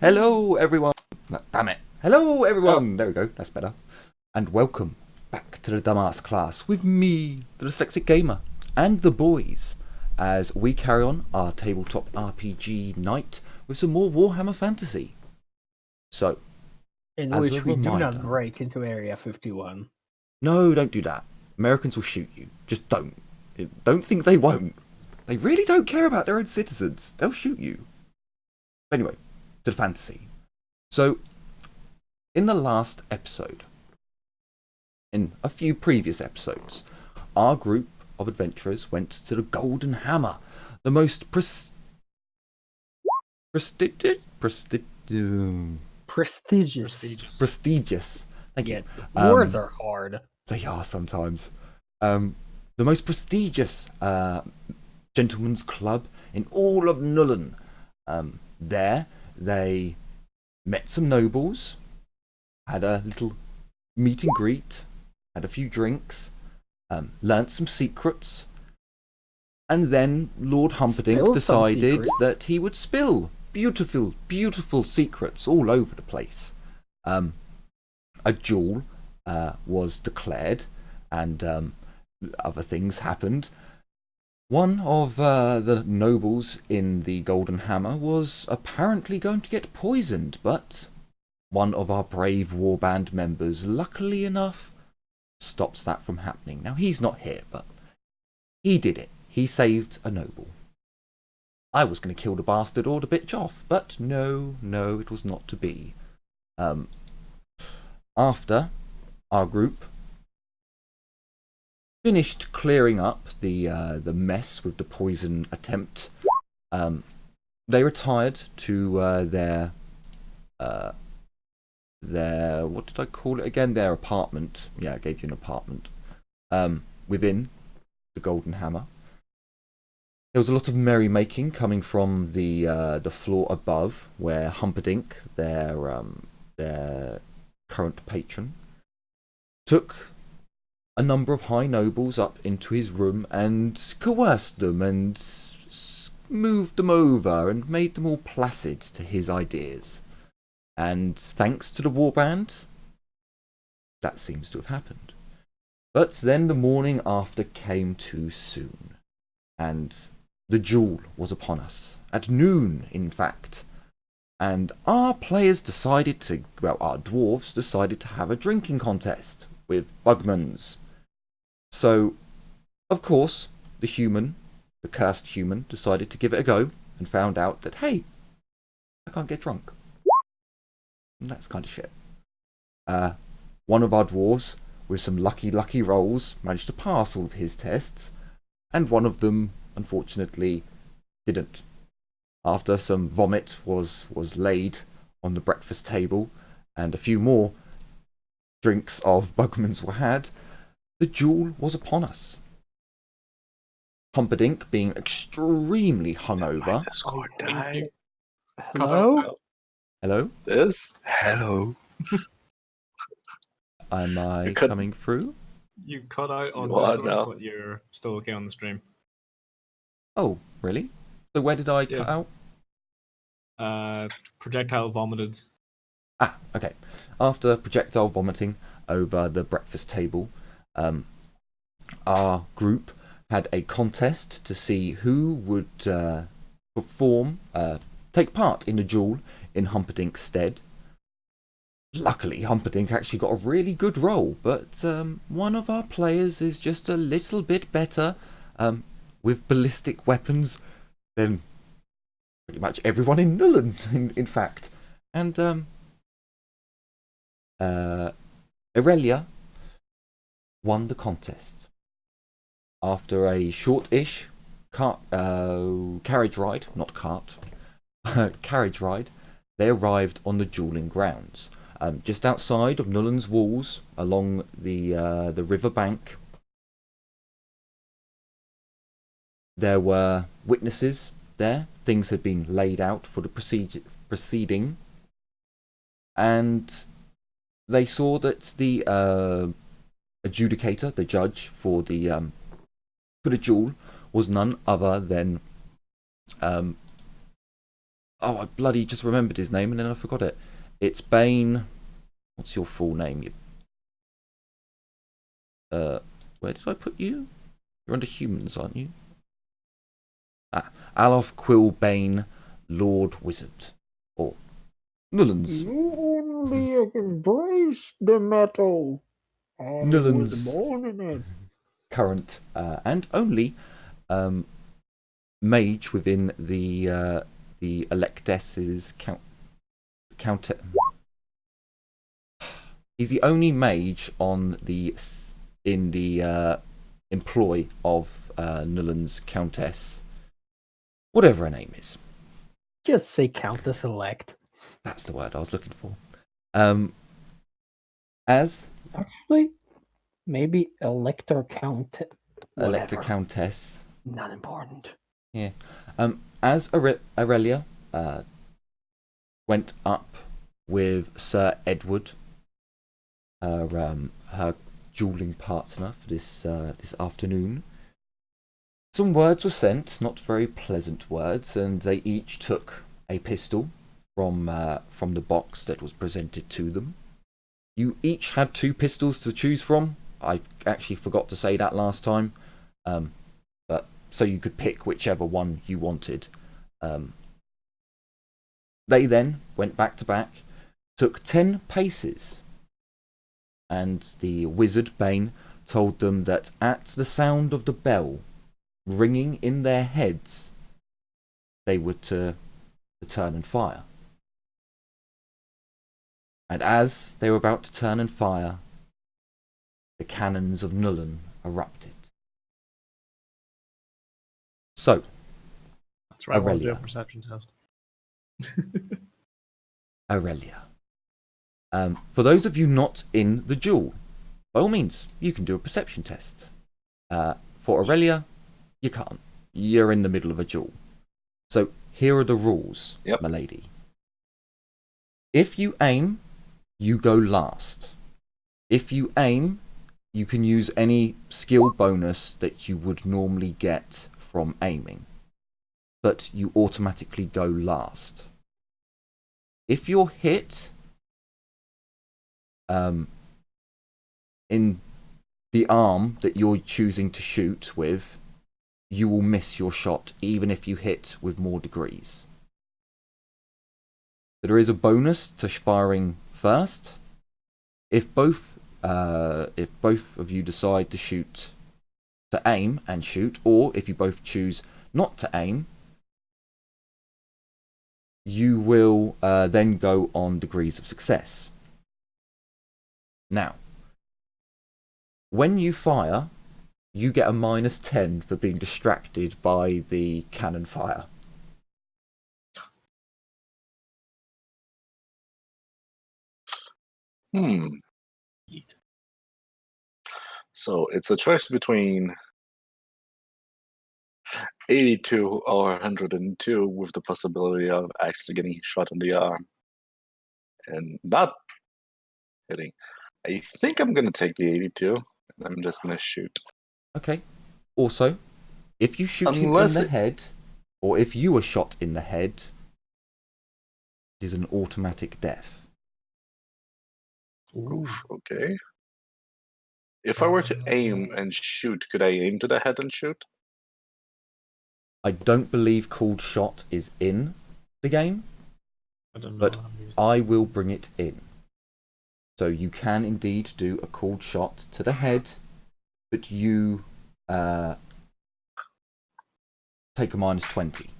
Hello, everyone. No, damn it. Hello, everyone. There we go. That's better. And welcome back to the Dumbass class with me, the Dyslexic Gamer, and the boys, as we carry on our tabletop RPG night with some more Warhammer Fantasy. So, In as which a we do reminder, not break into Area 51. no, don't do that. Americans will shoot you. Just don't. Don't think they won't. They really don't care about their own citizens. They'll shoot you. Anyway, to the fantasy. So, in the last episode, in a few previous episodes, our group of adventurers went to the Golden Hammer, the most prestigious. Thank you. Words are hard. They are sometimes. The most prestigious gentleman's club in all of Nuln. There, they met some nobles, had a little meet and greet, had a few drinks, learnt some secrets, and then Lord Humperdinck decided that he would spill beautiful, beautiful secrets all over the place. A duel was declared, and other things happened. One of the nobles in the Golden Hammer was apparently going to get poisoned, but one of our brave warband members, luckily enough, stopped that from happening. Now, he's not here, but he did it. He saved a noble. I was going to kill the bastard or the bitch off, but no, it was not to be. After our group finished clearing up the mess with the poison attempt, they retired to their what did I call it again? Their apartment. Yeah, I gave you an apartment within the Golden Hammer. There was a lot of merrymaking coming from the floor above, where Humperdinck, their current patron, took a number of high nobles up into his room and coerced them and moved them over and made them all placid to his ideas. And thanks to the warband, that seems to have happened. But then the morning after came too soon, and the duel was upon us, at noon in fact. And our players decided to, well, our dwarves decided to have a drinking contest with bugmans. So, of course, the cursed human, decided to give it a go and found out that, hey, I can't get drunk. And that's kind of shit. One of our dwarves, with some lucky rolls, managed to pass all of his tests, and one of them, unfortunately, didn't. After some vomit was laid on the breakfast table, and a few more drinks of bugmans were had, the duel was upon us. Humperdinck, being extremely hungover. Discord died. Hello? Hello? Hello. Am I coming through? You cut out on You are Discord, now. but you're still okay on the stream. Oh, really? So where did I cut out? Projectile vomited. Ah, okay. After projectile vomiting over the breakfast table, our group had a contest to see who would take part in a duel in Humperdinck's stead. Luckily, Humperdinck actually got a really good roll, but one of our players is just a little bit better with ballistic weapons than pretty much everyone in Nuln, in fact. And Aurelia won the contest. After a short-ish carriage ride, not cart, carriage ride, they arrived on the dueling grounds. Just outside of Nuln's walls, along the river bank, there were witnesses there. Things had been laid out for the proceeding, and they saw that the adjudicator, the judge for the duel, was none other than Oh, I bloody just remembered his name and then I forgot it. It's Bane. What's your full name? Where did I put you? You're under humans, aren't you? Alof Quillbane, Lord Wizard. Or Nullans. You only embrace the metal. I was Nullans. born in it. Current and only mage within the Electess's count. He's the only mage in the employ of Nuln's Countess, whatever her name is. Just say Countess Elect. That's the word I was looking for. As Actually, maybe Elector Count. Elector Whatever. Countess. Not important. Yeah. As Aurelia went up with Sir Edward, her dueling partner for this afternoon, some words were sent, not very pleasant words, and they each took a pistol from the box that was presented to them. You each had 2 pistols to choose from. I actually forgot to say that last time, but so you could pick whichever one you wanted. They then went back to back, took 10 paces, and the wizard Bane told them that at the sound of the bell ringing in their heads, they were to turn and fire. And as they were about to turn and fire, the cannons of Nuln erupted. So, That's right. I want to do a Aurelia. perception test. Aurelia. For those of you not in the duel, by all means, you can do a perception test. For Aurelia, you can't. You're in the middle of a duel. So here are the rules, Yep. my lady. If you aim, you go last. If you aim, you can use any skill bonus that you would normally get from aiming, but you automatically go last. If you're hit in the arm that you're choosing to shoot with, you will miss your shot even if you hit with more degrees. There is a bonus to firing first. If both of you decide to aim and shoot, or if you both choose not to aim, you will then go on degrees of success. Now, when you fire, you get a -10 for being distracted by the cannon fire. So it's a choice between 82 or 102 with the possibility of actually getting shot in the arm and not hitting. I think I'm going to take the 82 and I'm just going to shoot. Okay. Also, if you shoot him in the head, or if you are shot in the head, it is an automatic death. Oof, okay. If I were to aim and shoot, could I aim to the head and shoot? I don't believe called shot is in the game, I don't know. but how to use it. I will bring it in. So you can indeed do a called shot to the head, but you take a -20,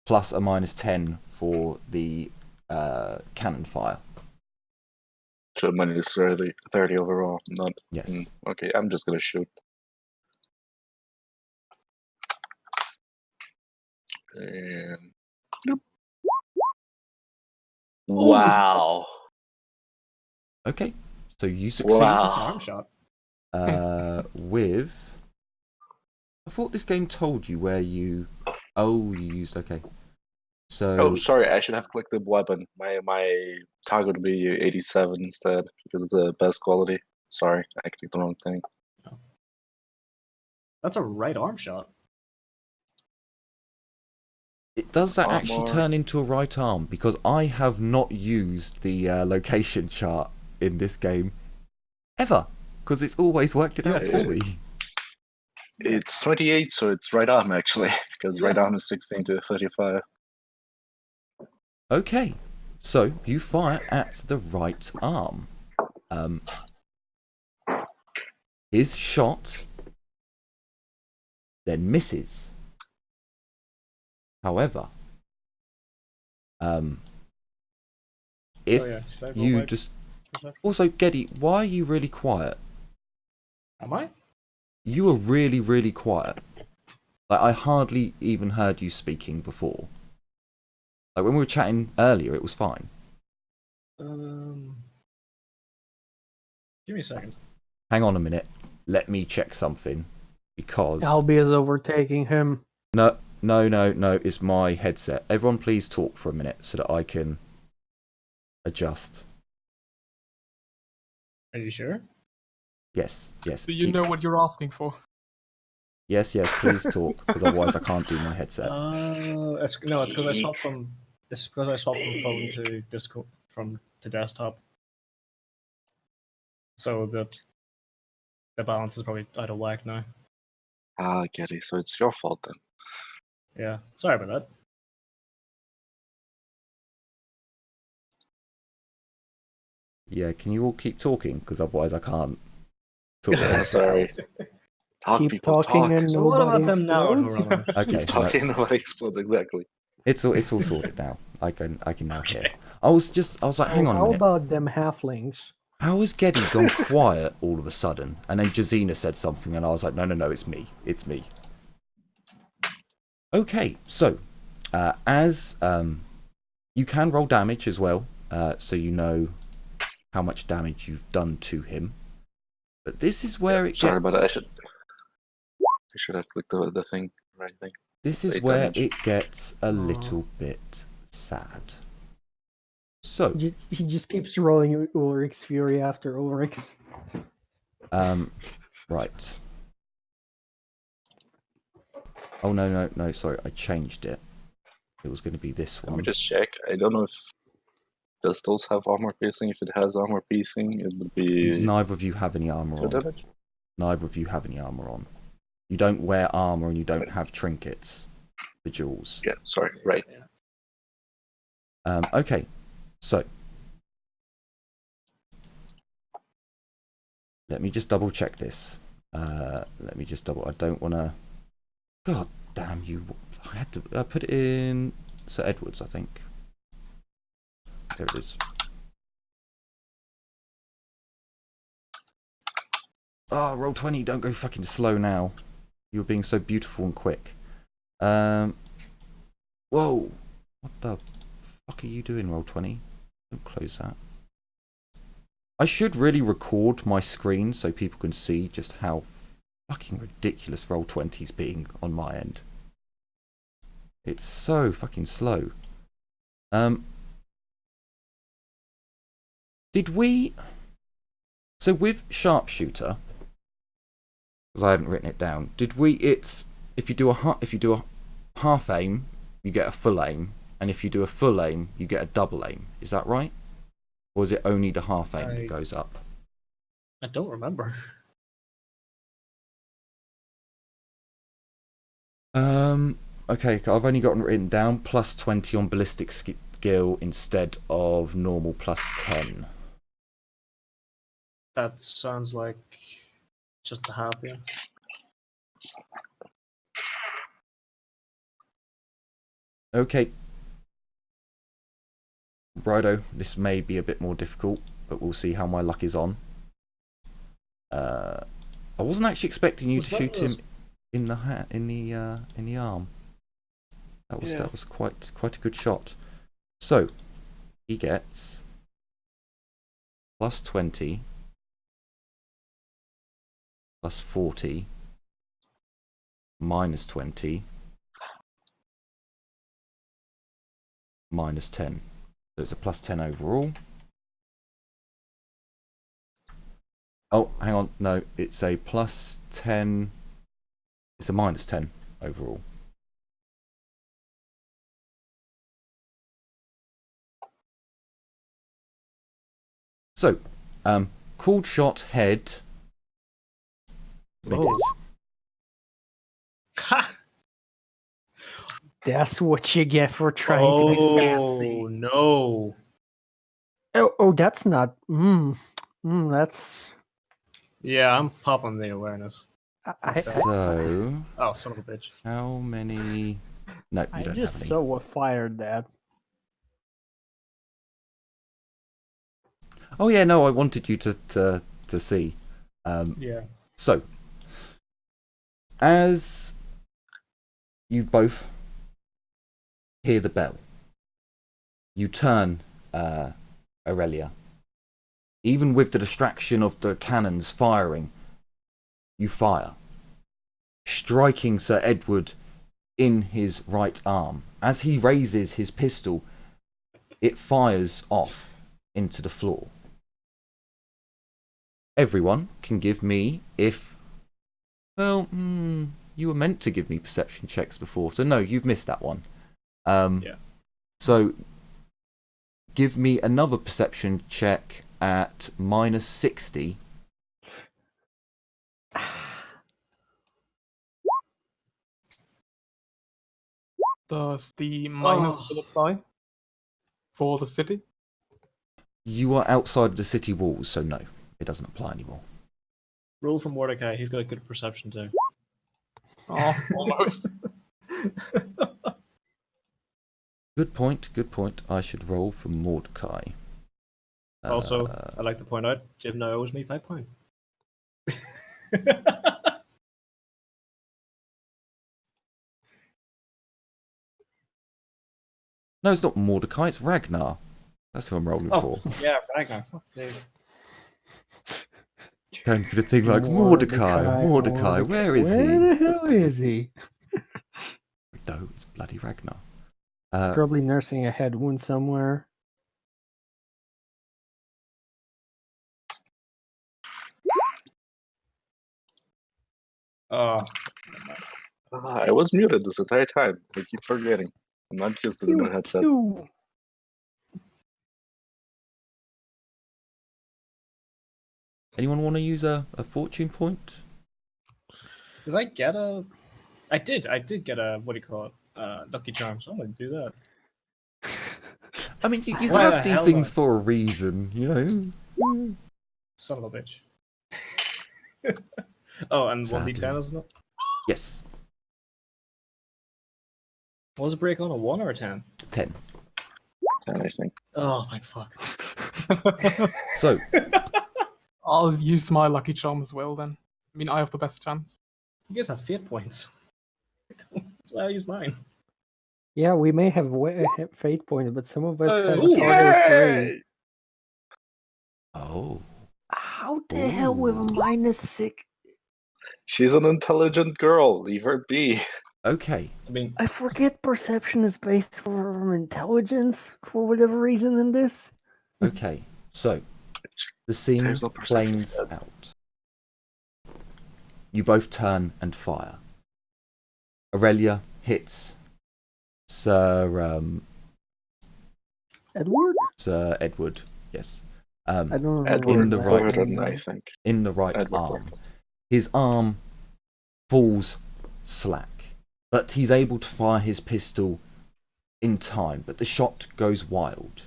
plus a -10 for the cannon fire. So minus 30 overall. Not. Yes. Okay, I'm just going to shoot. And... Wow. Okay. So you succeed. Wow. That's an arm shot. With... I thought this game told you where you... Oh, you used... Okay. So... Oh, sorry, I should have clicked the weapon. My target would be 87 instead, because it's the best quality. Sorry, I clicked the wrong thing. That's a right arm shot. It does that actually Armor. turn into a right arm? Because I have not used the location chart in this game ever. Because it's always worked it out Yeah, for me. It's 28, so it's right arm actually, because right arm is 16 to 35. Okay, so you fire at the right arm. His shot then misses. However, if Should I roll you my just... perception? Also, Geddy, why are you really quiet? Am I? You were really, really quiet. Like, I hardly even heard you speaking before. Like, when we were chatting earlier, it was fine. Give me a second. Hang on a minute. Let me check something. Because... Albie is overtaking him. No, it's my headset. Everyone please talk for a minute so that I can adjust. Are you sure? Yes. Do you know what you're asking for? Yes, please talk, because otherwise I can't do my headset. It's because I swapped from. It's because I swapped from phone to Discord to desktop. So the balance is probably out of whack now. Ah, Getty, so it's your fault then. Yeah, sorry about that. Yeah, can you all keep talking? Because otherwise I can't talk. Yeah, sorry. Talk, Keep people, talking talk. and So what nobody about them now, explodes. Roman? Okay, Keep talking, nobody explodes, exactly. it's all sorted now. I can now hear. I was like, hang on a How minute. about them halflings? How has Geddy gone quiet all of a sudden? And then Jazina said something, and I was like, no, it's me. Okay, so as you can roll damage as well, so you know how much damage you've done to him. But this is where it Sorry gets... about that. I should have clicked the thing, right thing. This is Say where damage. it gets a little bit sad. So, He just keeps rolling Ulrich's Fury after Ulrich's. right. Oh, no, sorry, I changed it. It was going to be this Let me one. just check. I don't know if does those have armor piercing. If it has armor piercing, it would be Neither of you have any armor 2 on. damage. Neither of you have any armor on. You don't wear armor and you don't have trinkets for jewels. Yeah, sorry, right. Okay, so let me just double check this. I don't want to... God damn you. I had to put it in Sir Edward's, I think. There it is. Oh, roll 20, don't go fucking slow now. You're being so beautiful and quick. Whoa. What the fuck are you doing, roll 20? Don't close that. I should really record my screen so people can see just how fucking ridiculous roll 20's being on my end. It's so fucking slow. Did we... So with sharpshooter, because I haven't written it down, did we... It's... If you do a half aim, you get a full aim. And if you do a full aim, you get a double aim. Is that right? Or is it only the half aim that goes up? I don't remember. Okay, I've only got it written down plus 20 on ballistic skill instead of normal plus 10. That sounds like just a half, yeah. Okay. Righto, this may be a bit more difficult, but we'll see how my luck is on. I wasn't actually expecting you to shoot him in the arm. That was quite a good shot. So he gets plus 20, plus 40, minus 20, minus 10. So it's a plus 10 overall. Oh, hang on. No, it's a plus 10. It's a minus 10 overall. So, called shot head. Submitted. Ha! That's what you get for trying to be fancy. Oh no! Oh, that's not. That's. Yeah, I'm popping the awareness. So, Oh, son of a bitch! how many? No, you I don't just have any. so fired that. Oh yeah, no, I wanted you to see. Yeah. So, as you both hear the bell, you turn, Aurelia. Even with the distraction of the cannons firing, you fire, striking Sir Edward in his right arm. As he raises his pistol, it fires off into the floor. Everyone can give me, well, you were meant to give me perception checks before, so no, you've missed that one. Yeah. So, give me another perception check at -60. Does the minus still apply for the city? You are outside of the city walls, so no, it doesn't apply anymore. Roll from Mordecai. He's got a good perception too. Oh, almost. Good point, good point. I should roll for Mordecai. Also, I'd like to point out, Jim now owes me £5. No, it's not Mordecai, it's Ragnar. That's who I'm rolling for. Yeah, Ragnar. Fuck's sake. Going for the thing like Mordecai, where is Where he? the hell is he? No, it's bloody Ragnar. Probably nursing a head wound somewhere. Oh, I was muted this entire time. I keep forgetting. I'm not used to the new headset. Ew. Anyone want to use a fortune point? did I get a? I did get a. What do you call it? Lucky charm. So I'm gonna do that. I mean, you Why have the these hell things not? for a reason, you know? Son of a bitch. Oh, and Sadly. 1d10, isn't it? Yes, What was the break on, a 1 or a 10? 10. And I think Oh, thank fuck. So, I'll use my lucky charm as well then. I mean, I have the best chance. You guys have fate points. That's why I use mine. Yeah, we may have fate points, but some of us have Oh, harder 3. oh, How the hell with a Ooh. -6? she's an intelligent girl. Leave her be. okay. I mean, I forget perception is based on intelligence for whatever reason in this. Okay, so the scene There's no perception plays set. out. You both turn and fire. Aurelia hits Sir Edward? yes, I don't remember. Edward in the right- Gordon, I think. in the right Edward arm. Gordon. His arm falls slack, but he's able to fire his pistol in time, but the shot goes wild.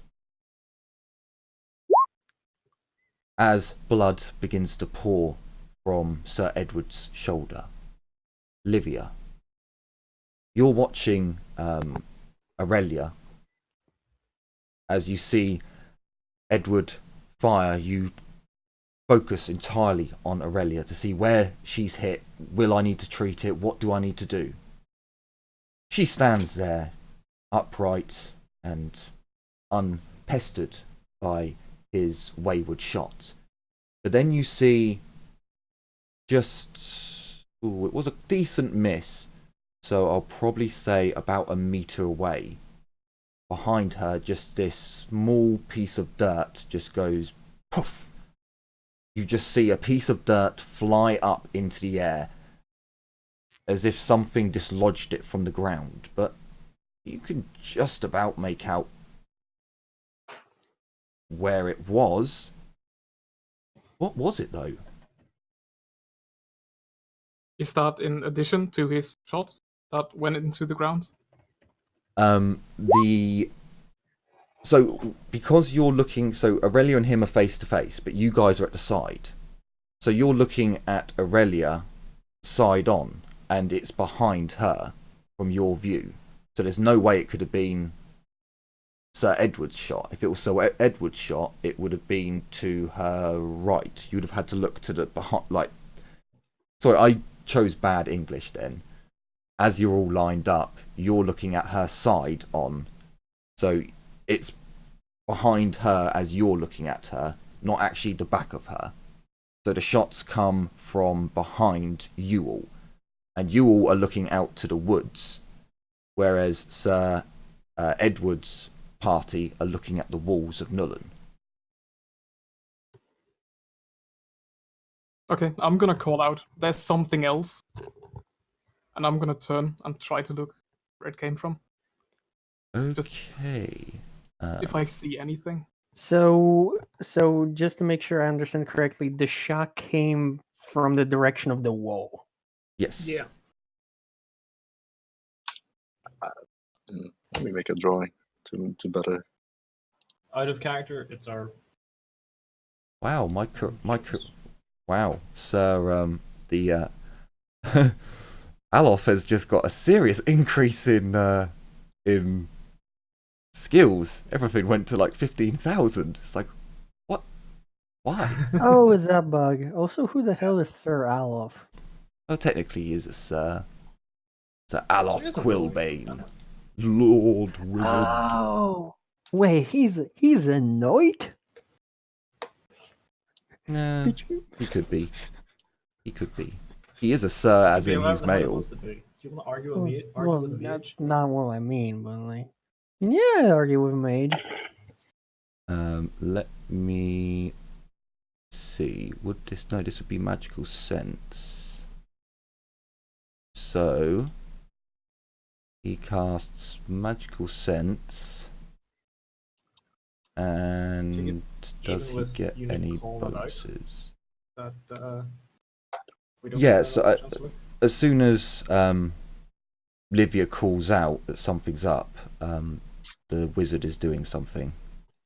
As blood begins to pour from Sir Edward's shoulder. Livia, you're watching Aurelia as you see Edward fire. You focus entirely on Aurelia to see where she's hit. Will I need to treat it? What do I need to do? She stands there, upright and unpestered by his wayward shot. But then you see it was a decent miss, so I'll probably say about a meter away. Behind her, just this small piece of dirt just goes poof. You just see a piece of dirt fly up into the air as if something dislodged it from the ground, but you can just about make out where it was. What was it though? Is that in addition to his shot that went into the ground? So because you're looking, so Aurelia and him are face to face, but you guys are at the side. So you're looking at Aurelia side on, and it's behind her from your view. So there's no way it could have been Sir Edward's shot. If it was Sir Edward's shot, it would have been to her right. You would have had to look to the behind, like. Sorry, I chose bad English then. As you're all lined up, you're looking at her side on. So it's behind her as you're looking at her, not actually the back of her. So the shots come from behind you all. And you all are looking out to the woods. Whereas Sir Edward's party are looking at the walls of Nuln. Okay, I'm gonna call out. There's something else. And I'm gonna turn and try to look where it came from. Okay. If I see anything. So just to make sure I understand correctly, the shot came from the direction of the wall. Yes. Yeah. Let me make a drawing to better. Out of character, it's our. Wow, wow, Sir, the Alof has just got a serious increase in skills. Everything went to like 15,000. It's like, what? Why? Oh, is that bug? Also, who the hell is Sir Alof? Well, technically, he is a Sir. Sir Alof Here's the Quillbane, Lord Wizard. Oh, wait, he's a knight? Nah, Did you? he could be. He could be. He is a Sir, as in he's male. Do you want to argue with me? Well, Argue with that's me? not what I mean, but like, yeah, I'd argue with mage. Let me see. Would this? No, this would be magical sense. So he casts magical sense, and does he with get unit any call it out? bonuses? That we don't Yeah, have so that chance with? as soon as Livia calls out that something's up, the wizard is doing something.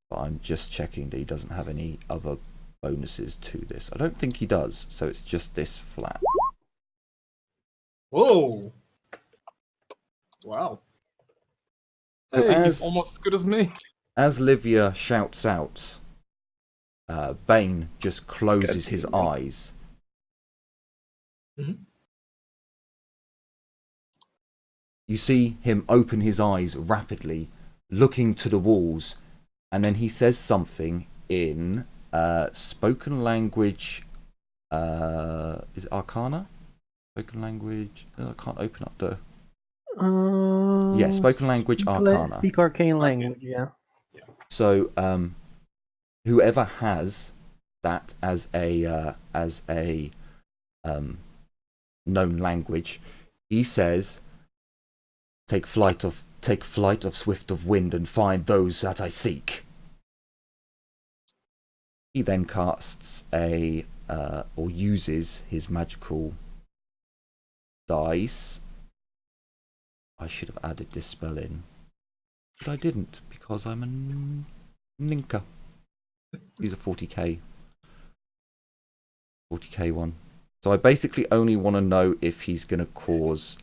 But I'm just checking that he doesn't have any other bonuses to this. I don't think he does, so it's just this flat. Whoa! Wow. So Hey, as- he's almost as good as me. As Livia shouts out, Bane just closes his eyes. Mhm. You see him open his eyes rapidly, looking to the walls, and then he says something in spoken language. Is it Arcana? Spoken language. I can't open up the. Yeah, spoken language Arcana. Speak arcane language, yeah. So, whoever has that as a known language, he says, take flight of swift of wind and find those that I seek." He then casts or uses his magical dice. I should have added this spell in, but I didn't because I'm a ninka. Use a 40k one. So I basically only want to know if he's going to cause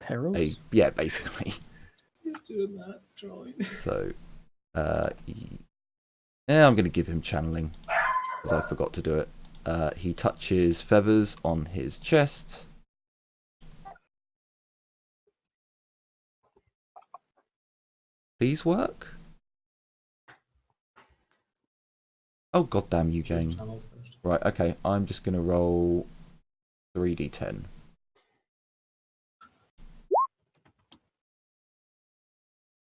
Perils? yeah, basically. He's doing that drawing. So yeah, I'm going to give him channeling because I forgot to do it. He touches feathers on his chest. Please work. Oh goddamn you game. Right, okay, I'm just gonna roll 3d10.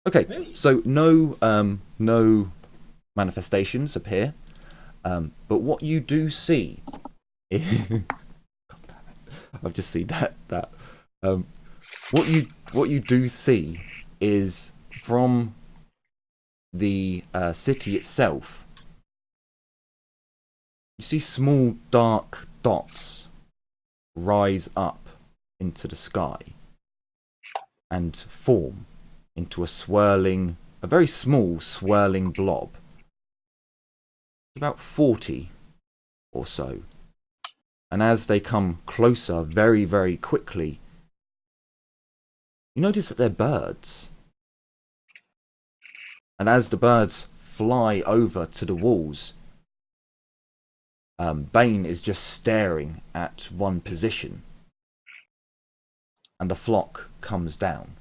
Okay, Hey. so no manifestations appear. But what you do see God damn it. I've just seen that. What you do see is from the city itself, You see small dark dots rise up into the sky and form into a very small swirling blob. About 40 or so. And as they come closer very, very quickly, you notice that they're birds. And as the birds fly over to the walls, Bane is just staring at one position. And the flock comes down.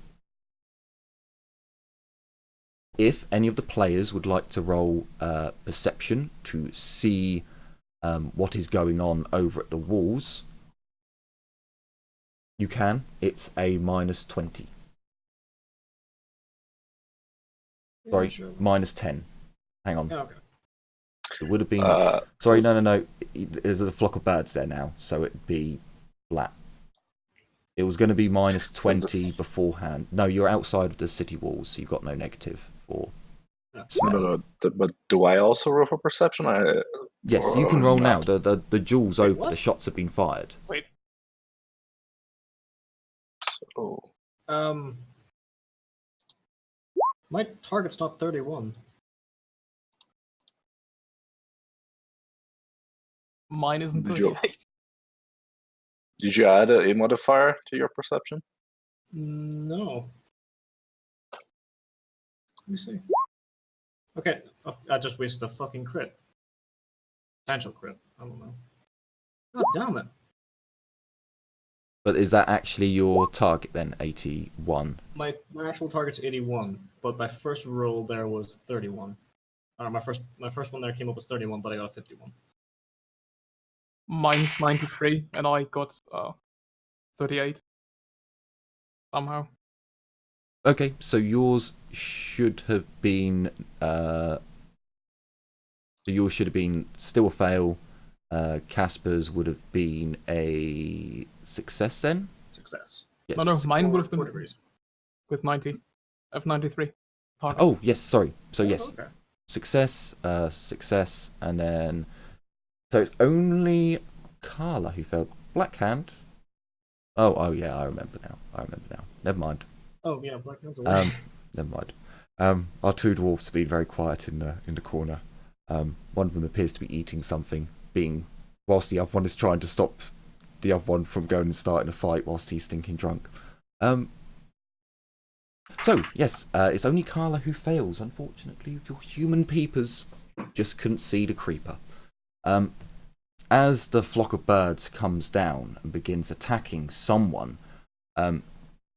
If any of the players would like to roll perception to see what is going on over at the walls, you can. It's a -20. Sorry, Sure. -10. Hang on. Yeah, okay. It would have been... sorry, no. There's a flock of birds there now, so it'd be flat. It was going to be -20 beforehand. No, you're outside of the city walls, so you've got no negative for smell. No, but do I also roll for perception? Yes, you can roll now. not? The duel's Wait, over. what? The shots have been fired. Wait. Oh. My target's not 31. Mine isn't Did you- 38. Did you add a modifier to your perception? No. Let me see. Okay, I just wasted a fucking crit. Potential crit. I don't know. God damn it. But is that actually your target then, 81? My actual target's 81, but my first roll there was 31. My first one there came up as 31, but I got a 51. Mine's 93, and I got 38. Somehow. Okay, so yours should have been... yours should have been still a fail. Casper's would have been a success then? Success. No, mine would have been Four degrees. with 90. Of 93. Target. Oh, yes, sorry. So yes, Okay. success, success, and then... So it's only Carla who failed. Black Hand. Oh yeah, I remember now. Never mind. Oh yeah, Black Hand's away. Never mind. Our two dwarfs have been very quiet in the corner. One of them appears to be eating something, whilst the other one is trying to stop the other one from going and starting a fight whilst he's stinking drunk. So yes, it's only Carla who fails. Unfortunately, your human peepers just couldn't see the creeper. As the flock of birds comes down and begins attacking someone,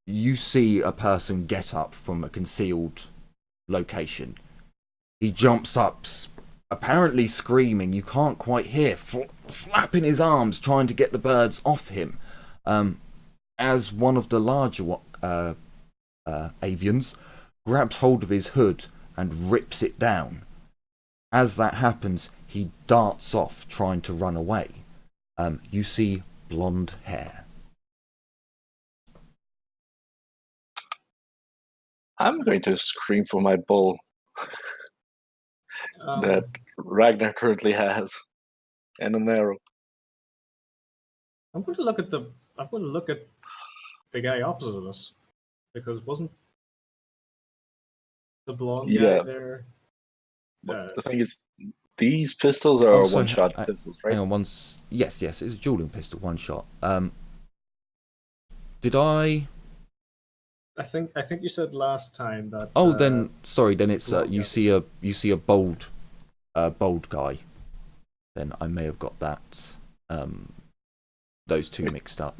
you see a person get up from a concealed location. He jumps up, apparently screaming. You can't quite hear, flapping his arms, trying to get the birds off him. As one of the larger avians grabs hold of his hood and rips it down. As that happens, he darts off, trying to run away. You see blonde hair. I'm going to scream for my bull that Ragnar currently has, and an arrow. I'm going to look at the guy opposite of us, because wasn't the blonde Yeah. guy there? But the thing is, these pistols are so one-shot pistols, right? Hang on, yes, it's a dueling pistol, one shot. Did I? I think you said last time that. Oh, then sorry. Then it's blonde you guy. see a bold guy. Then I may have got that those two mixed up.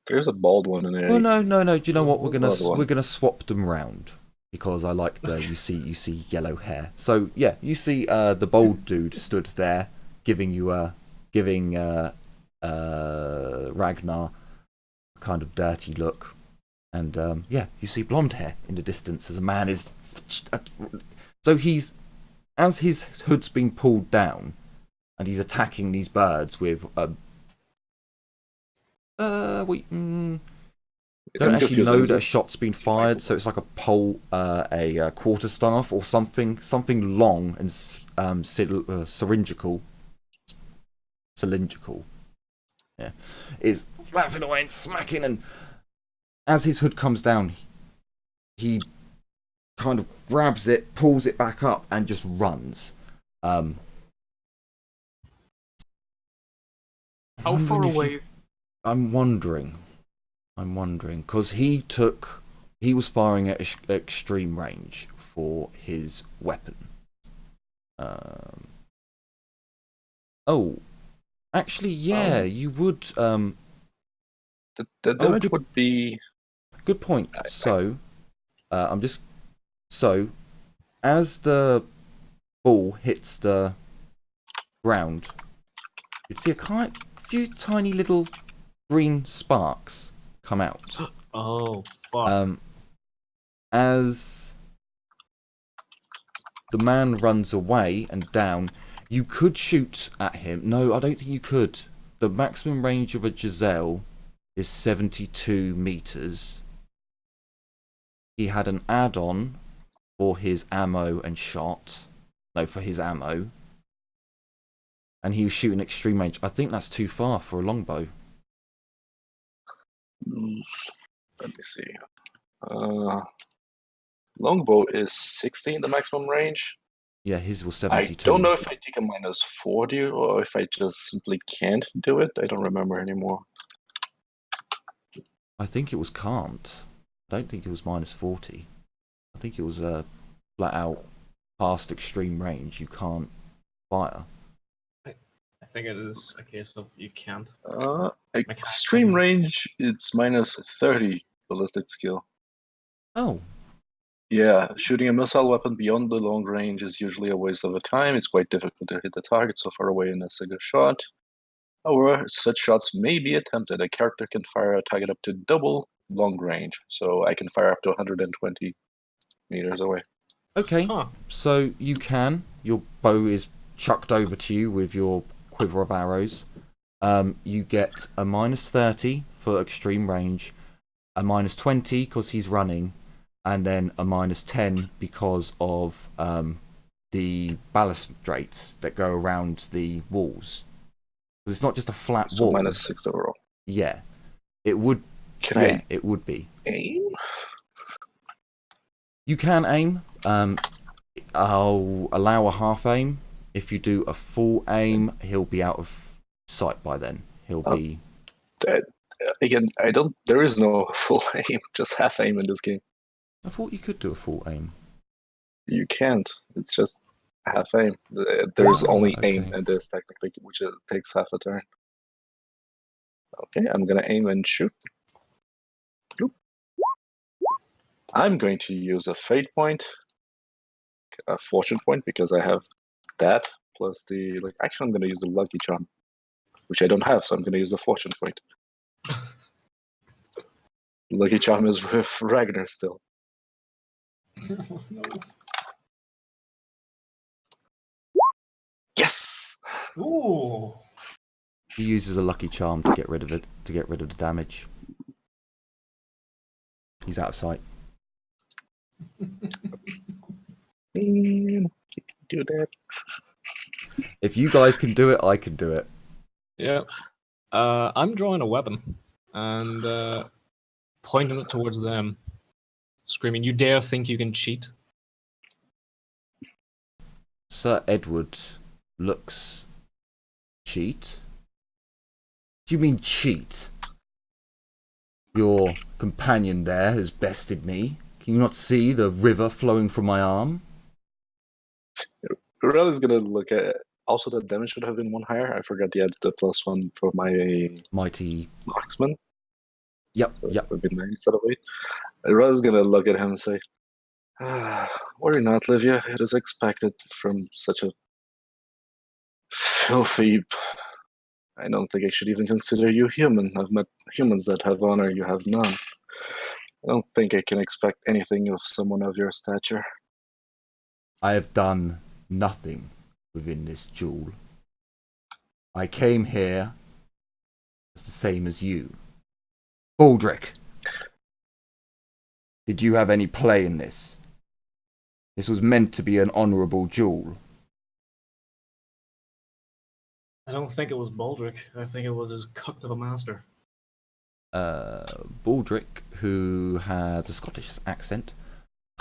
There's a bald one in there. Oh no. Do you know what? We're Another one. gonna swap them round because I like the you see yellow hair. So yeah, you see the bold dude stood there giving Ragnar a kind of dirty look, and yeah, you see blonde hair in the distance as a man is. So he's, as his hood's been pulled down, and he's attacking these birds with don't I'm actually confused. know Is that a it- shot's been fired, so it's like a pole, a quarterstaff or something long and cylindrical. Yeah, is flapping away and smacking, and as his hood comes down, he kind of grabs it, pulls it back up, and just runs. How far wondering if you- away? I'm wondering, because he was firing at extreme range for his weapon. Oh, actually, yeah, you would. The damage good- would be. Good point. So, as the ball hits the ground, you'd see a few tiny little green sparks come out. Oh, fuck. As the man runs away and down, you could shoot at him. No, I don't think you could. The maximum range of a Giselle is 72 meters. He had an add-on for his ammo and shot. No, for his ammo. And he was shooting extreme range. I think that's too far for a longbow. Let me see. Longbow is 16 the maximum range. Yeah, his was I 72. don't know if I take a minus 40 or if I just simply can't do it. I don't remember anymore. I think it was can't. I don't think it was minus 40. I think it was flat out past extreme range. You can't fire. I think it is a case of you can't. Extreme range, it's minus 30 ballistic skill. Oh, Yeah, shooting a missile weapon beyond the long range is usually a waste of time. It's quite difficult to hit the target so far away in a single shot. However, such shots may be attempted. A character can fire a target up to double long range, so I can fire up to 120 meters away. okay. Huh. So you can. Your bow is chucked over to you with your quiver of arrows. You get a minus 30 for extreme range, a minus 20 because he's running, and then a minus 10 because of the balustrades that go around the walls. It's not just a flat So wall. minus 6 overall. Yeah, it would. Can It would be. I aim? You can aim. I'll allow a half aim. If you do a full aim, he'll be out of sight by then. He'll be. Again, I don't. There is no full aim, just half aim in this game. I thought you could do a full aim. You can't. It's just half aim. There's only aim okay. in this technically, which takes half a turn. Okay, I'm gonna aim and shoot. Bloop. I'm going to use a fate point, a fortune point, because I have that plus the Actually, I'm gonna use the lucky charm, which I don't have, so I'm gonna use the fortune point. Lucky charm is with Ragnar still. No. Yes. Ooh. He uses a lucky charm to get rid of it, to get rid of the damage. He's out of sight. Do that. If you guys can do it, I can do it. Yeah. I'm drawing a weapon and pointing it towards them, screaming, "You dare think you can cheat?" Sir Edward looks. Cheat? Do you mean cheat? Your companion there has bested me. Can you not see the river flowing from my arm? Corell gonna look at. Also, the damage should have been one higher. I forgot to add the +1 for my Mighty. marksman. Yep, So yep. it would be 9 instead of 8. Corell's gonna look at him and say, "Worry not, Livia. It is expected from such a filthy. I don't think I should even consider you human. I've met humans that have honor. You have none. I don't think I can expect anything of someone of your stature." I have done nothing within this duel. I came here as the same as you. Baldric, Did you have any play in this? This was meant to be an honourable duel. I don't think it was Baldric. I think it was his cook to the master. Baldric, who has a Scottish accent.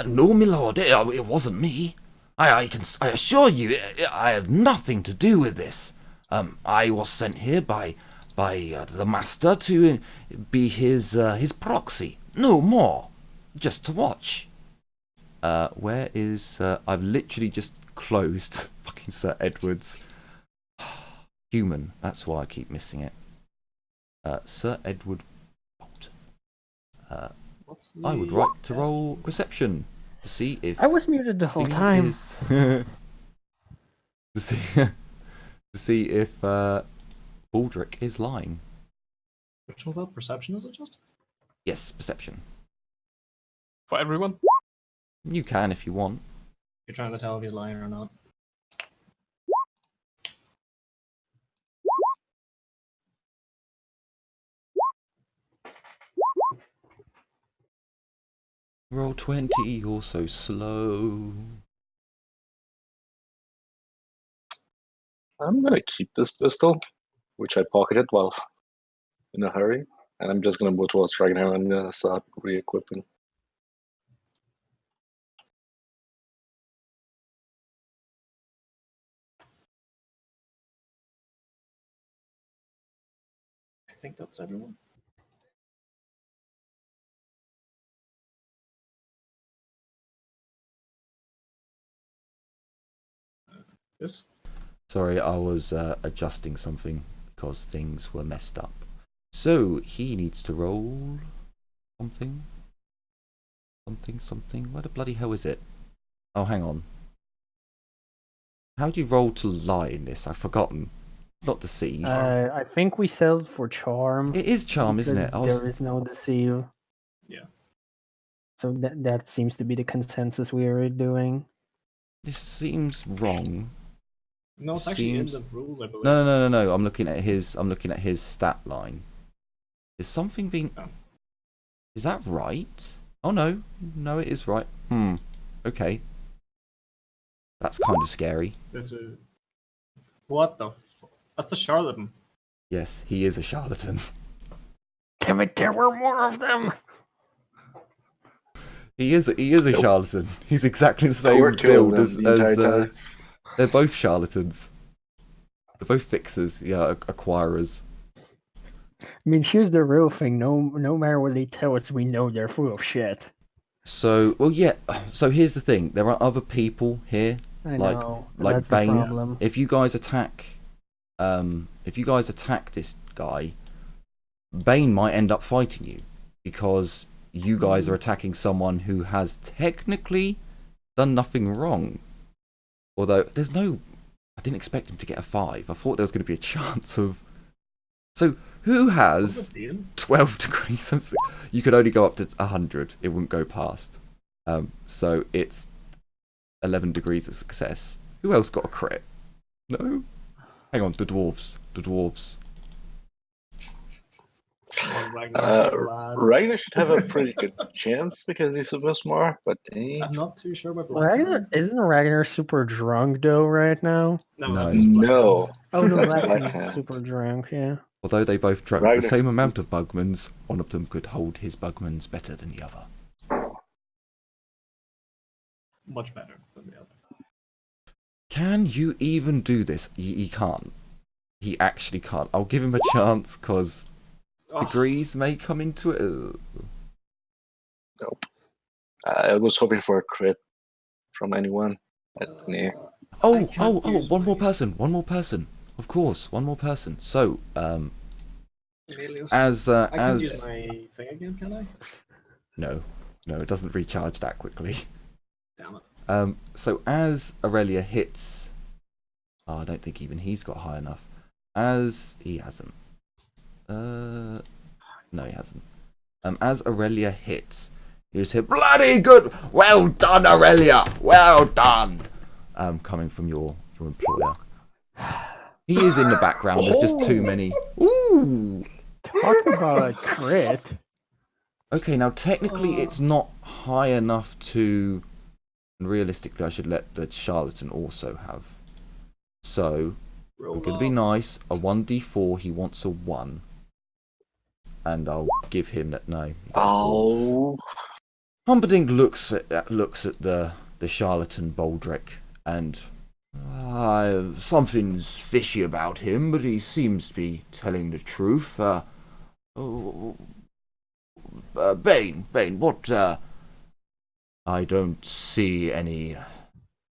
No, my lord, it wasn't me. I assure you, I had nothing to do with this. I was sent here by the master to be his proxy. No more, just to watch. Where is? I've literally just closed fucking Sir Edward's. Human. That's why I keep missing it. Sir Edward Bolt. I would like to roll perception to see if I was muted the whole time. to see if Baldric is lying. Which one's that? Perception, is it just? Yes, perception. For everyone? You can if you want. You're trying to tell if he's lying or not. Roll 20, you're so slow. I'm gonna keep this pistol, which I pocketed while in a hurry, and I'm just gonna go towards Dragonhammer and I'm gonna start re-equipping. I think that's everyone. This? Sorry, I was adjusting something because things were messed up. So, he needs to roll something. Something. Where the bloody hell is it? Oh, hang on. How do you roll to lie in this? I've forgotten. It's not deceive. I think we settled for charm. It is charm, isn't it? There is no deceive. Yeah. So that seems to be the consensus we are doing. This seems wrong. No, it's actually Seems- in the rule, I believe. No. I'm looking at his stat line. Is something being? Oh. Is that right? Oh no, it is right. Okay. That's kind of scary. There's a... What the That's the charlatan. Yes, he is a charlatan. Damn it, there were more of them! He is a charlatan. He's exactly the same Poor two of build them as the entire time. they're both charlatans. They're both fixers, yeah, acquirers. I mean, here's the real thing. No matter what they tell us, we know they're full of shit. So, well, yeah. So here's the thing: there are other people here, I like know. like That's the Bane. problem. If you guys attack this guy, Bane might end up fighting you because you guys are attacking someone who has technically done nothing wrong. Although there's no, I didn't expect him to get a 5. I thought there was going to be a chance of. So who has 12 degrees? You could only go up to 100. It wouldn't go past. So it's 11 degrees of success. Who else got a crit? No. Hang on, the dwarves. Ragnar should have a pretty good chance because he's super smart, but I'm not too sure about Isn't Ragnar super drunk though right now? No. that's no. Oh no, That's Ragnar's Blackhand. super drunk, yeah. Although they both drank Ragnar's- the same amount of Bugmans, one of them could hold his Bugmans better than the other. much better than the other. Can you even do this? He can't. He actually can't. I'll give him a chance because Oh, degrees may come into it. Nope. I was hoping for a crit from anyone. Yeah. Oh, can't use one more my- person. Of course, one more person. So, Alias. as I can use my thing again, can I? no, it doesn't recharge that quickly. Damn it. So as Aurelia hits, I don't think even he's got high enough. As he hasn't. No, he hasn't. As Aurelia hits, he just hit bloody good. Well done, Aurelia. Well done. Coming from your employer. He is in the background. There's just too many. Ooh. Talk about a crit. Okay, now technically it's not high enough to... And realistically, I should let the charlatan also have. So, I'm going to be nice. A 1d4, he wants a 1. And I'll give him that. No. Oh. Humperdinck looks at the charlatan Baldric and something's fishy about him, but he seems to be telling the truth. Bane, what? I don't see any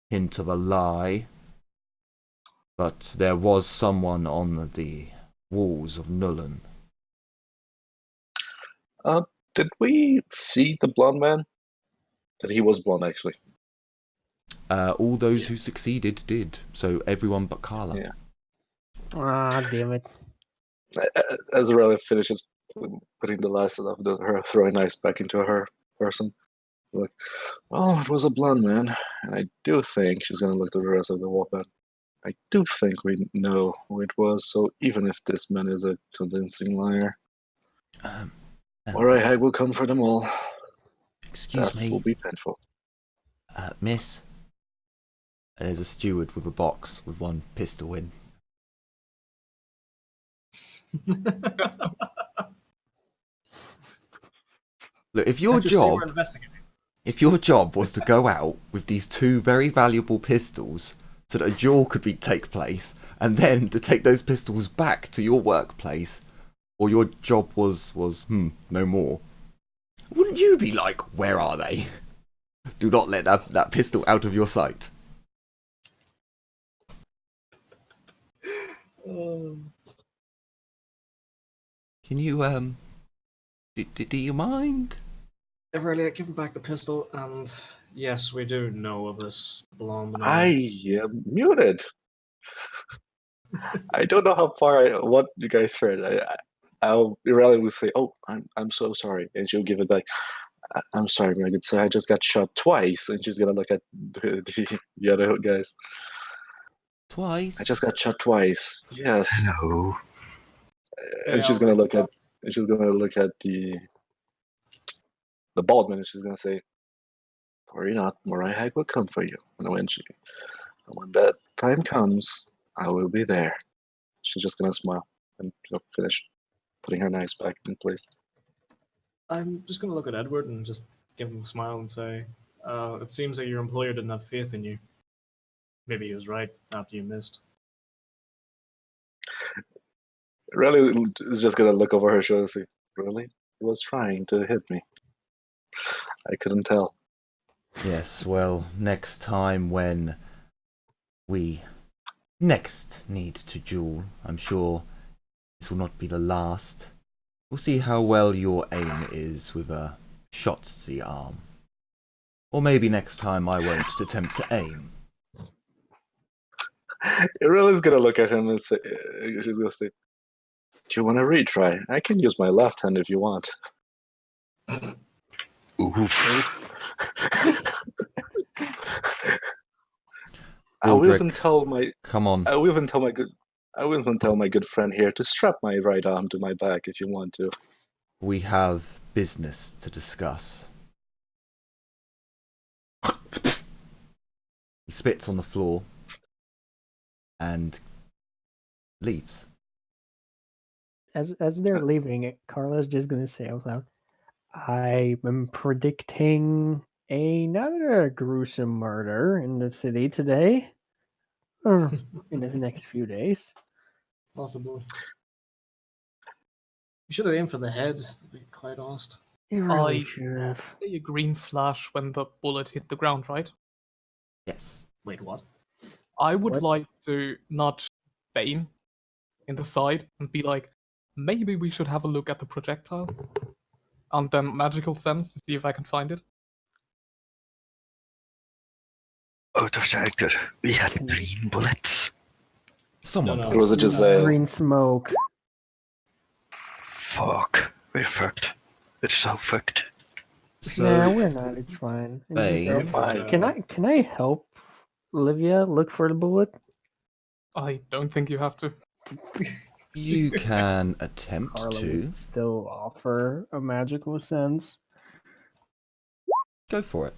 hint of a lie, but there was someone on the walls of Nuln. Did we see the blonde man? That he was blonde, actually. All those who succeeded did. So everyone but Carla. Yeah. Ah, damn it. As Aurelia finishes putting the last of her throwing ice back into her person, like, well, it was a blonde man, and I do think she's gonna look at the rest of the weapon. I do think we know who it was, so even if this man is a convincing liar, alright, I will come for them all. Excuse That me. will be painful. Miss. There's a steward with a box with one pistol in. Look, if your job was to go out with these 2 very valuable pistols so that a duel could take place, and then to take those pistols back to your workplace, or your job was no more, wouldn't you be like, where are they? Do not let that pistol out of your sight. Can you, do you mind? Aurelia, give him back the pistol, and yes, we do know of this blonde man. I am muted. I don't know how far what you guys heard. Aurelia will say, "Oh, I'm so sorry," and she'll give it back. I'm sorry, Megan. So I just got shot twice, and she's gonna look at the other guys. Twice? I just got shot twice. Yes. Hello. And she's gonna look at the bald man, and she's gonna say, "Worry not, Mariah will come for you." And when that time comes, I will be there. She's just gonna smile and finish putting her knives back in place. I'm just going to look at Edward and just give him a smile and say, it seems that your employer didn't have faith in you. Maybe he was right after you missed. Really is just gonna look over her shoulder and say, "Really? He was trying to hit me. I couldn't tell." Yes, well, next time when we next need to duel, I'm sure this will not be the last. We'll see how well your aim is with a shot to the arm. Or maybe next time I won't attempt to aim. Aurelia is gonna look at him and say, she's gonna say, "Do you want to retry? I can use my left hand if you want." Oof. I will Aldrich, even tell my come on. I will even tell my good friend here to strap my right arm to my back if you want to. We have business to discuss. He spits on the floor and leaves. As they're leaving, Carla's just gonna say out loud, I'm predicting another gruesome murder in the city today. Or in the next few days. Possibly. You should have aimed for the head, to be quite honest. You really I- should have. A green flash when the bullet hit the ground, right? Yes. Wait, what? I would What? like to nudge Bane in the side and be like, maybe we should have a look at the projectile. And then magical sense to see if I can find it. Out of character. We had green bullets. Someone No. It was just a Green smoke. Fuck. We're fucked. We're so fucked. Nah, we're not. It's fine. It's Bane. just, Fine. can I help Olivia look for the bullet? I don't think you have to. You can attempt Carla to. would still offer a magical sense. Go for it.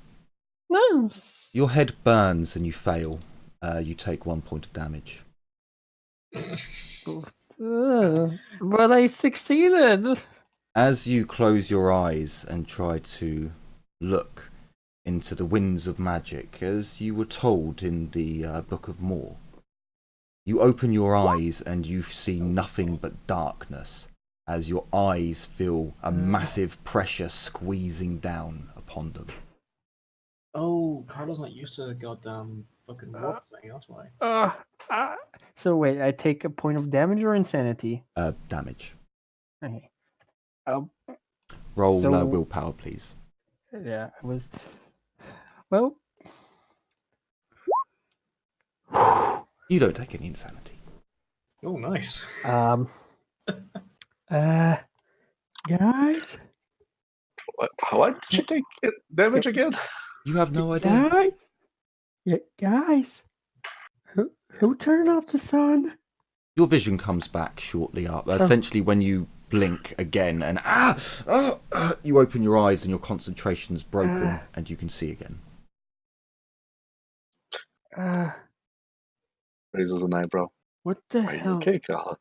No. Your head burns and you fail. You take 1 point of damage. But I succeeded. As you close your eyes and try to look into the winds of magic, as you were told in the Book of More, you open your eyes and you see nothing but darkness as your eyes feel a massive pressure squeezing down upon them. Oh, Carla's not used to the goddamn fucking warp thing, that's why. So wait, I take a point of damage or insanity? Damage. Okay. Roll So- willpower, please. Yeah, I was. Well. You don't take any insanity. Oh, nice. Guys. What did you take damage again? You have no idea. Guys. Yeah, guys. Who turned off the sun? Your vision comes back shortly up. Essentially, when you blink again and you open your eyes and your concentration's broken and you can see again. Raises an eyebrow. What the Are you hell? okay, Carla?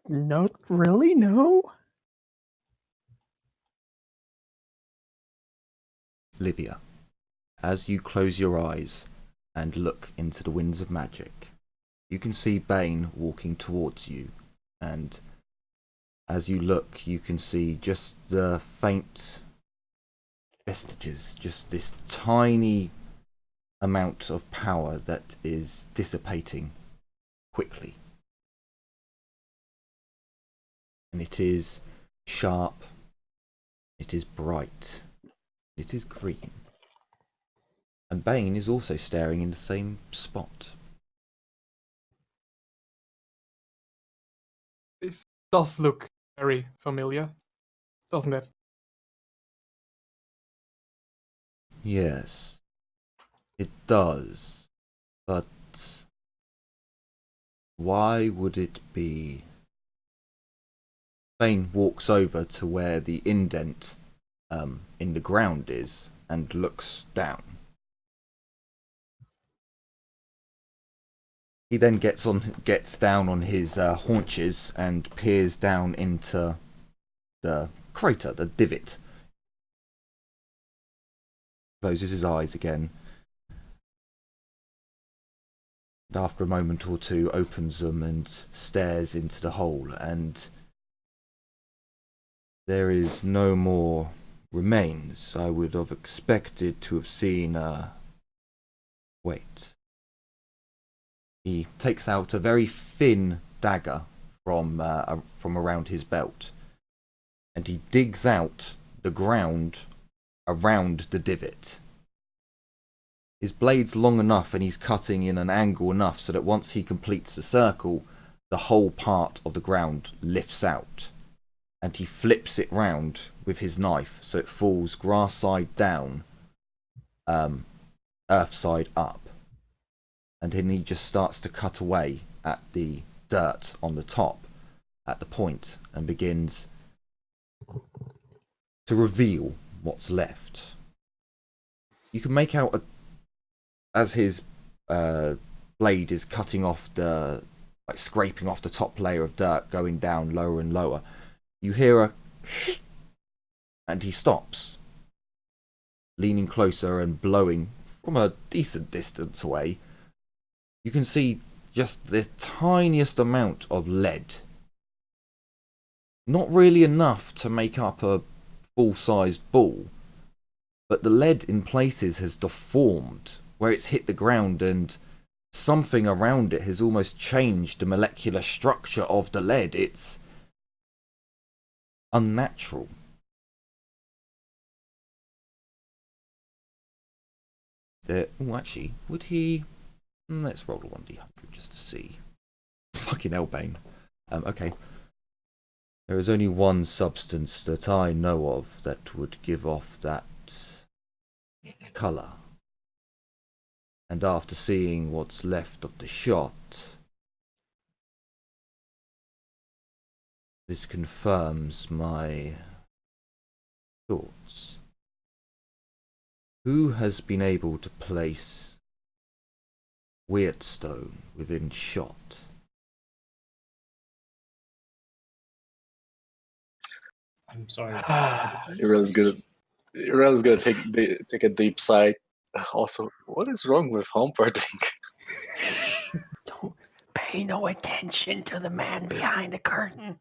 No, really? No? Livia, as you close your eyes and look into the winds of magic, you can see Bane walking towards you, and as you look, you can see just the faint vestiges, just this tiny amount of power that is dissipating quickly. And it is sharp, it is bright, it is green. And Bane is also staring in the same spot. This does look very familiar, doesn't it? Yes, it does. But why would it be? Bane walks over to where the indent in the ground is and looks down. He then gets down on his haunches and peers down into the crater, the divot. Closes his eyes again. And after a moment or two, opens them and stares into the hole, and there is no more remains. I would have expected to have seen wait. He takes out a very thin dagger from around his belt, and he digs out the ground around the divot. His blade's long enough and he's cutting in an angle enough so that once he completes the circle, the whole part of the ground lifts out. And he flips it round with his knife so it falls grass side down, earth side up. And then he just starts to cut away at the dirt on the top, at the point, and begins to reveal what's left. You can make out, as his blade is cutting off scraping off the top layer of dirt, going down lower and lower, you hear a and he stops, leaning closer and blowing from a decent distance away. You can see just the tiniest amount of lead. Not really enough to make up a full-sized ball, but the lead in places has deformed where it's hit the ground, and something around it has almost changed the molecular structure of the lead. It's unnatural. Actually, would he... Let's roll a 1d100 just to see. Fucking hell, Bane. Okay. There is only one substance that I know of that would give off that colour. And after seeing what's left of the shot, this confirms my thoughts. Who has been able to place Weirdstone within shot? I'm sorry. Irel's gonna take a deep sigh. Also, what is wrong with homeporting? Don't pay no attention to the man behind the curtain.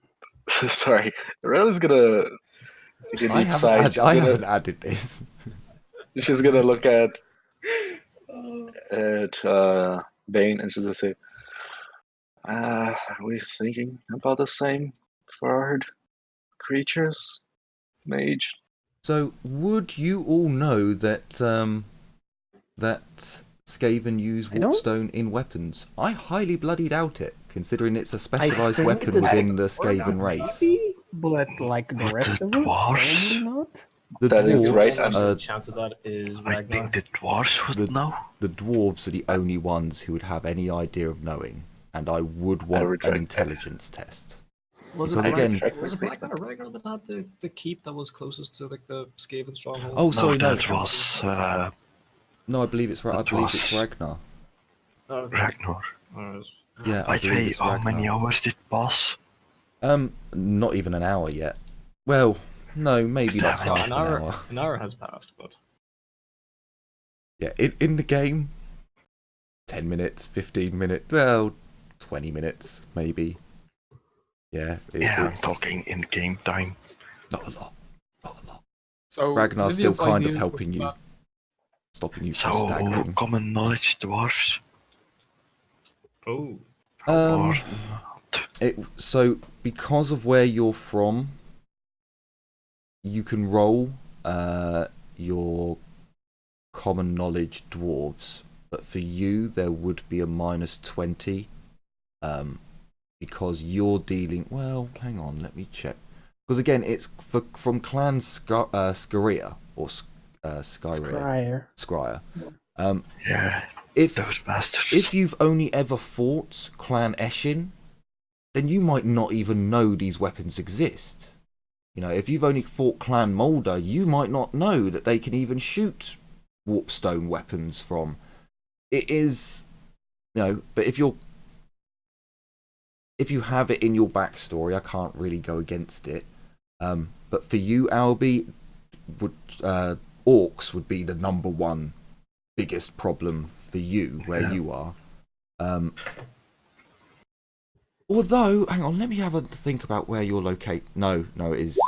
Sorry, Irel is gonna take a deep sigh. I haven't added this. She's gonna look at Bane and she's gonna say, "Are we thinking about the same for creatures, mage?" So, would you all know that that Skaven use I don't- Warpstone in weapons? I highly bloody doubt it, considering it's a I specialized think weapon that- within the Skaven race. Maybe, but like the But rest the of us, dwarves? probably not. The That is dwarves, right, The chance of that is I Ragnar. think the dwarves would know. the dwarves are the only ones who would have any idea of knowing, and I would want an retract that. intelligence test. Was it Because again- Ragnar or Ragnar that had the keep that was closest to like the Skaven stronghold? Oh, sorry, no. That was No, I believe it's That I believe it's was- Ragnar. Oh, okay. Ragnar. Alright. Yeah, I By the believe way, it's how many Ragnar. hours did pass? Not even an hour yet. Well, no, maybe like Damn it. half an hour. An hour has passed, but Yeah, in the game, 10 minutes, 15 minutes, well, 20 minutes, maybe. Yeah, Yeah, I'm it's talking in game time. not a lot. Not a lot. So Ragnar's still Lydia's kind of idea helping was you, that- stopping you from So, staggering. common knowledge dwarves? oh, Or So, because of where you're from, you can roll your common knowledge dwarves, but for you there would be a -20, because you're dealing. Well, hang on, let me check. Because again, it's from Clan Scaria or Skyria. Scryer. Scryer. yeah, If those bastards. if you've only ever fought Clan Eshin, then you might not even know these weapons exist. You know, if you've only fought Clan Mulder, you might not know that they can even shoot warpstone weapons from. It is, but if you have it in your backstory, I can't really go against it. But for you, Albie, orcs would be the number one biggest problem for you where you are. Although, hang on, let me have a think about where you're located. No, it is.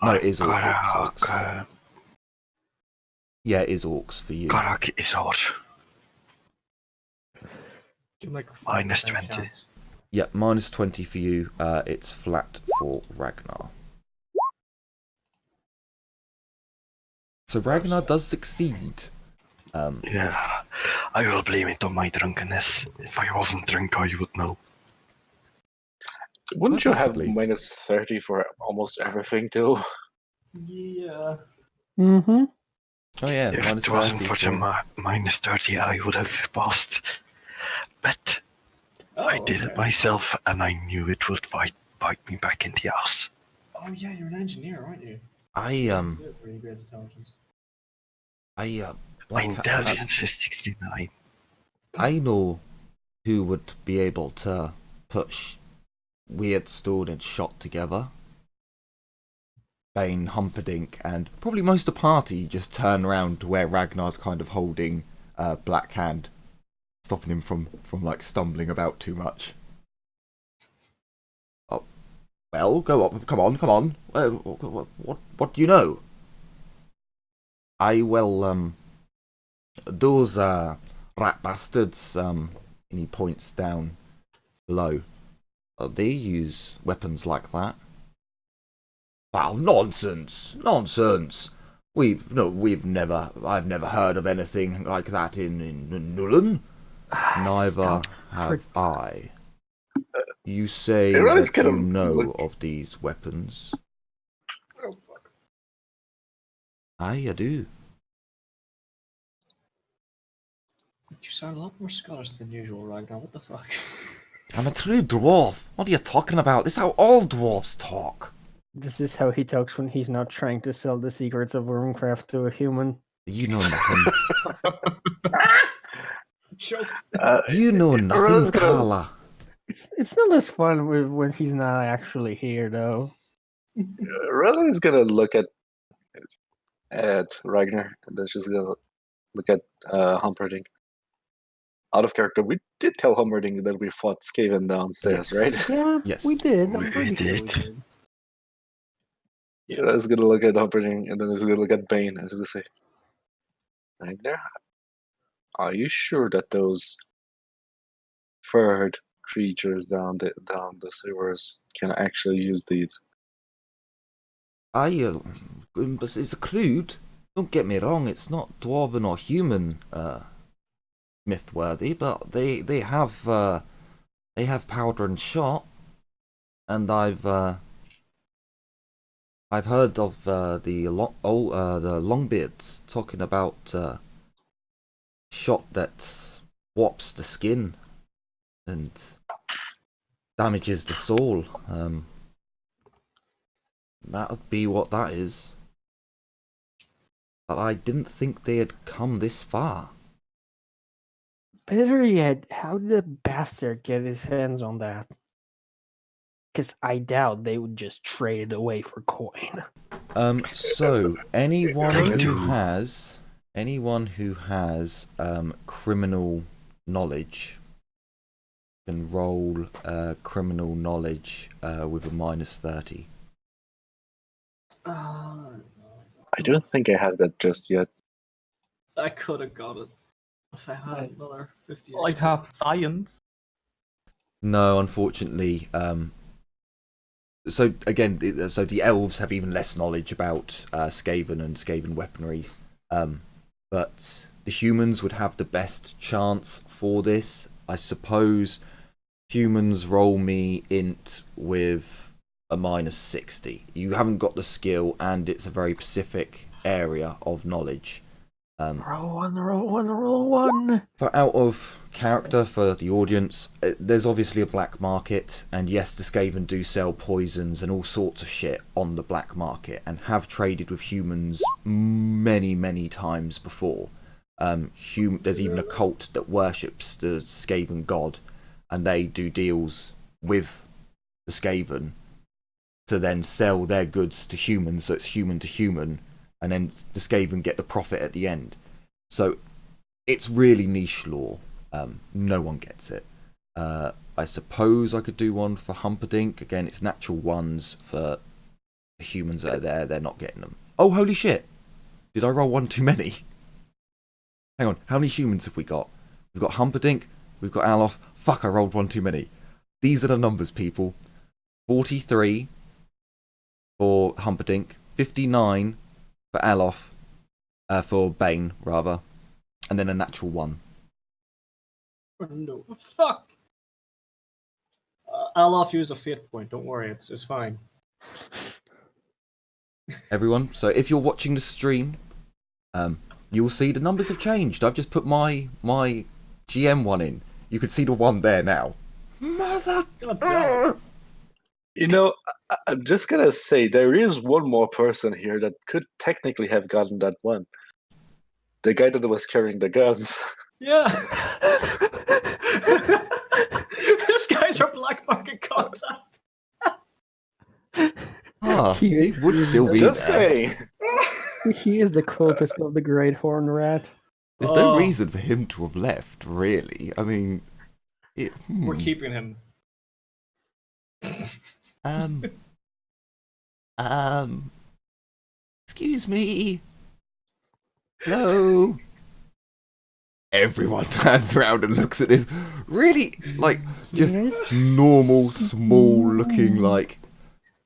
No, it is orcs. Karak, Yeah, it is orcs for you. Karak is ours. give him like a Minus 5% 20. chance. Yeah, -20 for you. It's flat for Ragnar. So Ragnar does succeed. Yeah, I will blame it on my drunkenness. If I wasn't drunk, I would know. Wouldn't you have Possibly. -30 for almost everything too? Yeah. Mm-hmm. Oh yeah, If it wasn't for the -30, I would have passed. But Oh, I did it myself, and I knew it would bite me back in the ass. Oh yeah, you're an engineer, aren't you? I You have really great intelligence. My like, intelligence is 69. I know who would be able to put Weirdstone and Shot together. Bane, Humperdinck, and probably most of the party just turn around to where Ragnar's kind of holding Black Hand, stopping him from like stumbling about too much. Oh, well, go up, come on. What do you know? Those rat bastards, and he points down below. They use weapons like that. Oh, nonsense! I've never heard of anything like that in Nuln. Neither have I. You say It really is that kind you of know look- of these weapons. Oh fuck. I do. You sound a lot more Scottish than usual, Ragnar. What the fuck? I'm a true dwarf. What are you talking about? This is how all dwarves talk. This is how he talks when he's not trying to sell the secrets of Wormcraft to a human. You know nothing. Choked. You know nothing, Everyone's gonna- Carla. It's not as fun when he's not actually here, though. Rella's gonna look at Ragnar, and then she's gonna look at Humperdinck. Out of character, we did tell Humperdinck that we fought Skaven downstairs, Yes. right? Yeah, Yes. we did. I'm We pretty sure we did. did. Yeah, he's gonna look at Humperdinck, and then he's gonna look at Bane, and he's gonna say, Ragnar, are you sure that those furred creatures down the sewers can actually use these? But it's a crude. Don't get me wrong, it's not dwarven or human myth-worthy, but they have powder and shot, and I've heard of the Longbeards talking about shot that warps the skin and damages the soul. That would be what that is. But I didn't think they had come this far. Better yet, how did the bastard get his hands on that? Because I doubt they would just trade it away for coin. So anyone Going who to- has criminal knowledge can roll criminal knowledge with a -30. I don't think I have that just yet. I could have got it if I had another 50. I'd have science. No, unfortunately. So again, so the elves have even less knowledge about Skaven and Skaven weaponry, but the humans would have the best chance for this. I suppose humans roll me int with a -60. You haven't got the skill, and it's a very specific area of knowledge. Roll one. For out of character for the audience, there's obviously a black market, and yes, the Skaven do sell poisons and all sorts of shit on the black market, and have traded with humans many times before. There's even a cult that worships the Skaven god, and they do deals with the Skaven to then sell their goods to humans, so it's human to human, and then the Skaven get the profit at the end. So it's really niche lore. No one gets it. I suppose I could do one for Humperdinck. Again, it's natural ones for the humans that are there. They're not getting them. Oh, holy shit! Did I roll one too many? Hang on. How many humans have we got? We've got Humperdinck. We've got Alof. Fuck, I rolled one too many. These are the numbers, people. 43 for Humperdinck. 59 for Alof. For Bane, rather. And then a natural 1. Oh, no. Fuck! Alof used a fate point. Don't worry, it's fine. Everyone, so if you're watching the stream, you'll see the numbers have changed. I've just put my GM one in. You can see the 1 there now. Mother... God damn. You know, I'm just gonna say there is one more person here that could technically have gotten that one. The guy that was carrying the guns. Yeah. These guys are black market contact. Ah, he would still be Just there. saying. He is the cultist of the Great Horn Rat. There's no Oh. reason for him to have left, really. I mean... We're keeping him. Excuse me. Hello. Everyone turns around and looks at this really, like, just Yes? normal, small-looking, like...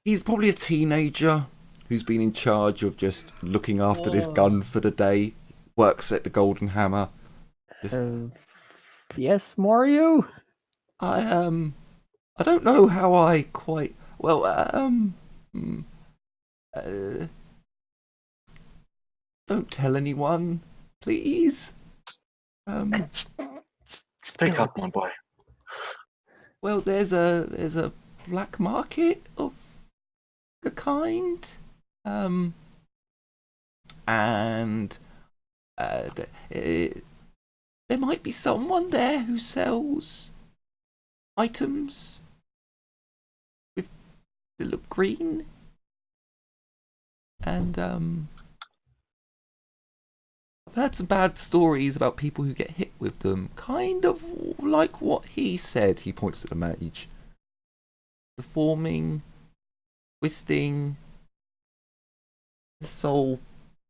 He's probably a teenager who's been in charge of just looking after this gun for the day. Works at the Golden Hammer. Yes, Mario? I don't know how I quite... Well, don't tell anyone, please. Speak up, my boy. Well, there's a black market of a kind, and there might be someone there who sells items with that look green, and I've heard some bad stories about people who get hit with them, kind of like what he said. He points at the mage. Deforming, twisting, soul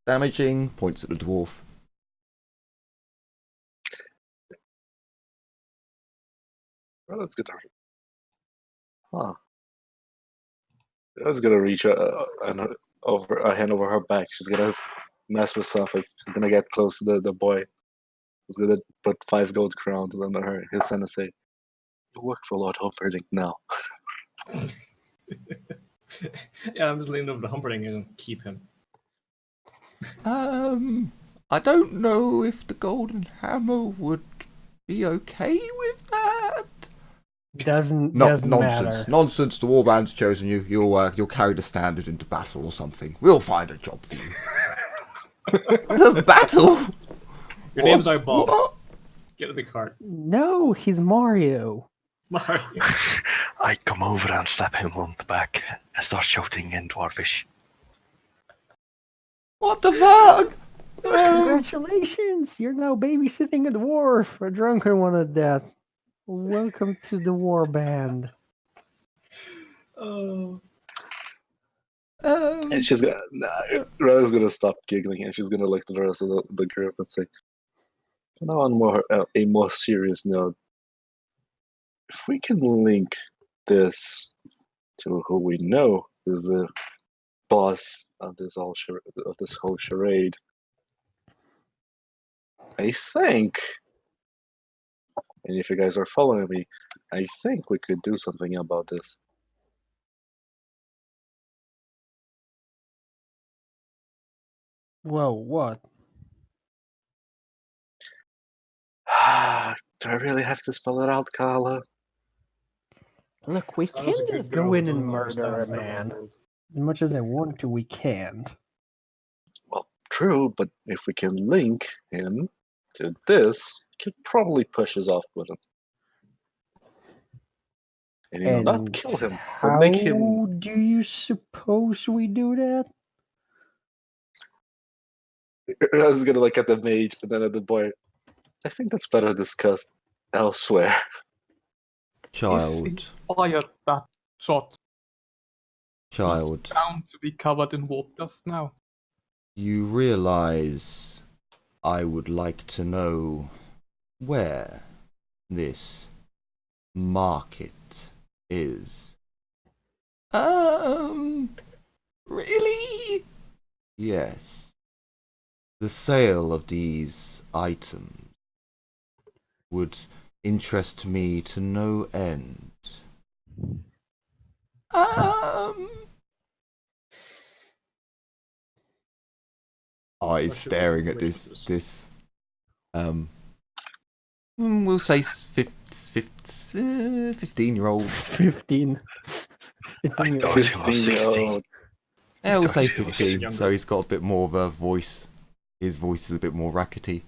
damaging, points at the dwarf. Well, that's good. Huh. That's gonna reach a hand over her back. She's gonna mess with something. She's gonna get close to the boy. He's gonna put 5 gold crowns under his hand and say, "You work for Lord Humperdinck now." Yeah, I'm just leaning over to Humperdinck and keep him. I don't know if the golden hammer would be okay with that. Doesn't Nonsense. matter. Nonsense. The warband's chosen you. You'll carry the standard into battle or something. We'll find a job for you. The battle. Your name's now Bob. What? Get in the cart. No, he's Mario. Mario. I come over and slap him on the back and start shouting in Dwarvish. What the fuck? Congratulations! You're now babysitting a dwarf, a drunken one at that. Welcome to the war band. Oh. And she's gonna, Rose gonna stop giggling, and she's gonna look to the rest of the group and say, "Now on a more serious note, if we can link this to who we know is the boss of this whole charade, I think, and if you guys are following me, I think we could do something about this." Whoa, what? Do I really have to spell it out, Carla? Look, we That was a can't good just girl go who in and doesn't murder a understand the man. world. As much as I want to, we can't. Well, true, but if we can link him to this, we could probably push us off with him. And not And kill him, but how make him. do you suppose we do that? I was gonna look at the mage and then at the boy. I think that's better discussed elsewhere. Child. If he fired that shot, Child. he's bound to be covered in warp dust now. You realize I would like to know where this market is. Really? Yes. The sale of these items would interest me to no end. Eyes staring at this. We'll say 15-year-old. 15. It's I in your thought he was 16. Yeah, we'll say Gosh, he was 15, younger. so he's got a bit more of a voice. His voice is a bit more rackety.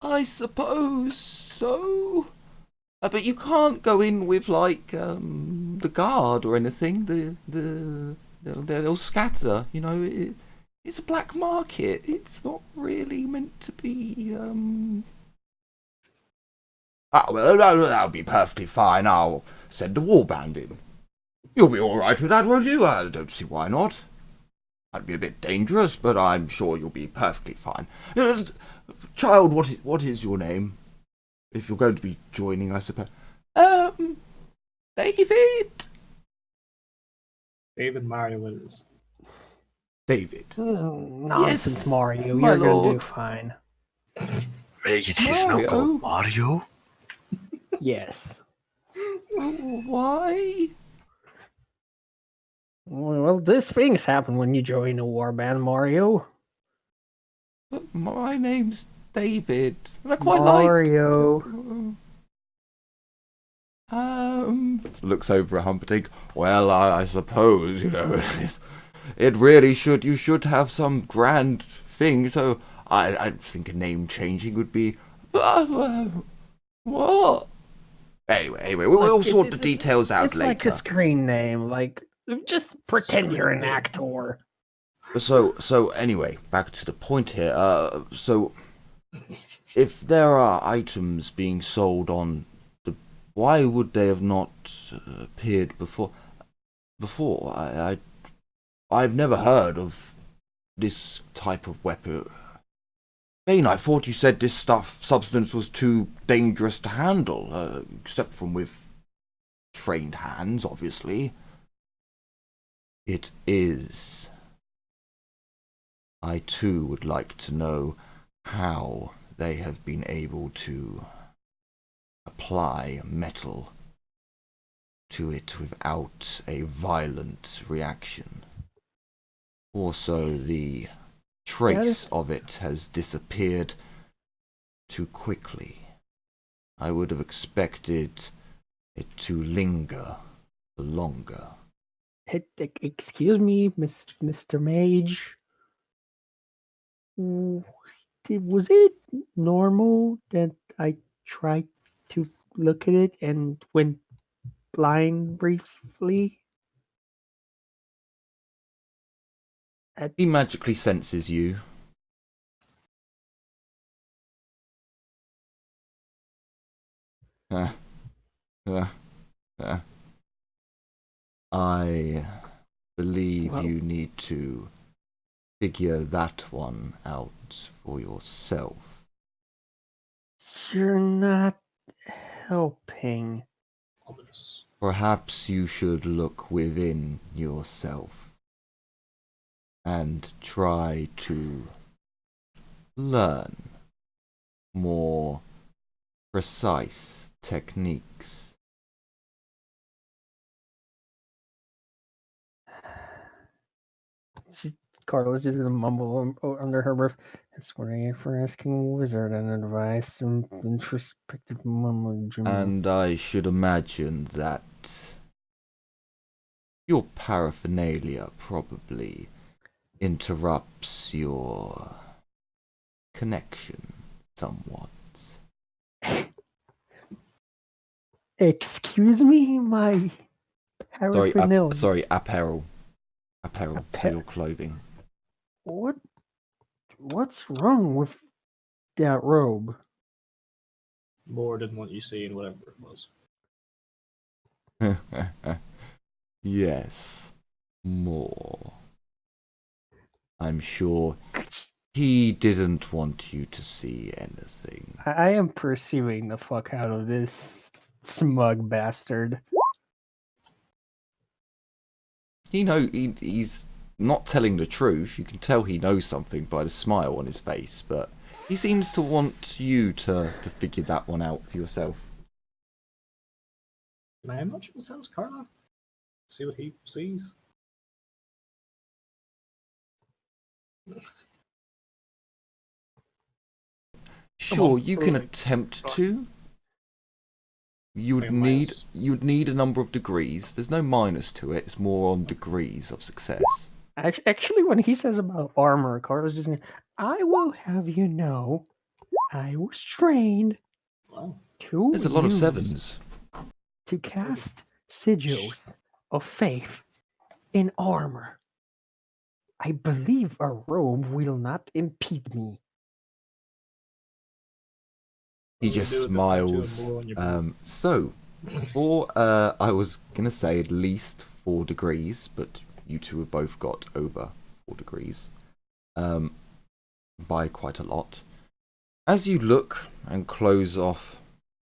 I suppose so. But you can't go in with like the guard or anything. They'll scatter. You know, it's a black market. It's not really meant to be. Oh, well, that'll be perfectly fine. I'll send the warband in. You'll be all right with that, won't you? I don't see why not. Might be a bit dangerous, but I'm sure you'll be perfectly fine. Child, what is your name? If you're going to be joining, I suppose. David. David Mario it is. David. Nonsense, Yes, Mario. my You're gonna do lord. fine. Wait, he's now Mario? called Mario? Yes. Why? Well, these things happen when you join a warband, Mario. But my name's David, and I quite Mario. Looks over at Humperdinck. Well, I suppose, it really should. You should have some grand thing. So I think a name changing would be. What? Anyway, we'll sort the details out it's later. It's like a screen name. Like, just pretend you're an actor. So anyway, back to the point here. So if there are items being sold on the, why would they have not appeared before? I've never heard of this type of weapon. Bane, I thought you said this substance was too dangerous to handle, except from with trained hands, obviously. It is. I too would like to know how they have been able to apply metal to it without a violent reaction. Also, the trace of it has disappeared too quickly. I would have expected it to linger longer. Excuse me, Mr. Mage. Was it normal that I tried to look at it and went blind briefly? He magically senses you. I believe you need to figure that one out for yourself. You're not helping. Ominous. Perhaps you should look within yourself and try to learn more precise techniques. Carla's just gonna mumble under her breath. That's what I am for asking wizard and advice. Some introspective mumble. And I should imagine that your paraphernalia probably interrupts your connection somewhat. Excuse me, my paraphernalia. Sorry, apparel. So your clothing. What's wrong with that robe? More than what you see in whatever it was. Yes, more. I'm sure he didn't want you to see anything. I am perceiving the fuck out of this smug bastard. He's not telling the truth. You can tell he knows something by the smile on his face, but he seems to want you to figure that one out for yourself. Can I have much of a sense, Carla? See what he sees? Sure, you can attempt to. You'd need a number of degrees. There's no minus to it. It's more on degrees of success. Actually, when he says about armor, Carla's just going, I will have you know, I was trained to There's a lot of sevens. To cast sigils of faith in armor. I believe a robe will not impede me. He just smiles. So, I was going to say at least 4 degrees, but you two have both got over 4 degrees. By quite a lot. As you look and close off,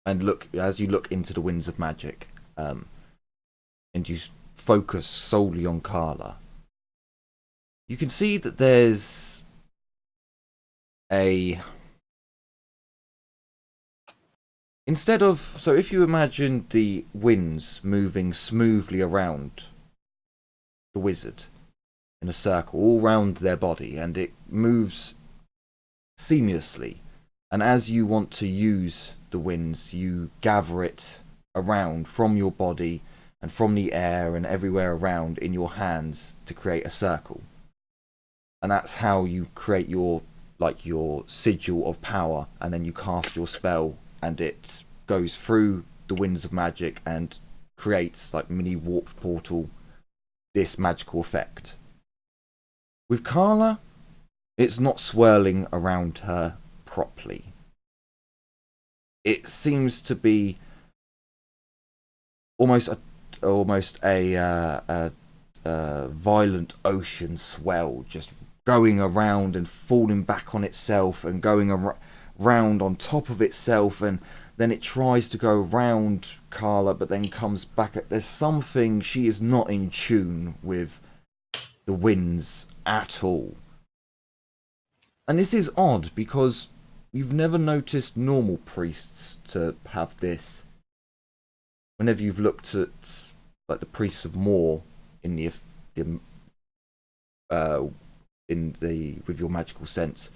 as you look into the winds of magic, and you focus solely on Carla, you can see that there's so if you imagine the winds moving smoothly around the wizard in a circle all round their body, and it moves seamlessly. And as you want to use the winds, you gather it around from your body and from the air and everywhere around in your hands to create a circle. And that's how you create your sigil of power, and then you cast your spell and it goes through the winds of magic and creates like mini warp portal, this magical effect. With Carla, it's not swirling around her properly. It seems to be almost a violent ocean swell, just going around and falling back on itself and going around on top of itself, and then it tries to go around Carla but then comes back. There's something, she is not in tune with the winds at all. And this is odd because you've never noticed normal priests to have this. Whenever you've looked at like the priests of Moor in with your magical sense,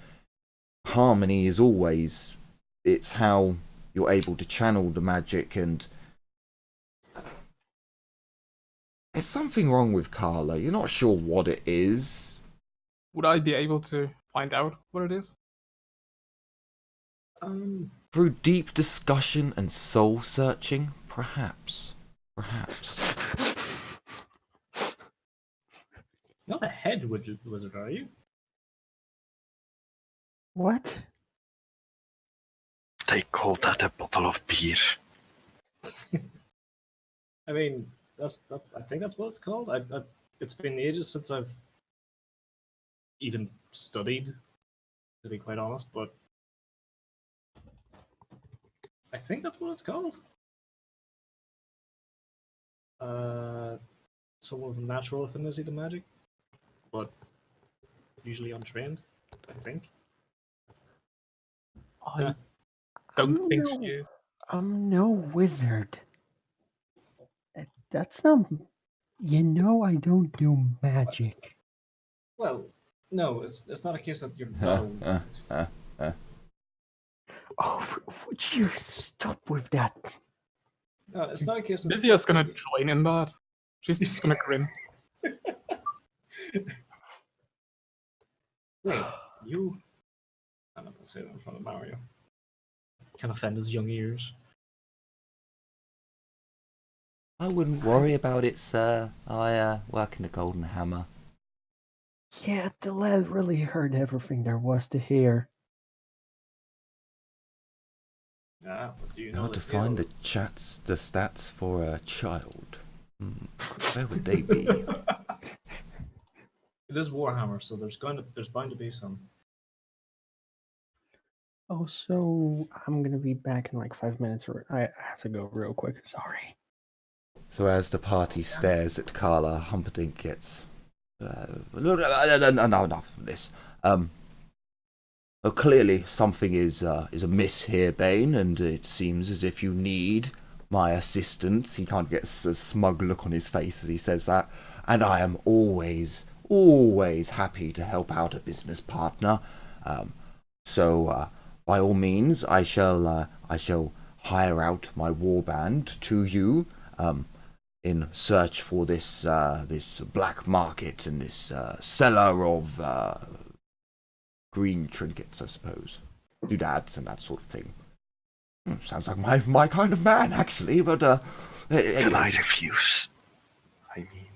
harmony is always, it's how you're able to channel the magic, and there's something wrong with Carla. You're not sure what it is. Would I be able to find out what it is? Through deep discussion and soul searching, perhaps. Not a head wizard, are you? What? They call that a bottle of beer. I mean, that's. I think that's what it's called. It's been ages since I've even studied, to be quite honest. But I think that's what it's called. Someone with a natural affinity to magic, but usually untrained, I think. I don't think she is. I'm no wizard. That's not. You know I don't do magic. Well, no, it's not a case that you're not a wizard. Oh, would you stop with that? No, it's not a case that Lydia's gonna join in that. She's just gonna grin. Wait, you... I'm not gonna say that in front of Mario. Can offend his young ears. I wouldn't worry about it, sir. I work in the Golden Hammer. Yeah, the lad really heard everything there was to hear. Yeah, but do you know How to find the stats for a child? Where would they be? It is Warhammer, so there's bound to be some. Oh, so I'm gonna be back in like 5 minutes. I have to go real quick. Sorry. So as the party stares at Carla, Humperdinck gets... enough of this. Well, clearly something is amiss here, Bane, and it seems as if you need my assistance. He kind of gets a smug look on his face as he says that. And I am always happy to help out a business partner. So by all means, I shall hire out my warband to you in search for this black market and this seller of green trinkets, I suppose, doodads and that sort of thing. Sounds like my kind of man, actually. But Can I refuse? I mean,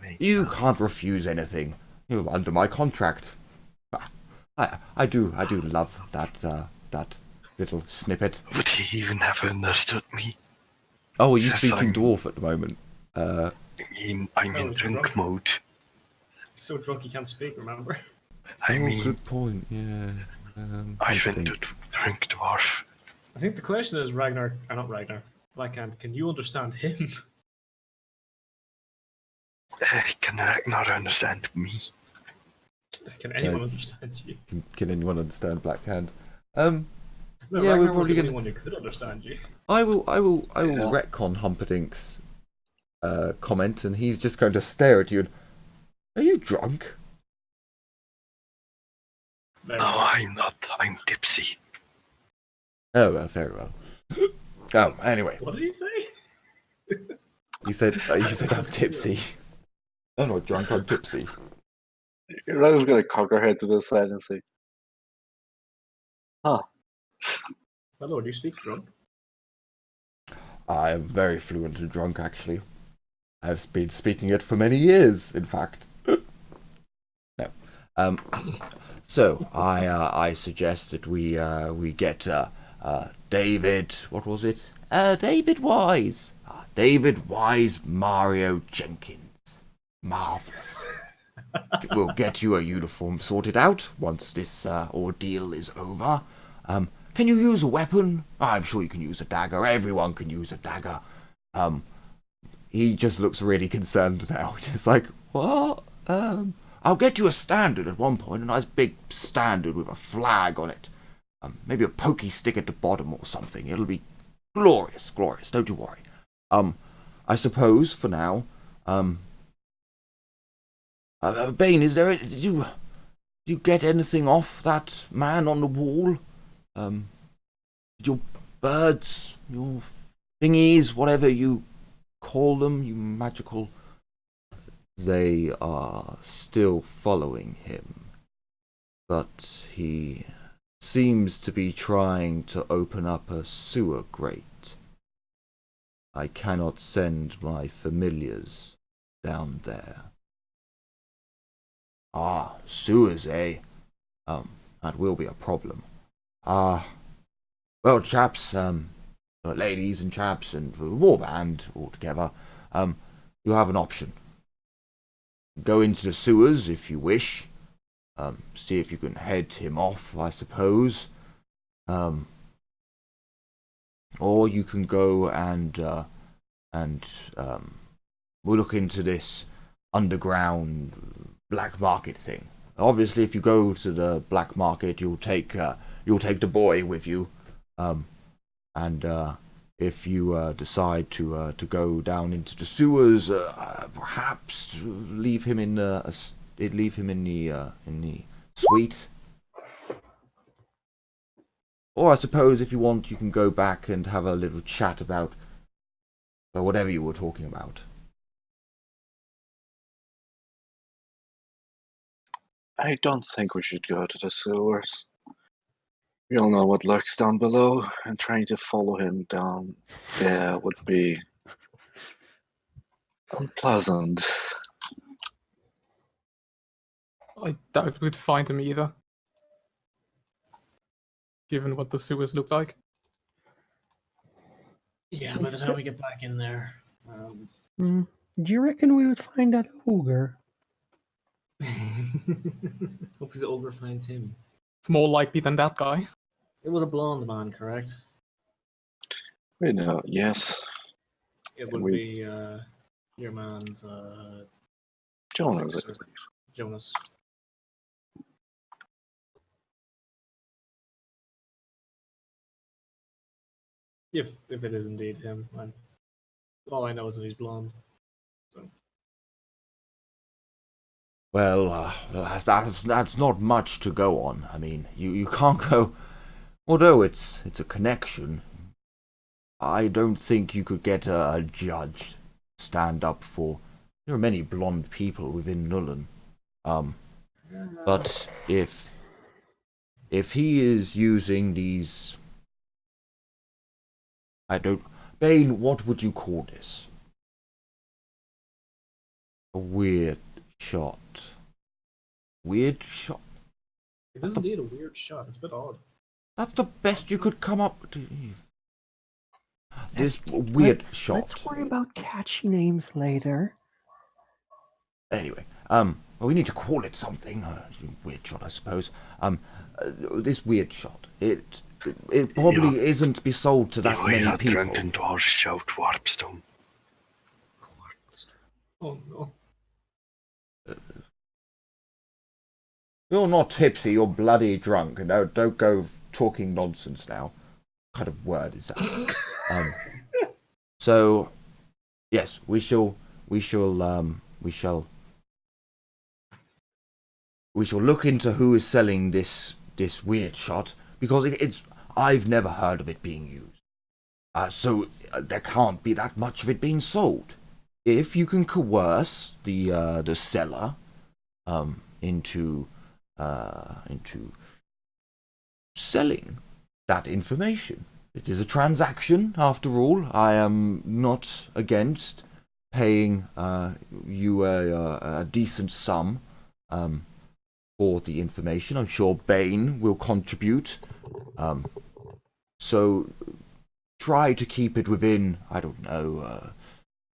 maybe. You can't refuse anything. You're under my contract. I do love that little snippet. Would he even have understood me? Oh, are you Yes, speaking I'm- dwarf at the moment? I'm in drunk mode. He's so drunk he can't speak, remember? I mean, good point. Yeah. I went to drink dwarf. I think the question is not Ragnar, Blackhand, can you understand him? Can Ragnar understand me? Can anyone understand you? Can anyone understand Blackhand? No, Yeah, Ragnar we're was probably the gonna- only one who could understand you. I will retcon Humperdinck's comment, and he's just going to stare at you. And, Are you drunk? Very No, well. I'm not. I'm tipsy. Oh, well, very well. Oh, anyway, What did he say? you said I'm tipsy. I'm not drunk, I'm tipsy. Rose gonna cock her head to the side and say, "Huh." My lord, you speak drunk. I am very fluent in drunk, actually. I've been speaking it for many years, in fact. No. So I suggest that we get David. What was it? David Wise. David Wise Mario Jenkins. Marvelous. We'll get you a uniform sorted out once this ordeal is over. Can you use a weapon? I'm sure you can use a dagger. Everyone can use a dagger. He just looks really concerned now. Just like, what? I'll get you a standard at one point, a nice big standard with a flag on it. Maybe a pokey stick at the bottom or something. It'll be glorious, glorious. Don't you worry. I suppose for now. Bane, did you get anything off that man on the wall? Your birds, your thingies, whatever you call them, you magical. They are still following him, but he seems to be trying to open up a sewer grate. I cannot send my familiars down there. Ah, sewers, eh? That will be a problem. Well, chaps, ladies and chaps, and warband altogether, you have an option. Go into the sewers if you wish. See if you can head him off, I suppose. Or you can go and we'll look into this underground black market thing. Obviously, if you go to the black market, you'll take the boy with you, and if you decide to go down into the sewers, perhaps leave him in the suite. Or I suppose if you want, you can go back and have a little chat about whatever you were talking about. I don't think we should go to the sewers. We all know what lurks down below, and trying to follow him down there would be unpleasant. I doubt we'd find him either, given what the sewers look like. Yeah, by the time we get back in there, Do you reckon we would find that ogre? hope the ogre finds him. It's more likely than that guy. It was a blonde man, correct? We know, yes. It would be your man's Jonas, I fixer, believe. Jonas. If it is indeed him, all I know is that he's blonde. So. Well, that's not much to go on. I mean, you can't go. Although it's a connection, I don't think you could get a judge stand up for. There are many blonde people within Nuln. But if he is using these, Bane, what would you call this? A weird shot. Weird shot? It is indeed a weird shot. It's a bit odd. That's the best you could come up to. This weird shot. Let's worry about catchy names later. Anyway, well, we need to call it something. Weird shot, I suppose. This weird shot. It probably isn't be sold to that many people. Drunken dwarves shout Warpstone. Oh no. You're not tipsy, you're bloody drunk. No, don't go talking nonsense now. What kind of word is that? So, yes, we shall we shall look into who is selling this weird shot, because I've never heard of it being used. So there can't be that much of it being sold. If you can coerce the seller into selling that information, it is a transaction after all. I am not against paying you a decent sum for the information. I'm sure Bane will contribute. So try to keep it within, I don't know,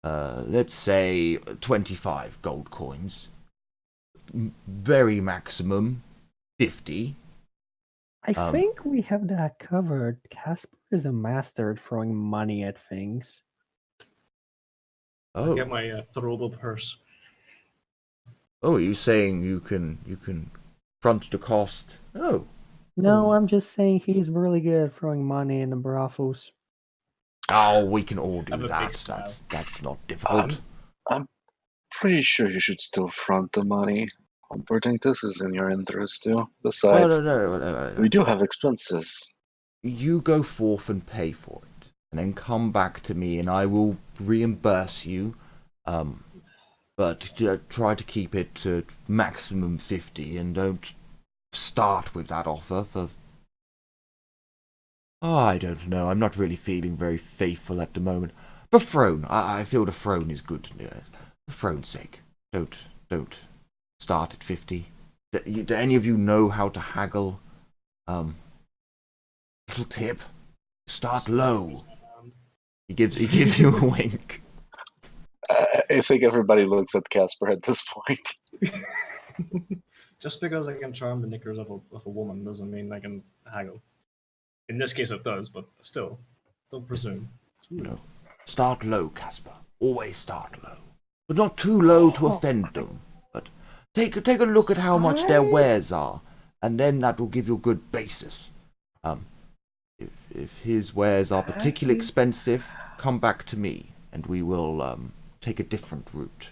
let's say 25 gold coins. Very maximum 50. I think we have that covered. Casper is a master at throwing money at things. I'll get my throwable purse. Oh, are you saying you can front the cost? Oh. No, I'm just saying he's really good at throwing money in the brothels. Oh, we can all do I'm a big that. style. That's not difficult. I'm pretty sure you should still front the money. I think this is in your interest too. Oh, Besides, no. we do have expenses. You go forth and pay for it, and then come back to me, and I will reimburse you. But try to keep it to maximum 50, and don't start with that offer for... Oh, I don't know. I'm not really feeling very faithful at the moment. For throne, I feel the throne is good. For throne's sake, don't start at 50. Do any of you know how to haggle? Little tip: start low. He gives you a wink. I think everybody looks at Casper at this point. Just because I can charm the knickers of a woman doesn't mean I can haggle. In this case it does, but still, don't presume. No. Start low, Casper. Always start low. But not too low to offend them. But take a look at how much their wares are, and then that will give you a good basis. If his wares are particularly expensive, come back to me, and we will take a different route.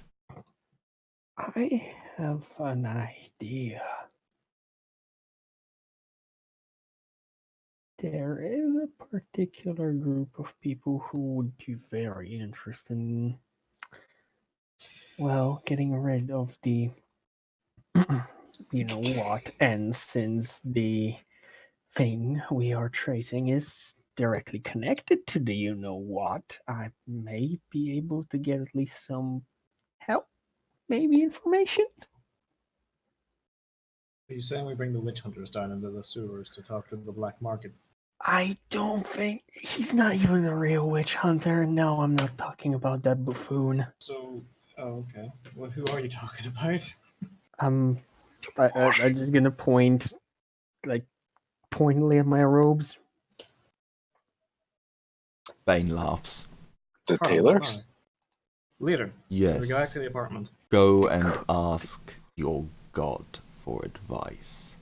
I have an idea. There is a particular group of people who would be very interested in, well, getting rid of the you know what, and since the thing we are tracing is directly connected to the you know what, I may be able to get at least some help, maybe information. Are you saying we bring the witch hunters down into the sewers to talk to the black market? I don't think he's not even a real witch hunter. No, I'm not talking about that buffoon. So, oh, okay. Well, who are you talking about? I'm just gonna point, like, pointedly at my robes. Bane laughs. The Oh, tailors? hi. Later. Yes. We go back to the apartment. Go and ask your god for advice.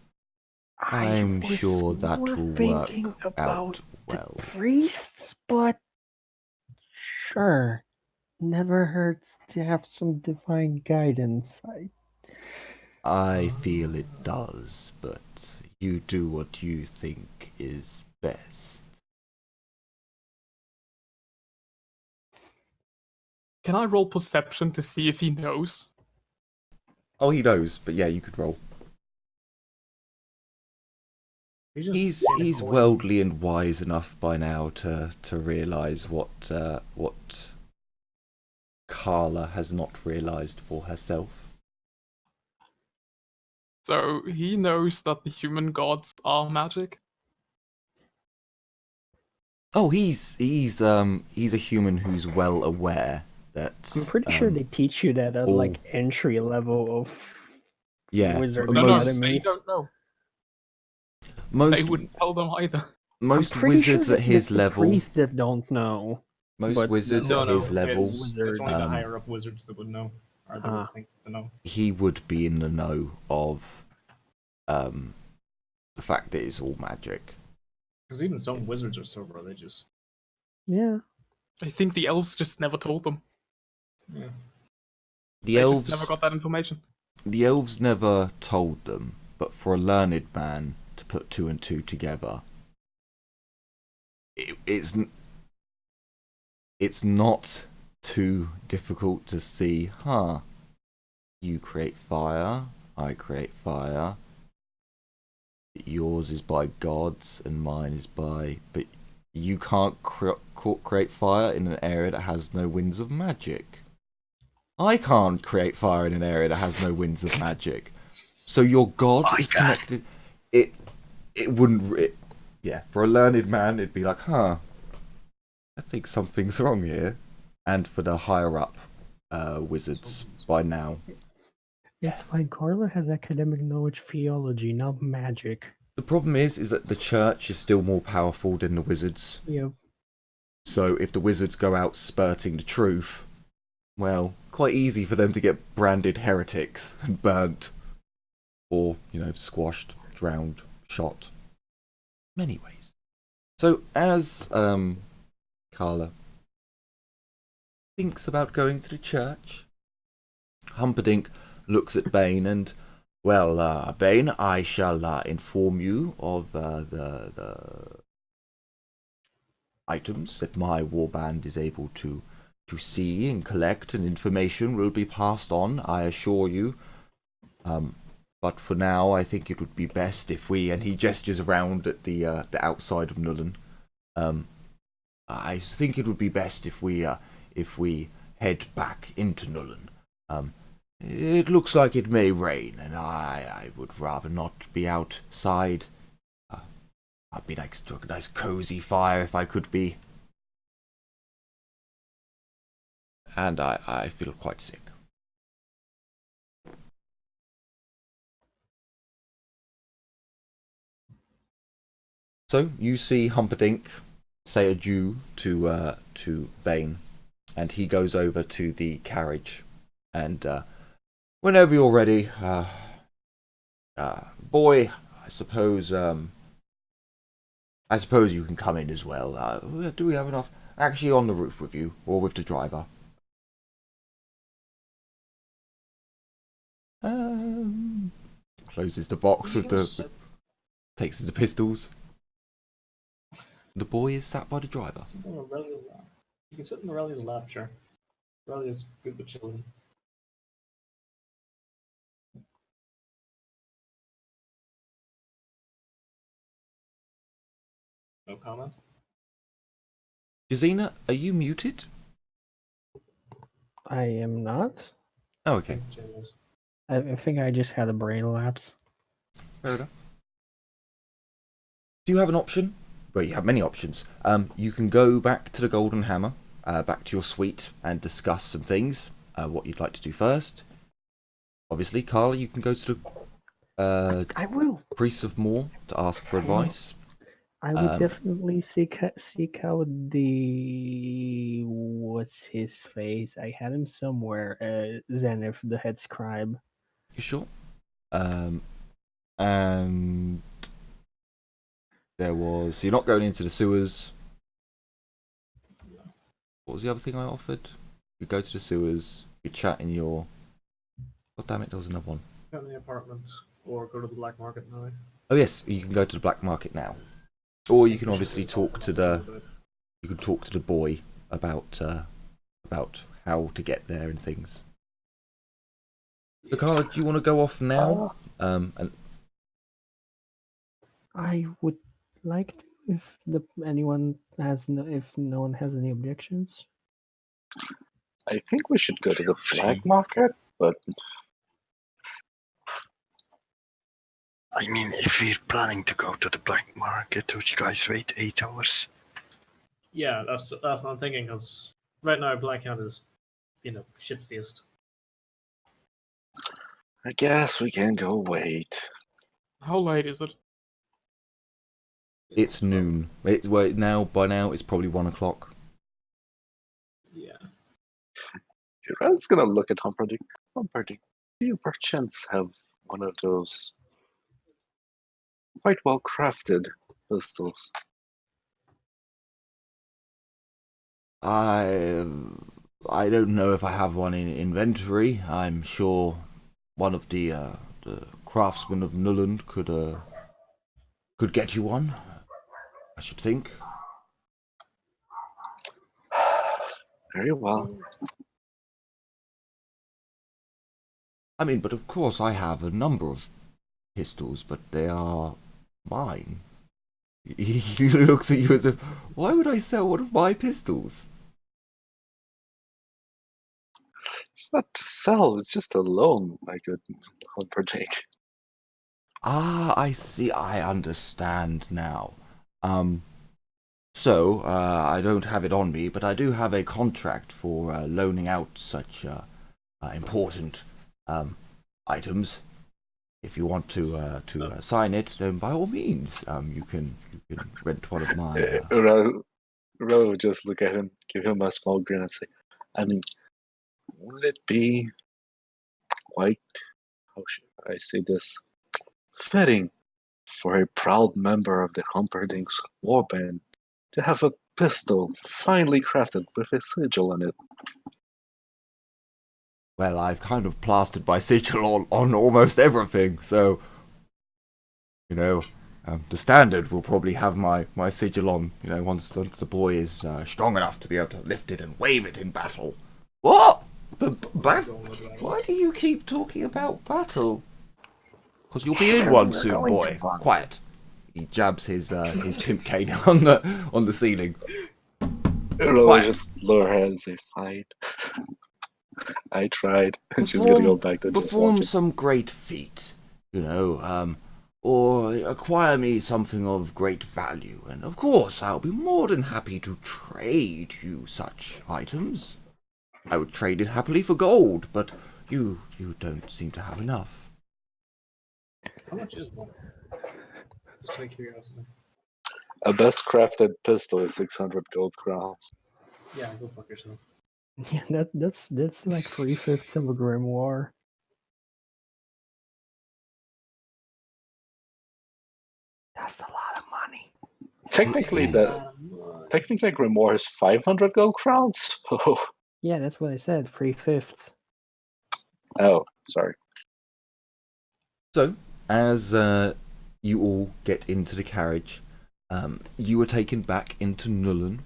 I'm was sure that more will thinking work about out well. the priests, but sure, never hurts to have some divine guidance. I feel it does, but you do what you think is best. Can I roll perception to see if he knows? Oh, he knows, but yeah, you could roll. He's worldly and wise enough by now to realise what Carla has not realised for herself. So he knows that the human gods are magic? Oh, he's a human who's well aware that. I'm pretty sure they teach you that at like entry level of Wizard Academy. They don't know. Most They wouldn't tell them either. Most wizards at his level. Priests that don't know. Most wizards at his level. It's only the higher up wizards that would know, or that would think to know. He would be in the know of the fact that it's all magic. Because even some wizards are so religious. Yeah. I think the elves just never told them. Yeah. The They elves just never got that information. The elves never told them, but for a learned man to put two and two together, it's not too difficult to see, you create fire, I create fire, yours is by gods and mine is by... But you can't create fire in an area that has no winds of magic. I can't create fire in an area that has no winds of magic. So your god is connected. It wouldn't... yeah, for a learned man, it'd be like, I think something's wrong here. And for the higher up wizards, by now... It's fine. Carla has academic knowledge theology, not magic. The problem is that the church is still more powerful than the wizards. Yep. So if the wizards go out spurting the truth, well, quite easy for them to get branded heretics and burnt. Or, squashed, drowned, shot. Many ways. So as Carla thinks about going to the church, Humperdinck looks at Bane and, well, Bane, I shall inform you of the items that my warband is able to see and collect, and information will be passed on, I assure you. But for now, I think it would be best if we... And he gestures around at the outside of Nuln. I think it would be best if we head back into Nuln. It looks like it may rain, and I would rather not be outside. I'd be next to a nice cozy fire if I could be. And I feel quite sick. So you see Humperdinck say adieu to Bane, and he goes over to the carriage. And whenever you're ready, boy, I suppose you can come in as well. Do we have enough? Actually, on the roof with you, or with the driver. Closes the box with the... Takes the pistols. The boy is sat by the driver. You can sit in Aurelia's lap, sure. Aurelia's good with children. No comment? Jazina, are you muted? I am not. Oh, okay. I think I just had a brain lapse. Fair enough. Do you have an option? Well, you have many options. You can go back to the Golden Hammer, back to your suite, and discuss some things. What you'd like to do first. Obviously, Carla, you can go to the I will. Priests of Moor to ask for advice. I would definitely seek out the... What's his face? I had him somewhere. Zenith, the head scribe. You sure? And there was... So you're not going into the sewers. What was the other thing I offered? You go to the sewers, you chat in your... God damn it, there was another one. Go in the apartment, or go to the black market now. Oh yes, you can go to the black market now. Or you can obviously talk to the... You can talk to the boy about how to get there and things. So Carla, do you want to go off now? And I would like to, if if no one has any objections. I think we should go to the black market, but I mean, if we're planning to go to the black market, would you guys wait 8 hours? Yeah, that's what I'm thinking, because right now Blackout is, shiftiest. I guess we can go wait. How late is it? it's noon. By now it's probably 1 o'clock. Yeah. Red's gonna look at Humperdinck. Humperdinck, do you perchance have one of those quite well crafted pistols? I don't know if I have one in inventory. I'm sure one of the craftsmen of Nuln could get you one, I should think. Very well. I mean, but of course I have a number of pistols, but they are mine. He looks at you as if, why would I sell one of my pistols? It's not to sell, it's just a loan, my good Humperdinck. Ah, I see, I understand now. So, I don't have it on me, but I do have a contract for loaning out such important items. If you want to sign it, then by all means, you can rent one of my. Ro would just look at him, give him a small grin, and say, I mean, would it be quite, how should I say this, fitting for a proud member of the Humperdinck's warband to have a pistol finely crafted with a sigil on it? Well, I've kind of plastered my sigil on almost everything, so the standard will probably have my sigil on. Once the boy is strong enough to be able to lift it and wave it in battle. What? Why do you keep talking about battle? Because you'll be in one soon, boy. Quiet. He jabs his pimp cane on the ceiling. Ro would just lower her head and say, fine. I tried. And she's gonna go back to just perform watching. some great feat, or acquire me something of great value, and of course I'll be more than happy to trade you such items. I would trade it happily for gold, but you don't seem to have enough. How much is one? Just out of curiosity. A best crafted pistol is 600 gold crowns. Yeah, go fuck yourself. Yeah, that's like 3/5 of a grimoire. That's a lot of money. Technically, It is. technically Grimoire is 500 gold crowns. Yeah, that's what I said. 3/5. Oh, sorry. So, as you all get into the carriage, you are taken back into Nuln.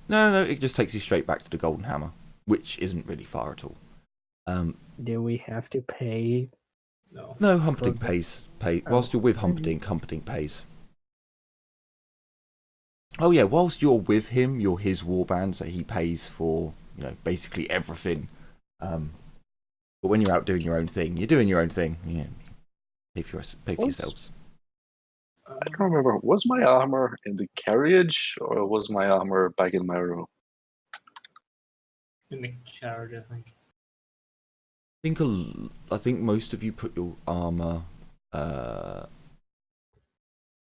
No, it just takes you straight back to the Golden Hammer, which isn't really far at all. Do we have to pay? No. No, Humperdinck Okay. pays. Whilst you're with Humperdinck, Humperdinck pays. Oh yeah, whilst you're with him, you're his warband, so he pays for, basically everything. But when you're out doing your own thing, you're doing your own thing. Yeah, pay for yourselves. I don't remember. Was my armor in the carriage or was my armor back in my room? In the carriage, I think. I think most of you put your armor.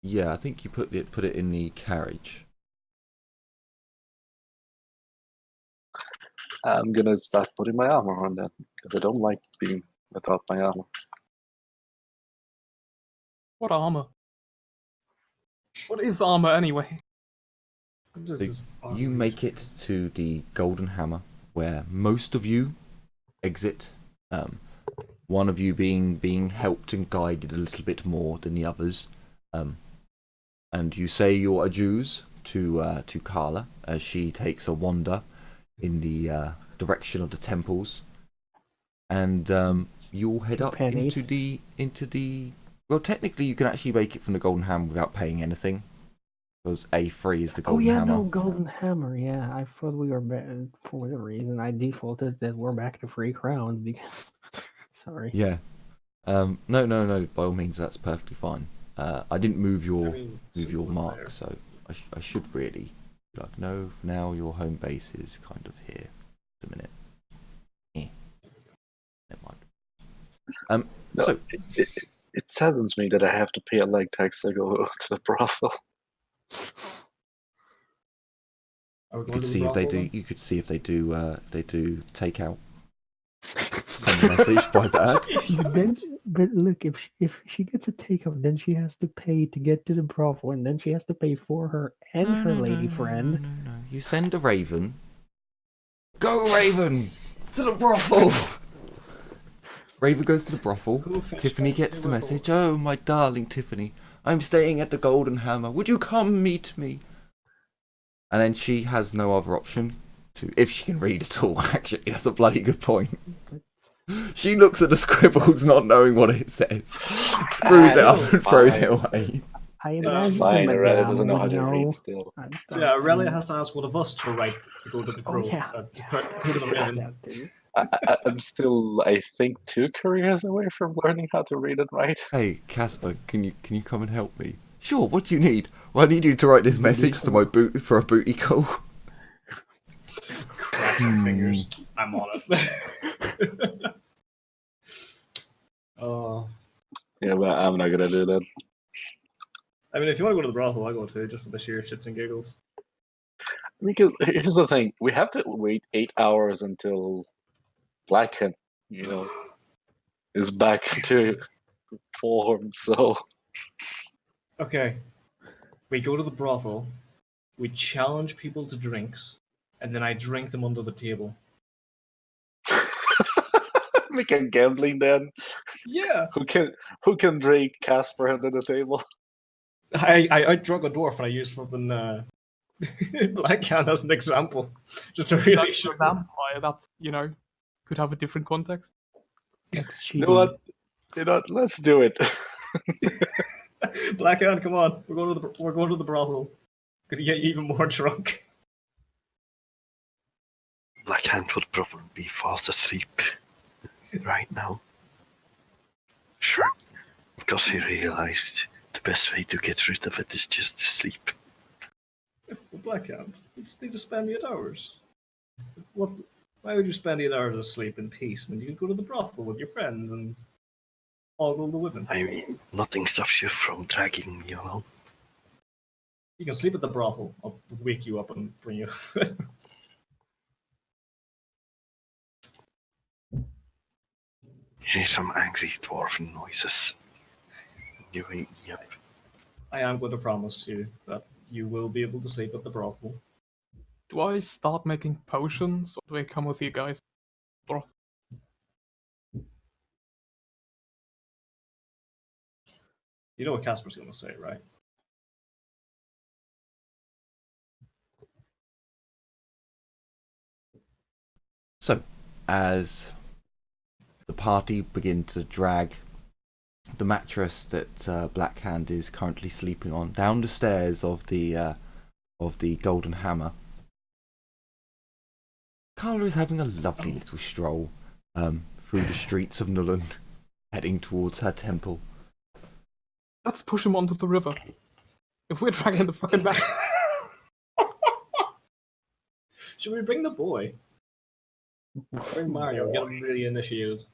Yeah, I think you put it in the carriage. I'm gonna start putting my armor on then, because I don't like being without my armor. What armor? What is armor anyway? This So is you make it to the Golden Hammer, where most of you exit. One of you being helped and guided a little bit more than the others. And you say your adieus to Carla as she takes a wander in the direction of the temples, and you all head up Pennies. into the. Well, technically, you can actually make it from the Golden Hammer without paying anything, because A3 is the Golden Oh yeah, Hammer. no, Golden Hammer. Yeah, I thought we were back for the reason I defaulted that we're back to 3 crowns because. Sorry. Yeah. No. By all means, that's perfectly fine. I didn't move your mark, there. so I should really be like, no. Now your home base is kind of here. Wait a minute. Never mind. No, So it saddens me that I have to pay a leg tax to go to the brothel. Are we you going could to see the if they brothel do. then? You could see if they do take out. Send a message by that. But look, if she gets a takeout, then she has to pay to get to the brothel, and then she has to pay for her and her lady friend. No. You send a raven. Go, Raven! to the brothel. Raven goes to the brothel. Go fetch Tiffany back gets the the brothel. message. Oh, my darling Tiffany, I'm staying at the Golden Hammer. Would you come meet me? And then she has no other option to, if she can read at all. Actually, that's a bloody good point. She looks at the scribbles, not knowing what it says, screws it up and throws it away. I It's imagine fine. the Aurelia madame doesn't know how would to know. read still. Yeah, Aurelia has to ask one of us to write to go to the Oh crow. yeah. Go to the raven. That too. I'm still, I think, 2 careers away from learning how to read and write. Hey, Casper, can you come and help me? Sure. What do you need? Well, I need you to write this message to my boot for a booty call. Cross the fingers. I'm on it. Oh. Yeah, but I'm not gonna do that. I mean, if you want to go to the brothel, I'll go too, just for the sheer shits and giggles. Because here's the thing: we have to wait 8 hours until Blackhead, is back to form. So Okay. We go to the brothel, we challenge people to drinks, and then I drink them under the table. make a gambling den. Yeah! Who can drink Casper under the table? I drug a dwarf and I used fucking Blackhand as an example. Just to really That's show a vampire. That's could have a different context. That's You cheating. know what? Let's do it. Blackhand, come on. We're going to the brothel. Gonna get you even more drunk. Blackhand would probably be fast asleep right now. Sure. Because he realized the best way to get rid of it is just to sleep. Well, Blackhand, you just need to spend 8 hours. What? Why would you spend 8 hours asleep in peace when you could go to the brothel with your friends and ogle the women? I mean, nothing stops you from dragging me along. You can sleep at the brothel. I'll wake you up and bring you. Hear some angry dwarven noises. You wake me up. I am going to promise you that you will be able to sleep at the brothel. Do I start making potions, or do I come with you guys? Broth. You know what Casper's going to say, right? So, as the party begin to drag the mattress that Blackhand is currently sleeping on down the stairs of the Golden Hammer, Carla is having a lovely little stroll through the streets of Nuln, heading towards her temple. Let's push him onto the river. If we're dragging the fucking back. Should we bring the boy? Bring Mario, get him really initiated.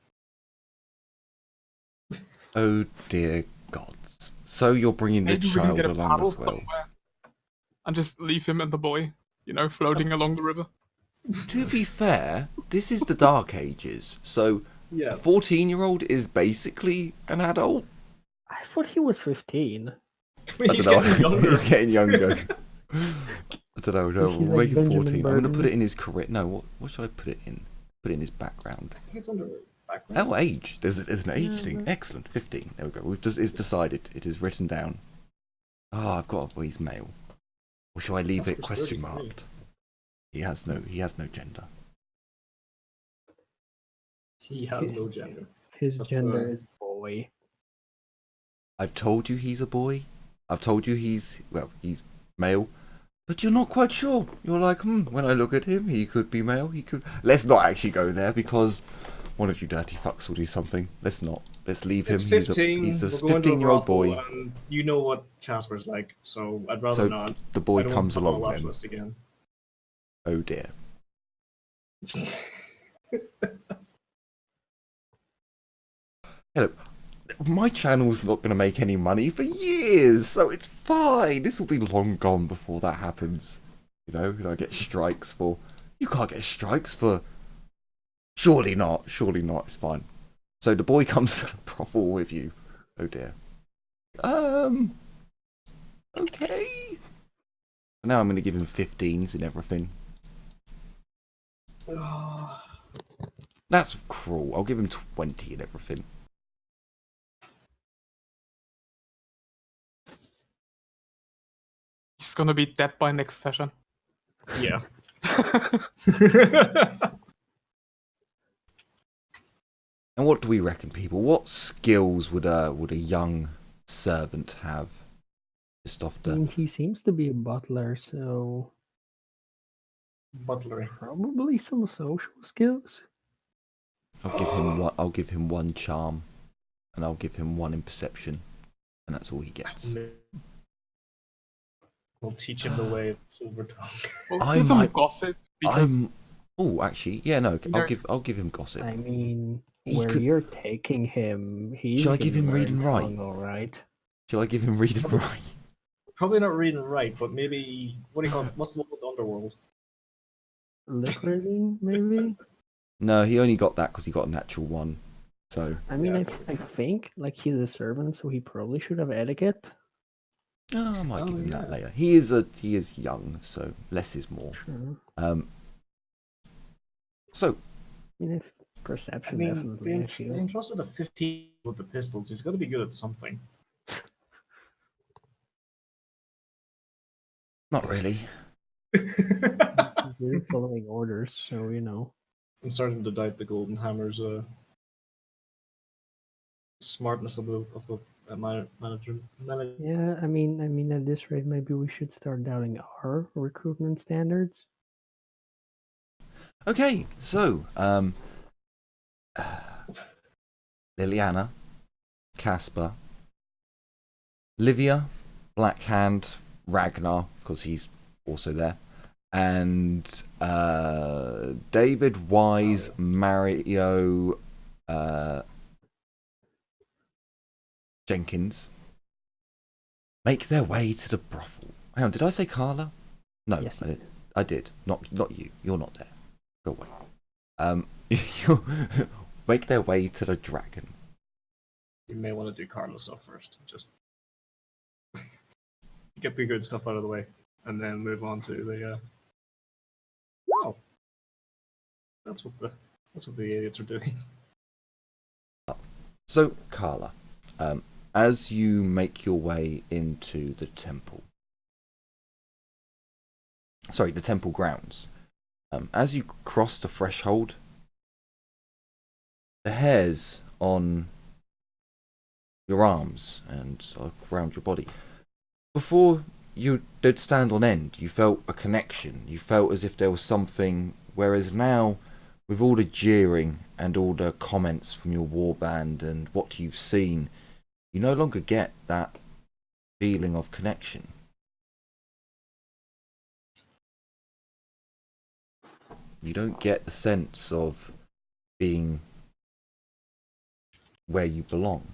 Oh dear gods. So you're bringing the Maybe we can child get a along paddle as well. somewhere and just leave him and the boy, floating along the river. To be fair, this is the Dark Ages, so Yeah. a 14-year-old is basically an adult. I thought he was 15. He's I don't getting know. younger. He's getting younger. I don't know. No, He's we'll like make it Benjamin 14. I'm going to Button. put it in his career. No, what should I put it in? Put it in his background. I think it's under background. Oh, age. There's an age thing. Excellent. 15. There we go. It's decided. It is written down. Ah, I've got. Well, he's male. Or shall I leave it Casper's question 33. marked? He has no gender. He has no gender. His That's, gender is boy. I've told you he's a boy. I've told you he's male. But you're not quite sure. You're like, when I look at him, he could be male. He could. Let's not actually go there because one of you dirty fucks will do something. Let's not. Let's leave him. It's 15. He's a we're going to a 15-year-old brothel, boy. And you know what Casper's like, so I'd rather So not. the I boy don't comes want to put him on along the watch then. list again. Oh dear. Hello. My channel's not going to make any money for years, so it's fine. This will be long gone before that happens. I get strikes for... You can't get strikes for... Surely not. It's fine. So the boy comes to the brothel with you. Oh dear. Okay. Now I'm going to give him 15s and everything. That's cruel. I'll give him 20 and everything. He's gonna be dead by next session. Yeah. And what do we reckon, people? What skills would a young servant have? Just off I the. mean, he seems to be a butler, so Butlery. probably some social skills. I'll give him one charm, and I'll give him one in perception, and that's all he gets. We'll teach him the way of silver tongue. Well, I give him might- gossip because Oh, actually, yeah, no. There's- I'll give him gossip. I mean, He where could- you're taking him, he's Shall I give gonna him read learn and write? tongue, all right. Shall I give him read and write? Probably not reading right, but maybe what do you call it? What's the one with the underworld? Lip reading, maybe. No, he only got that because he got a natural one. So I mean, Yeah. I think like he's a servant, so he probably should have etiquette. I might Oh, give him that yeah. later. He is young, so less is more. Sure. So I mean, if I perception mean, definitely. being, I feel. being trusted a 15 with the pistols, he's got to be good at something. not really. We're following orders, so you know. I'm starting to doubt the Golden Hammer's smartness of the manager. Yeah, I mean, at this rate, maybe we should start doubting our recruitment standards. Okay, so Liliana, Casper, Livia, Blackhand, Ragnar, because he's also there, and David, Wise, Mario, Jenkins make their way to the brothel. Hang on, did I say Carla? No, Yes, I you did. I did. Not you. You're not there. Go away. You make their way to the dragon. You may want to do Carlo stuff first. Just get the good stuff out of the way, and then move on to the. Oh, that's what the idiots are doing. So, Carla, as you make your way into the temple, the temple grounds, as you cross the threshold, the hairs on your arms and around your body, before they'd stand on end, you felt a connection. You felt as if there was something, whereas now, with all the jeering and all the comments from your warband and what you've seen, you no longer get that feeling of connection. You don't get the sense of being where you belong.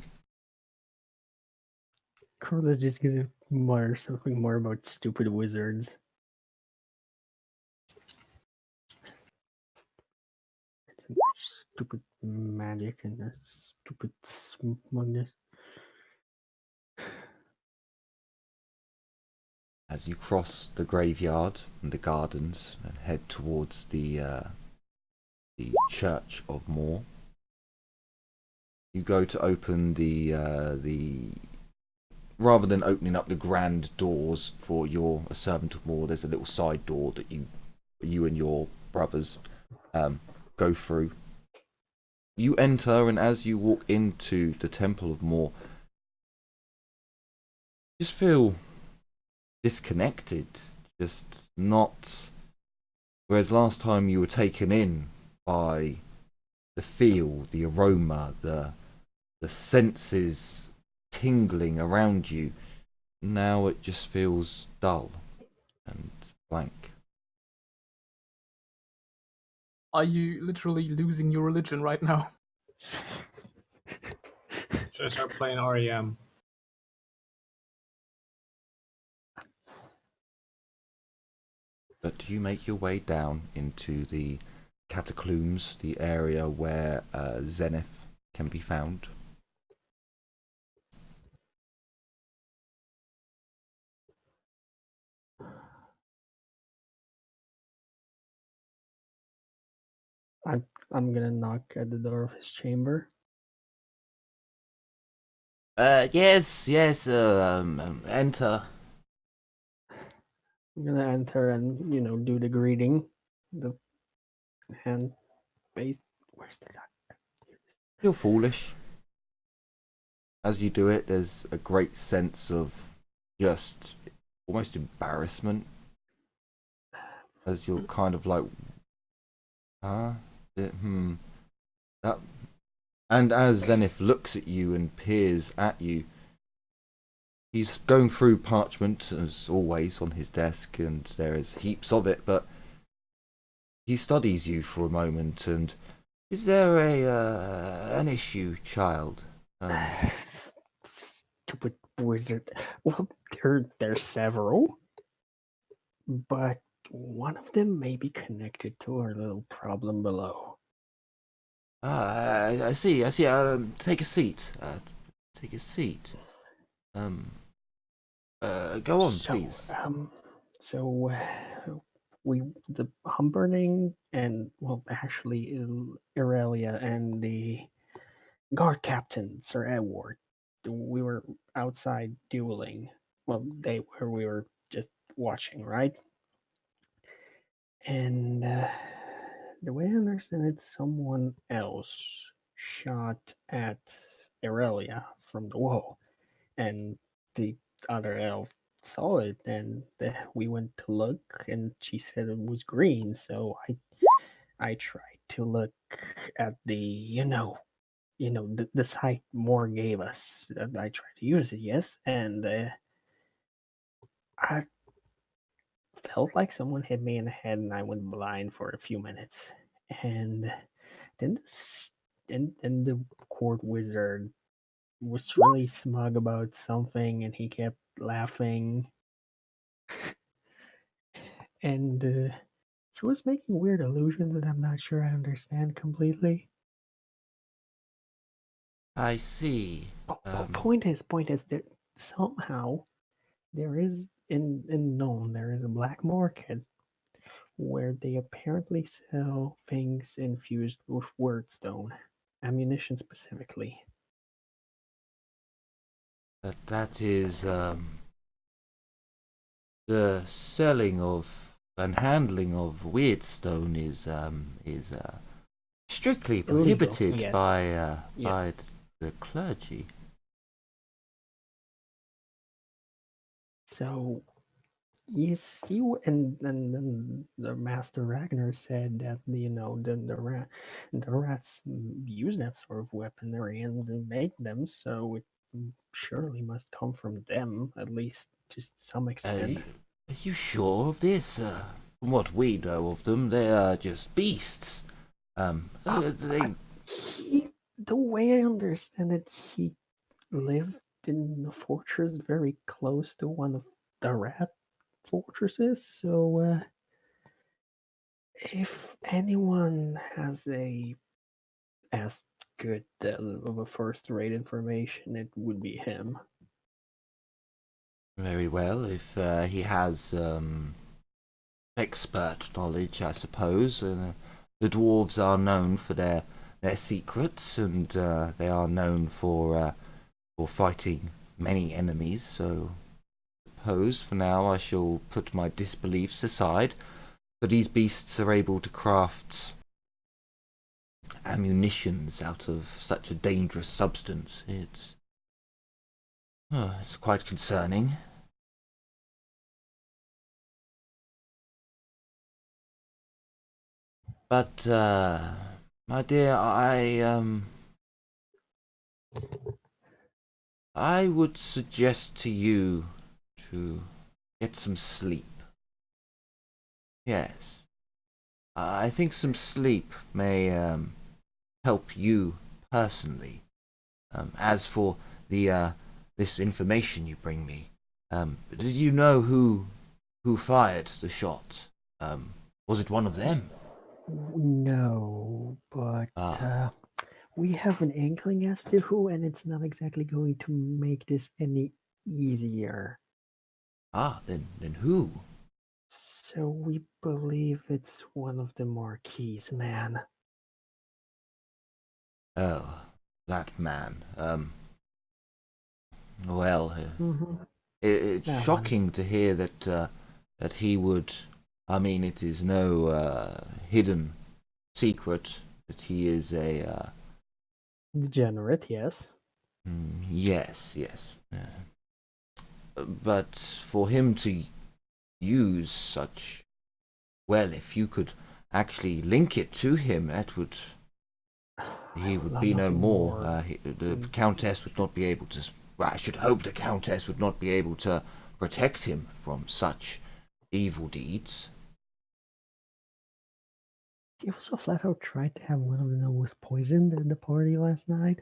Carla's just gonna mutter something more about stupid wizards. Stupid magic and their stupid smugness. As you cross the graveyard and the gardens and head towards the Church of Moor, you go to open the rather than opening up the grand doors for a servant of Moor, there's a little side door that you and your brothers go through. You enter, and as you walk into the Temple of Moor, you just feel disconnected, just not. Whereas last time you were taken in by the feel, the aroma, the senses tingling around you, now it just feels dull and blank. are you literally losing your religion right now? Should I start playing REM? But you make your way down into the catacombs, the area where Zenith can be found. I'm gonna knock at the door of his chamber. Yes, enter. I'm gonna enter and do the greeting, the hand base. Where's the doc? You're foolish. As you do it, there's a great sense of just almost embarrassment. As you're kind of like, huh? That. And as Zenith looks at you and peers at you, he's going through parchment as always on his desk, and there is heaps of it. But he studies you for a moment, and is there an issue, child? Stupid wizard. Well, there's several, but one of them may be connected to our little problem below. I see. Take a seat. Take a seat. Go on, please. So the Humberning and actually Aurelia and the guard captain Sir Edward, we were outside dueling. Well, we were just watching, right? And the way I understand it, someone else shot at Aurelia from the wall, and the other elf saw it, and we went to look, and she said it was green. So I tried to look at the site Moore gave us. I tried to use it, yes, and I felt like someone hit me in the head, and I went blind for a few minutes. And then the court wizard was really smug about something, and he kept laughing. And she was making weird illusions that I'm not sure I understand completely. I see. Point is that somehow there is in Nuln there is a black market where they apparently sell things infused with wordstone, ammunition specifically. That is the selling of and handling of weirdstone is strictly prohibited Illegal, yes. by the clergy. So you see, and then the Master Ragnar said that the rats use that sort of weaponry and they make them, so it surely must come from them, at least to some extent. Are you sure of this? From what we know of them, they are just beasts. The way I understand it, he lived in a fortress very close to one of the rat fortresses, so if anyone has as good of a first-rate information, it would be him. Very well, if he has expert knowledge, I suppose. The dwarves are known for their secrets, and they are known for fighting many enemies. So, I suppose for now I shall put my disbeliefs aside. But these beasts are able to craft ammunitions out of such a dangerous substance. It's quite concerning. But, my dear, I would suggest to you to get some sleep. Yes. I think some sleep may help you personally. As for the this information you bring me, did you know who fired the shot? Was it one of them? No, but we have an inkling as to who, and it's not exactly going to make this any easier. Then who? So we believe it's one of the Marquis, man. Oh, that man. Well, Mm-hmm. it's That one. shocking to hear that he would. I mean, it is no hidden secret that he is a. Degenerate, yes. Yes, yes. But for him to use such. Well, if you could actually link it to him, that would. He would be no Nothing more. more. The Countess would not be able to. Well, I should hope the Countess would not be able to protect him from such evil deeds. He also flat out tried to have one of them was poisoned at the party last night.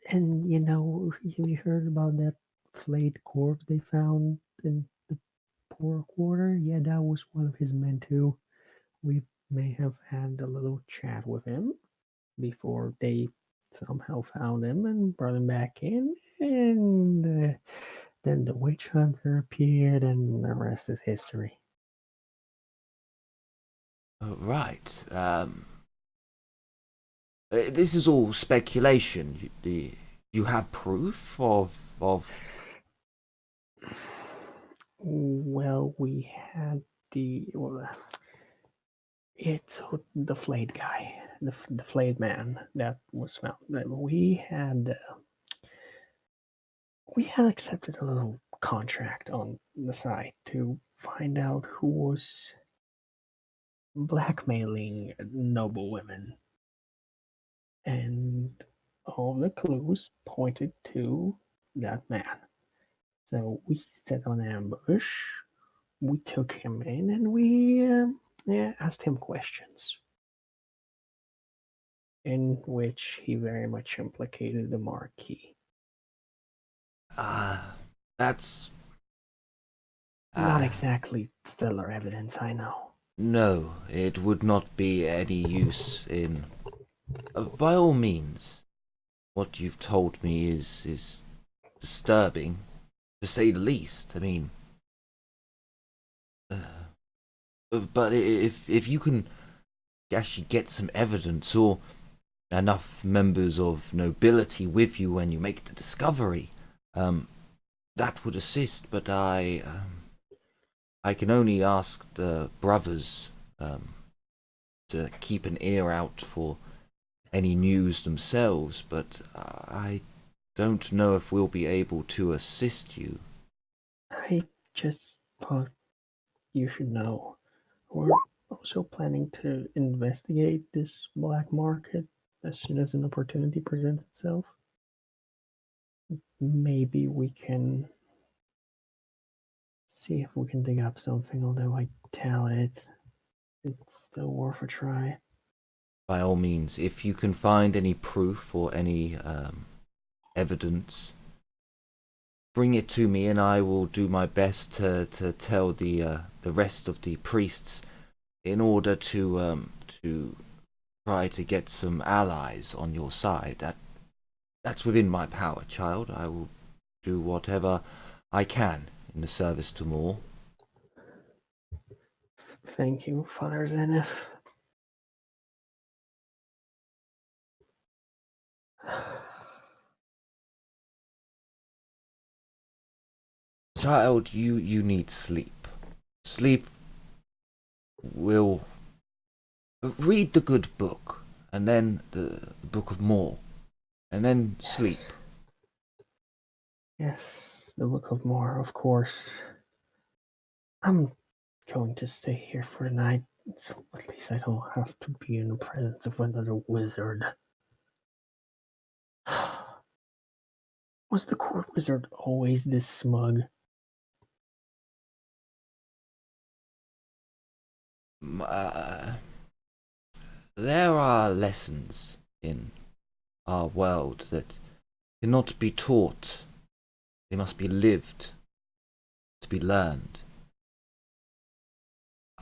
And you heard about that flayed corpse they found in the poor quarter? Yeah, that was one of his men too. We may have had a little chat with him before they somehow found him and brought him back in. And then the witch hunter appeared, and the rest is history. Right. This is all speculation. You have proof of. Well, we had it's the flayed guy, the flayed man that was found. We had accepted a little contract on the side to find out who was blackmailing noble women, and all the clues pointed to that man. So we set on ambush. We took him in, and we asked him questions, in which he very much implicated the Marquis. That's. Not exactly stellar evidence, I know. No, it would not be any use in. By all means, what you've told me is disturbing, to say the least. I mean, but if you can actually get some evidence or enough members of nobility with you when you make the discovery, that would assist. But I can only ask the brothers to keep an ear out for any news themselves, but I don't know if we'll be able to assist you. I just thought you should know. We're also planning to investigate this black market as soon as an opportunity presents itself. Maybe we can see if we can dig up something, although I doubt it. It's still worth a try. By all means, if you can find any proof or any evidence, bring it to me, and I will do my best to tell the rest of the priests in order to try to get some allies on your side. That's within my power, child. I will do whatever I can in the service to more. Thank you, Father Zenith. Child, you need sleep. Sleep will read the good book, and then the book of more, and then sleep. Yes, the Book of More, of course. I'm going to stay here for the night, so at least I don't have to be in the presence of another wizard. Was the court wizard always this smug? There are lessons in our world that cannot be taught. They must be lived, to be learned.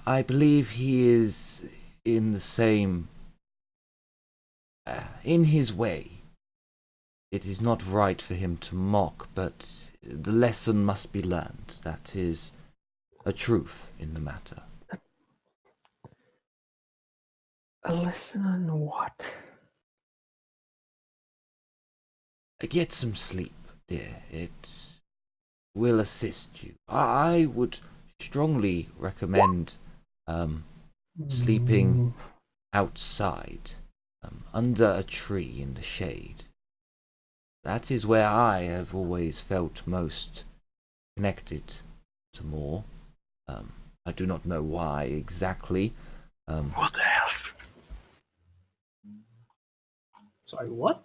I believe he is in the same. In his way. It is not right for him to mock, but the lesson must be learned. That is a truth in the matter. A lesson on what? Get some sleep, dear. It will assist you. I would strongly recommend sleeping outside, under a tree in the shade. That is where I have always felt most connected to more. I do not know why exactly. What the hell? Sorry, what?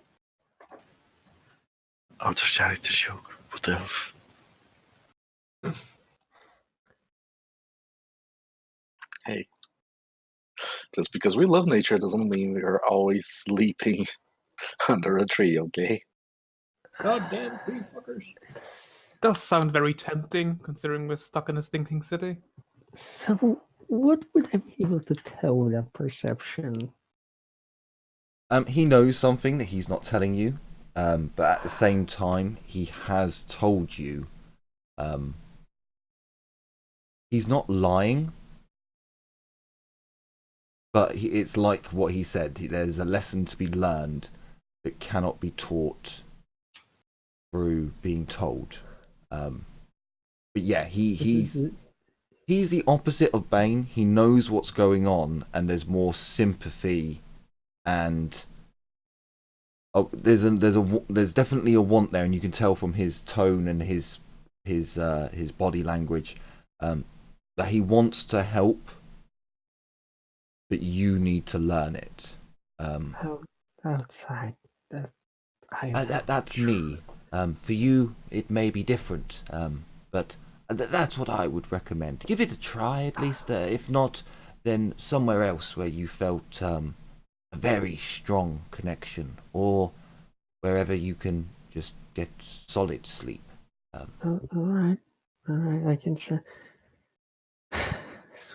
Outer character joke. What the hell? Hey, just because we love nature doesn't mean we are always sleeping under a tree, okay? Goddamn tree fuckers. Does sound very tempting, considering we're stuck in a stinking city. So, what would I be able to tell with that perception? He knows something that he's not telling you, but at the same time, he has told you. He's not lying, but it's like what he said. There's a lesson to be learned that cannot be taught through being told. But yeah, he's the opposite of Bane. He knows what's going on, and there's more sympathy, and there's definitely a want there, and you can tell from his tone and his body language that he wants to help, but you need to learn it. Outside. That's me. For you, it may be different, but that's what I would recommend. Give it a try, at least. If not, then somewhere else where you felt a very strong connection, or wherever you can just get solid sleep. All right, I can try.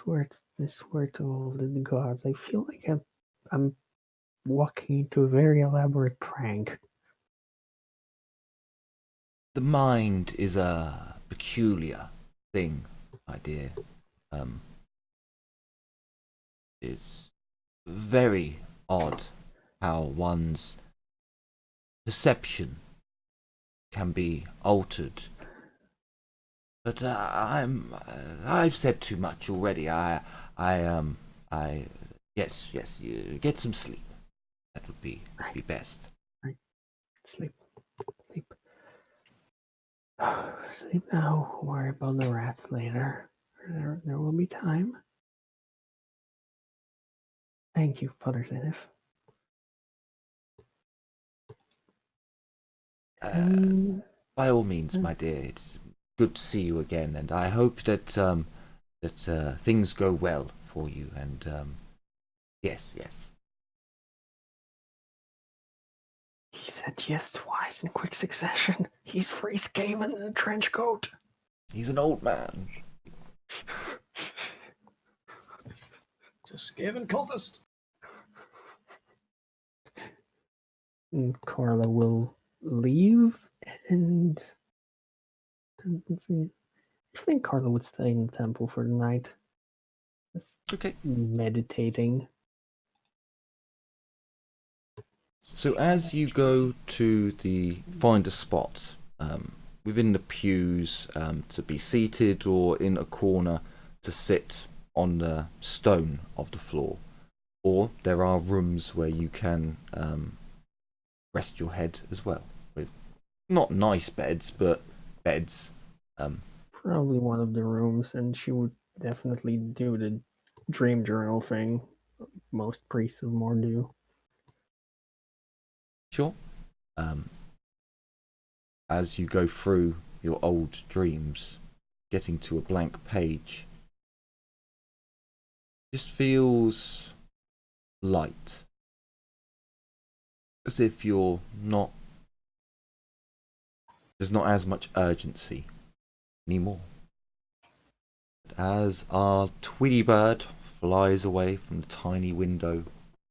Swear to all the gods, I feel like I'm walking into a very elaborate prank. The mind is a peculiar thing, my dear. It's very odd how one's perception can be altered. But I've said too much already. Yes, you get some sleep. That would be best. Sleep. Sleep now. Worry about the rats later. There will be time. Thank you, Father Zenith. By all means, my dear, it's good to see you again, and I hope that things go well for you. And yes. He said yes twice in quick succession. He's free Skaven in a trench coat. He's an old man. It's a Skaven cultist. And Carla will leave, and let's see. I think Carla would stay in the temple for the night. Okay. Meditating. So as you go to find a spot within the pews to be seated, or in a corner to sit on the stone of the floor, or there are rooms where you can rest your head as well, with not nice beds, but beds. Probably one of the rooms, and she would definitely do the dream journal thing most priests of more do. Sure. As you go through your old dreams, getting to a blank page, just feels light. As if there's not as much urgency anymore. But as our Tweety bird flies away from the tiny window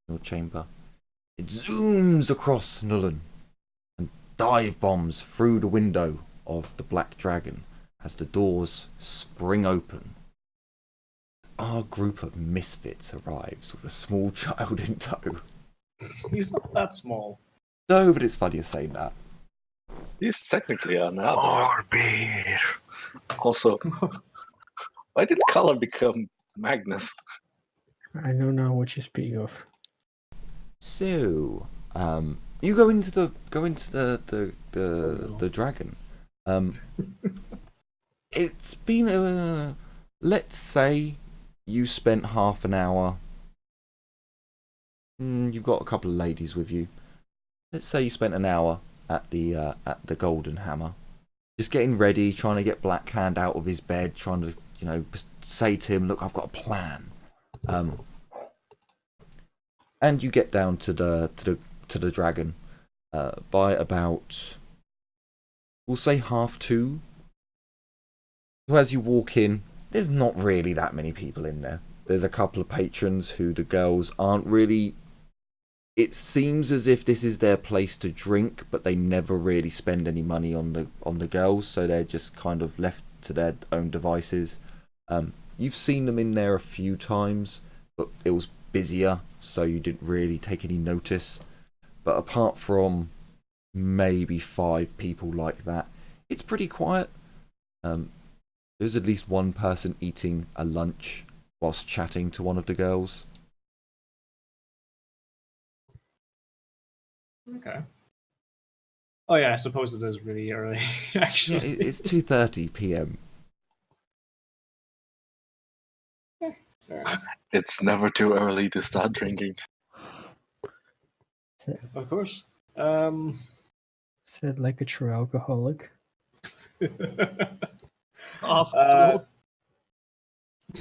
in your chamber, it zooms across Nuln and dive bombs through the window of the Black Dragon as the doors spring open. our group of misfits arrives with a small child in tow. He's not that small. No, but it's funny you're saying that. He's technically an adult. More beer. Also, why did Color become Magnus? I don't know what you speak of. So, you go into the dragon. It's been let's say you spent half an hour. You've got a couple of ladies with you. Let's say you spent an hour at the Golden Hammer, just getting ready, trying to get Blackhand out of his bed, trying to say to him, "Look, I've got a plan." And you get down to the dragon by about, we'll say 2:30. So as you walk in, there's not really that many people in there. There's a couple of patrons who the girls aren't really. It seems as if this is their place to drink, but they never really spend any money on the girls, so they're just kind of left to their own devices. You've seen them in there a few times, but it was busier, so you didn't really take any notice. But apart from maybe 5 people like that, it's pretty quiet. There's at least one person eating a lunch whilst chatting to one of the girls. Okay. Oh yeah, I suppose it is really early, actually. Yeah, it's 2:30 p.m. Fair enough. It's never too early to start drinking. Of course. Said like a true alcoholic. Ask Uh, George.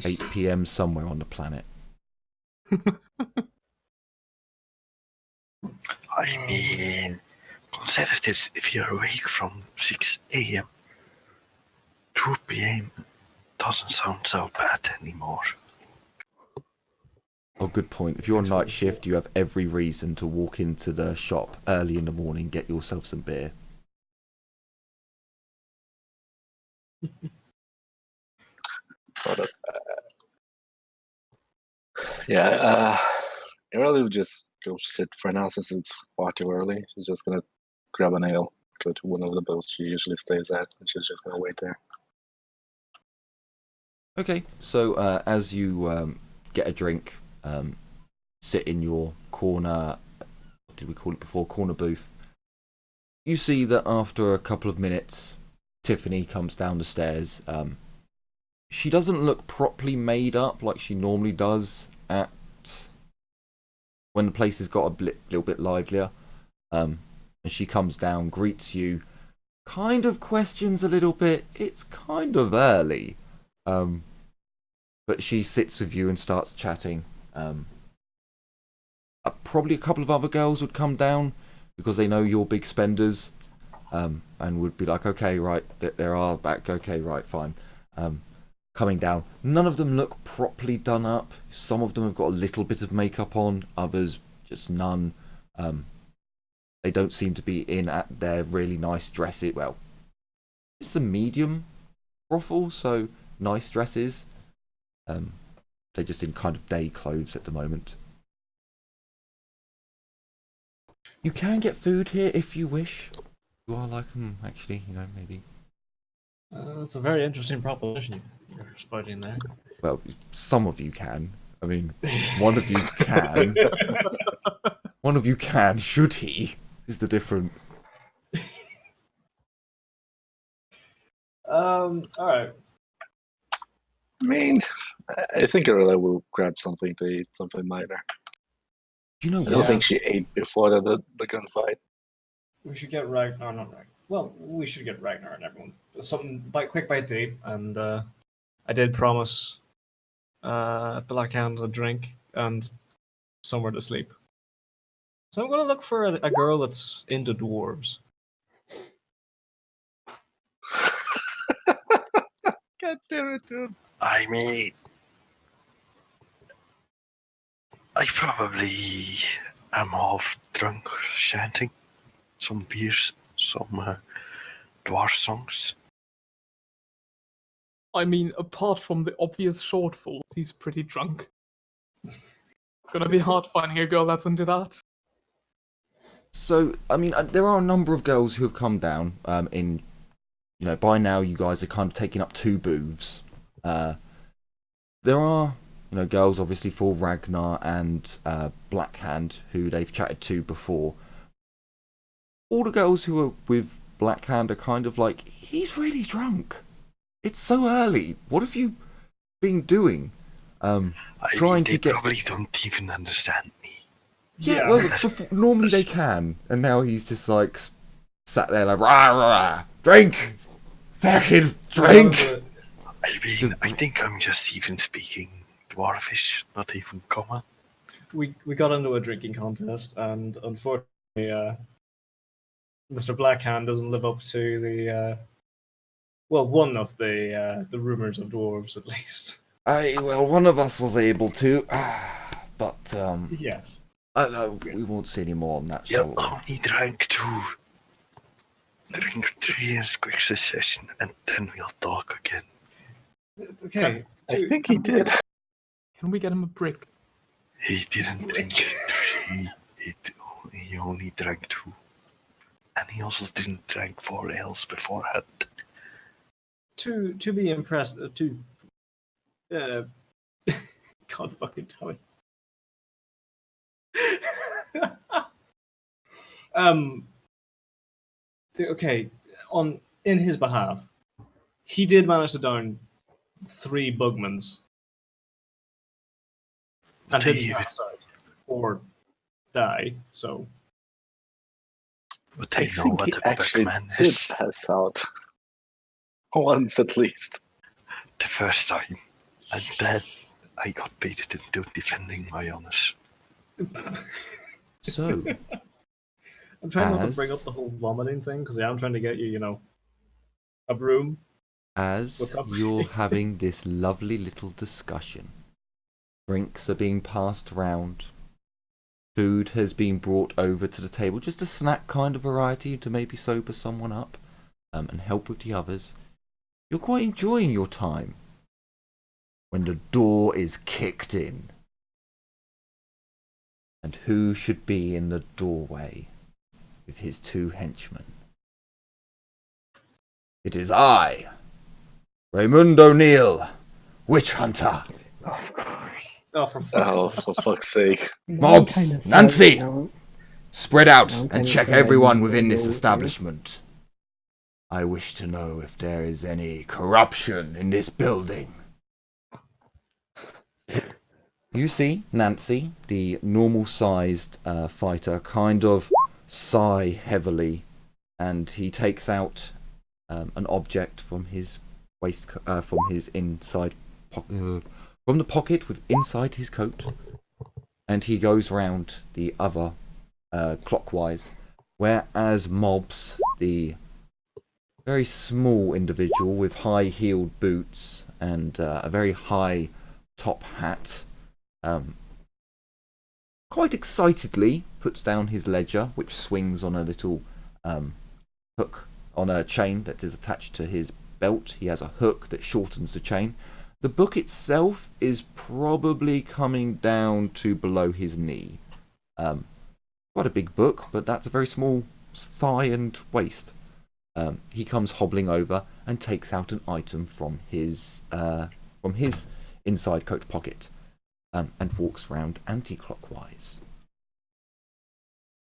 8 p.m. somewhere on the planet. I mean, consider this: if you're awake from 6 a.m., 2 p.m. doesn't sound so bad anymore. Oh, good point. If you're on night shift, you have every reason to walk into the shop early in the morning, get yourself some beer. But, yeah, Early will just go sit for now since it's far too early. She's just gonna grab an ale, go to one of the bills she usually stays at, and she's just gonna wait there. Okay, so as you get a drink, sit in your corner, what did we call it before, corner booth, you see that after a couple of minutes, Tiffany comes down the stairs. She doesn't look properly made up like she normally does at when the place has got a little bit livelier. And she comes down, greets you, kind of questions a little bit. It's kind of early. But she sits with you and starts chatting. Probably a couple of other girls would come down because they know you're big spenders, and would be like, okay, right, there are back, okay, right, fine. Coming down. None of them look properly done up. Some of them have got a little bit of makeup on, others just none. They don't seem to be in at their really nice dresses. Well, it's a medium brothel, so nice dresses. They're just in kind of day clothes at the moment. You can get food here if you wish. You are like, actually, maybe. That's a very interesting proposition you're spotting there. Well, some of you can. I mean, one of you can. One of you can, should he? Is the different. Alright. I mean, I think Early will grab something to eat, something minor. You know I don't what? think she ate before the gunfight. We should get Ragnar, not Ragnar. Well, we should get Ragnar and everyone. Something quick bite to eat, and I did promise Blackhand a drink and somewhere to sleep. So I'm gonna look for a girl that's into dwarves. God damn it, dude. I mean, I probably am half drunk, chanting some beers, some dwarf songs. I mean, apart from the obvious shortfall, he's pretty drunk. Gonna be hard finding a girl that's into that. So, I mean, there are a number of girls who have come down. By now you guys are kind of taking up 2 booths. There are, girls obviously for Ragnar and Blackhand who they've chatted to before. All the girls who are with Blackhand are kind of like, he's really drunk. It's so early. What have you been doing? Trying to get. They probably don't even understand me. Yeah, well, normally they can, and now he's just like sat there like, rah, rah, rah, drink, fucking drink. I think I'm just even speaking Dwarvish, not even common. We got into a drinking contest, and unfortunately, Mr. Blackhand doesn't live up to the one of the rumors of dwarves, at least. One of us was able to, but yes. We won't say any more on that. You only drank 2. Drink 3 in quick succession, and then we'll talk again. Okay. I think he did. Can we get him a brick? He didn't drink 3. He only drank 2. And he also didn't drink 4 ales beforehand. To be impressed, God fucking tell me. Okay, in his behalf, he did manage to down 3 bugmans. And didn't pass out or die, so. But I they know think what he a actually bugman did is. pass out. Once at least. The first time. And then I got baited into defending my honors. So, I'm trying not to bring up the whole vomiting thing, because I'm trying to get you, a broom. as you're having this lovely little discussion, drinks are being passed around. Food has been brought over to the table, just a snack kind of variety to maybe sober someone up and help with the others. You're quite enjoying your time when the door is kicked in. And who should be in the doorway with his 2 henchmen? It is I, Raymond O'Neill, Witch Hunter. Of course. For fuck's sake. Mobs, Kind of Nancy! no, Spread out I'm and kind of check afraid everyone I'm within gonna this go with you. establishment. I wish to know if there is any corruption in this building. You see Nancy, the normal-sized fighter, kind of sigh heavily, and he takes out an object from his from his inside pocket, from the pocket with inside his coat, and he goes round the other clockwise, whereas Mobs, the very small individual with high-heeled boots and a very high top hat, quite excitedly puts down his ledger, which swings on a little hook on a chain that is attached to his belt. He has a hook that shortens the chain. The book itself is probably coming down to below his knee. Quite a big book, but that's a very small thigh and waist. He comes hobbling over and takes out an item from his inside coat pocket, and walks round anti-clockwise.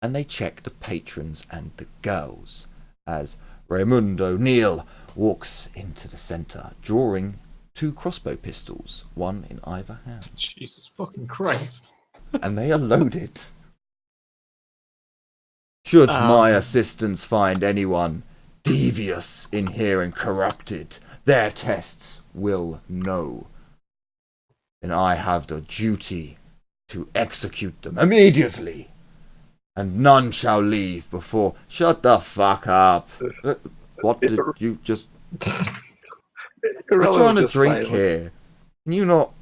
And they check the patrons and the girls as Raymond O'Neill walks into the centre, drawing 2 crossbow pistols, one in either hand. Jesus fucking Christ. And they are loaded. Should my assistants find anyone devious in here and corrupted, their tests will know. Then I have the duty to execute them immediately. And none shall leave before... Shut the fuck up. What did you just... We're trying to drink here. Can you not...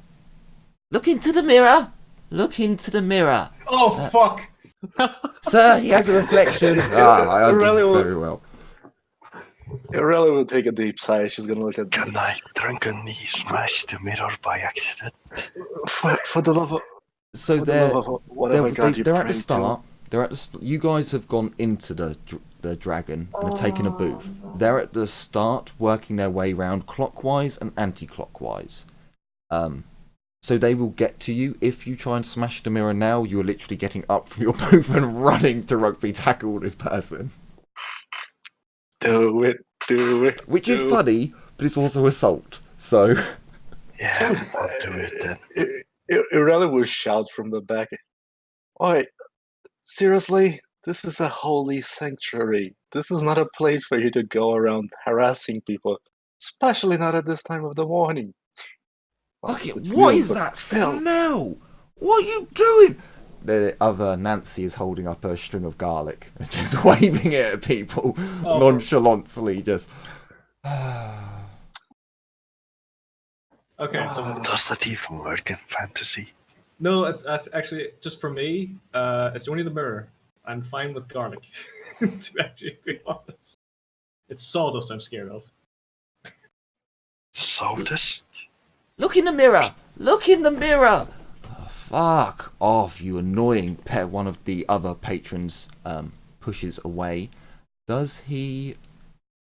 Look into the mirror. Look into the mirror. Oh, fuck. Sir, he has a reflection. I understand very well. Aurelia will take a deep sigh. She's gonna look at Can I drunkenly smash the mirror by accident? for the love of So for the love of whatever God you they're at pray the start. They're at the. You guys have gone into the dragon and have taken a booth. They're at the start, working their way round clockwise and anti-clockwise. So they will get to you if you try and smash the mirror now. You are literally getting up from your booth and running to rugby tackle this person. Do it. Which is funny, but it's also assault. So Yeah, I'll do it then. Aurelia will shout from the back. Oi, seriously? This is a holy sanctuary. This is not a place for you to go around harassing people, especially not at this time of the morning. Well, fuck it, it's what new, is but that still. smell? What are you doing? The other Nancy is holding up a string of garlic and just waving it at people nonchalantly. Just. Okay, so Does that even work in fantasy? no, it's actually just for me. It's only the mirror. I'm fine with garlic. To actually be honest, it's sawdust I'm scared of. Sawdust? Look in the mirror! Look in the mirror! Oh, fuck off, you annoying pet. One of the other patrons pushes away. Does he...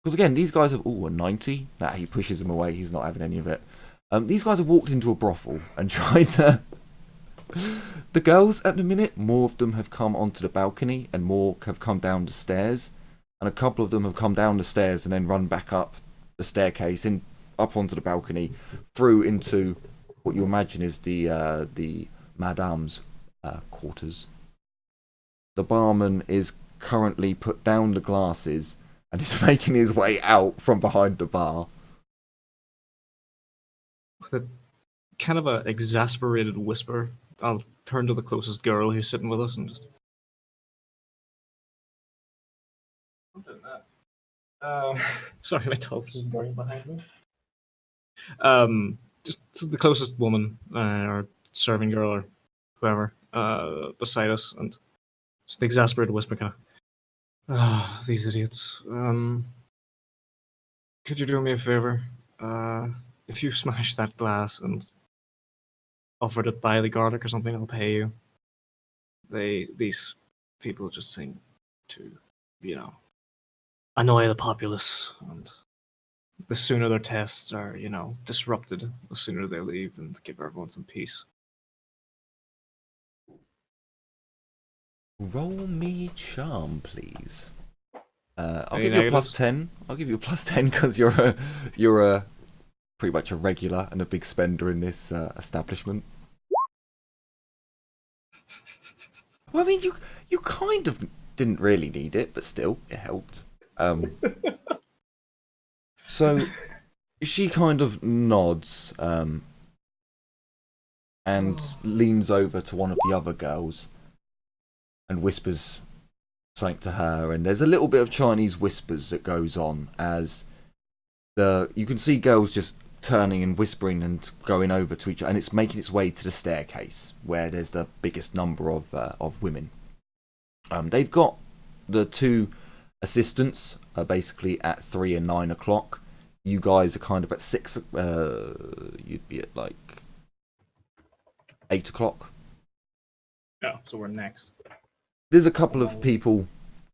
Because again, these guys have... Ooh, a 90? Nah, he pushes him away. He's not having any of it. These guys have walked into a brothel and tried to... The girls, at the minute, more of them have come onto the balcony and more have come down the stairs. And a couple of them have come down the stairs and then run back up the staircase and up onto the balcony, through into what you imagine is the madame's quarters. The barman is currently put down the glasses and is making his way out from behind the bar. With a kind of a exasperated whisper, I'll turn to the closest girl who's sitting with us and just. Sorry, my dog was just going behind me. Just to the closest woman or serving girl or whoever beside us, and just an exasperated whisper, kind of, these idiots. Could you do me a favor? If you smash that glass and offer to buy the garlic or something, I'll pay you. These people just seem to, annoy the populace, and the sooner their tests are, disrupted, the sooner they leave and give everyone some peace. Roll me charm, please. I'll Any give you a negatives? +10. I'll give you a +10 because you're a pretty much a regular and a big spender in this establishment. Well, I mean, you kind of didn't really need it, but still, it helped. So she kind of nods and leans over to one of the other girls and whispers something to her, and there's a little bit of Chinese whispers that goes on as you can see girls just turning and whispering and going over to each other, and it's making its way to the staircase where there's the biggest number of women. They've got the two assistants are basically at 3 and 9 o'clock. You guys are kind of at 6. You'd be at like 8 o'clock. Yeah, so we're next. There's a couple of people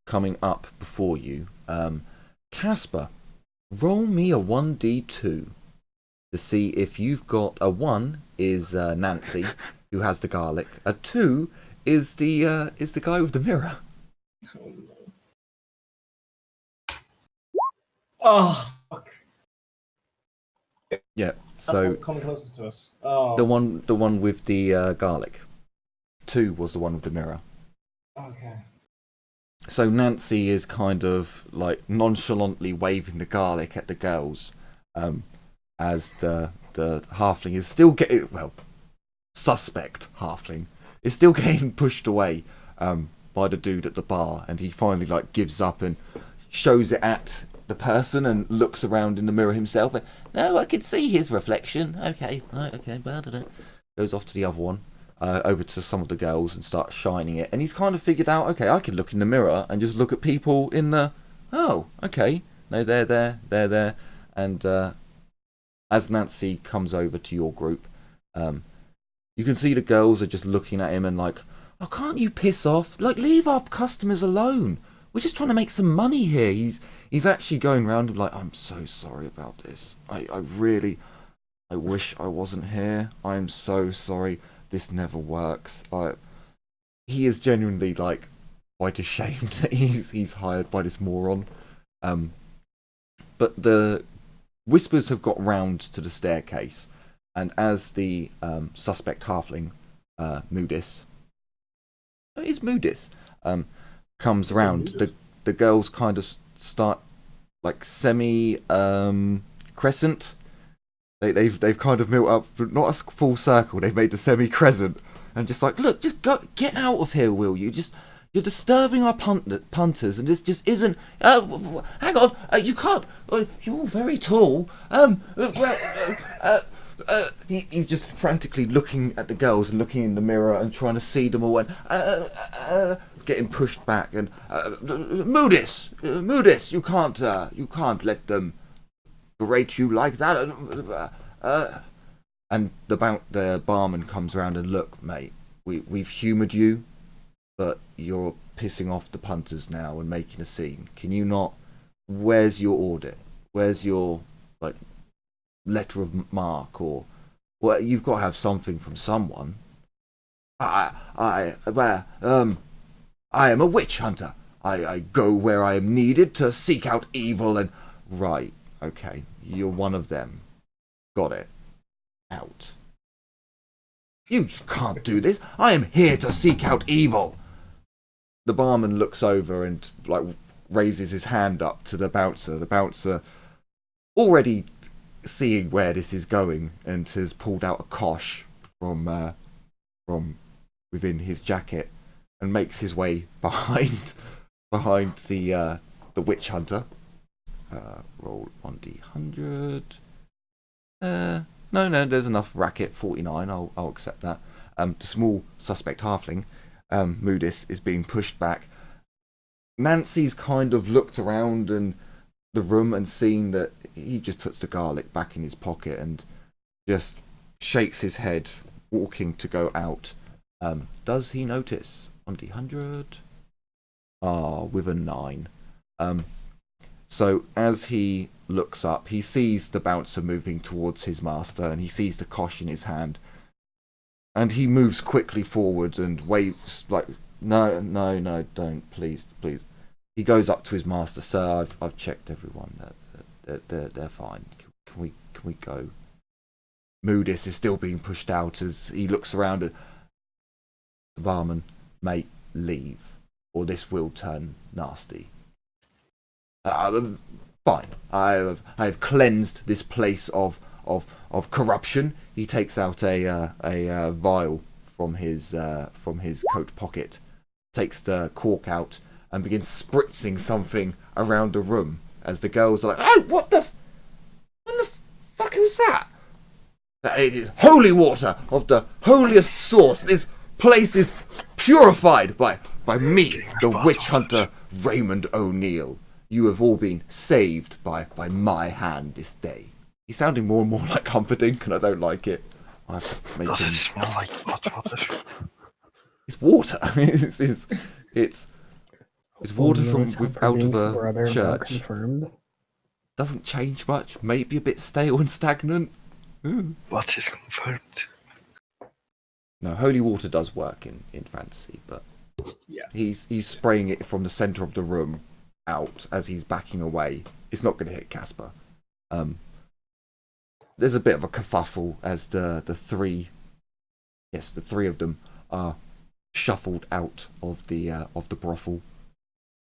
coming up before you. Casper, roll me a 1d2 to see if you've got a 1 is Nancy, who has the garlic. A 2 is the guy with the mirror. Oh, no. Oh, fuck. Yeah. So Come closer to us. Oh. the one with the garlic. 2 was the one with the mirror. Okay. So Nancy is kind of like nonchalantly waving the garlic at the girls, as the halfling is still getting, suspect halfling is still getting pushed away by the dude at the bar, and he finally like gives up and shows it at the person and looks around in the mirror himself and, no, I can see his reflection. Okay, right, okay, goes off to the other one. Over to some of the girls and starts shining it, and he's kind of figured out, okay, I can look in the mirror and just look at people in the, oh, okay, no, they're there. And as Nancy comes over to your group, you can see the girls are just looking at him and like, oh, can't you piss off? Like, leave our customers alone. We're just trying to make some money here. He's actually going around like, I'm so sorry about this. I wish I wasn't here. I'm so sorry. This never works. He is genuinely like quite ashamed that he's hired by this moron. But the whispers have got round to the staircase, and as the suspect halfling, Moodis, comes round, the girls kind of start like semi crescent. They've kind of built up, not a full circle. They've made a semi crescent, and just like, look, just go, get out of here, will you? You're disturbing our punters, and this just isn't. Hang on, you can't. You're very tall. He's just frantically looking at the girls and looking in the mirror and trying to see them all, and getting pushed back. And Moodis, you can't let them berate you like that. And the barman comes around and, look, mate, we've humoured you, but you're pissing off the punters now and making a scene. Can you not? Where's your audit? Where's your like letter of marque? Or well, you've got to have something from someone. I am a witch hunter. I go where I am needed to seek out evil. And right, okay, you're one of them. Got it. Out. You can't do this. I am here to seek out evil. The barman looks over and like raises his hand up to the bouncer. The bouncer, already seeing where this is going, and has pulled out a kosh from within his jacket and makes his way behind the witch hunter. Roll 1d100. No, there's enough racket. 49. I'll accept that. The small suspect halfling, Moodis, is being pushed back. Nancy's kind of looked around and the room and seen that he just puts the garlic back in his pocket and just shakes his head, walking to go out. Does he notice? 1d100. With a 9. So as he looks up, he sees the bouncer moving towards his master, and he sees the kosh in his hand. And he moves quickly forward and waves like, no, don't, please. He goes up to his master. Sir, I've checked everyone. They're fine. Can we go? Moodis is still being pushed out as he looks around at the barman. Mate, leave, or this will turn nasty. Fine. I've cleansed this place of corruption. He takes out a vial from his coat pocket, takes the cork out, and begins spritzing something around the room. As the girls are like, "Oh, what the fuck is that?" It is holy water of the holiest source. This place is purified by me, the witch hunter Raymond O'Neill. You have all been saved by my hand this day. He's sounding more and more like Humperdinck, and I don't like it. I have to make Does him... it smell like hot water? It's water. it's water from out of a church. Confirmed. Doesn't change much. Maybe a bit stale and stagnant. What is confirmed? No, holy water does work in fantasy, but Yeah. he's spraying it from the centre of the room out as he's backing away. It's not going to hit Casper. There's a bit of a kerfuffle as the three of them are shuffled out of the brothel.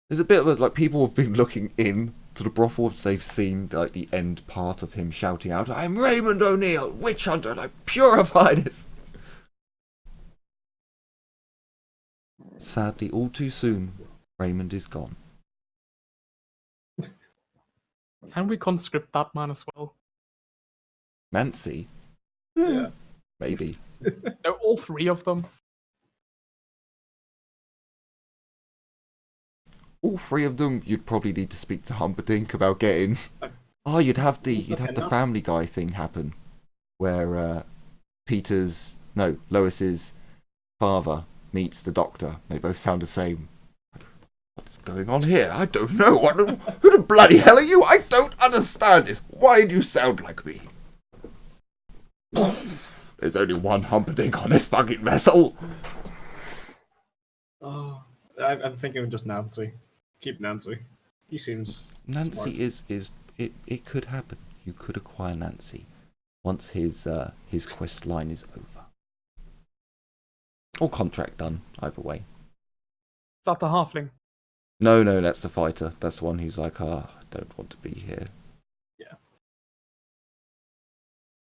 There's a bit of like people have been looking in to the brothel as they've seen like the end part of him shouting out, "I'm Raymond O'Neill, witch hunter, and I purify this." Sadly, all too soon, Raymond is gone. Can we conscript that man as well? Nancy? Yeah. Maybe. No, all three of them. all three of them, you'd probably need to speak to Humperdinck about getting. Oh, you'd have the Family Guy thing happen, where Lois's father meets the Doctor. They both sound the same. What is going on here? I don't know. Who the bloody hell are you? I don't understand this. Why do you sound like me? There's only one Humperdinck on this fucking vessel. Oh, I'm thinking of just Nancy. Keep Nancy. He seems Nancy smart. It could happen. You could acquire Nancy once his quest line is over. Or contract done, either way. Is that the halfling? No, that's the fighter. That's the one who's like, I don't want to be here. Yeah.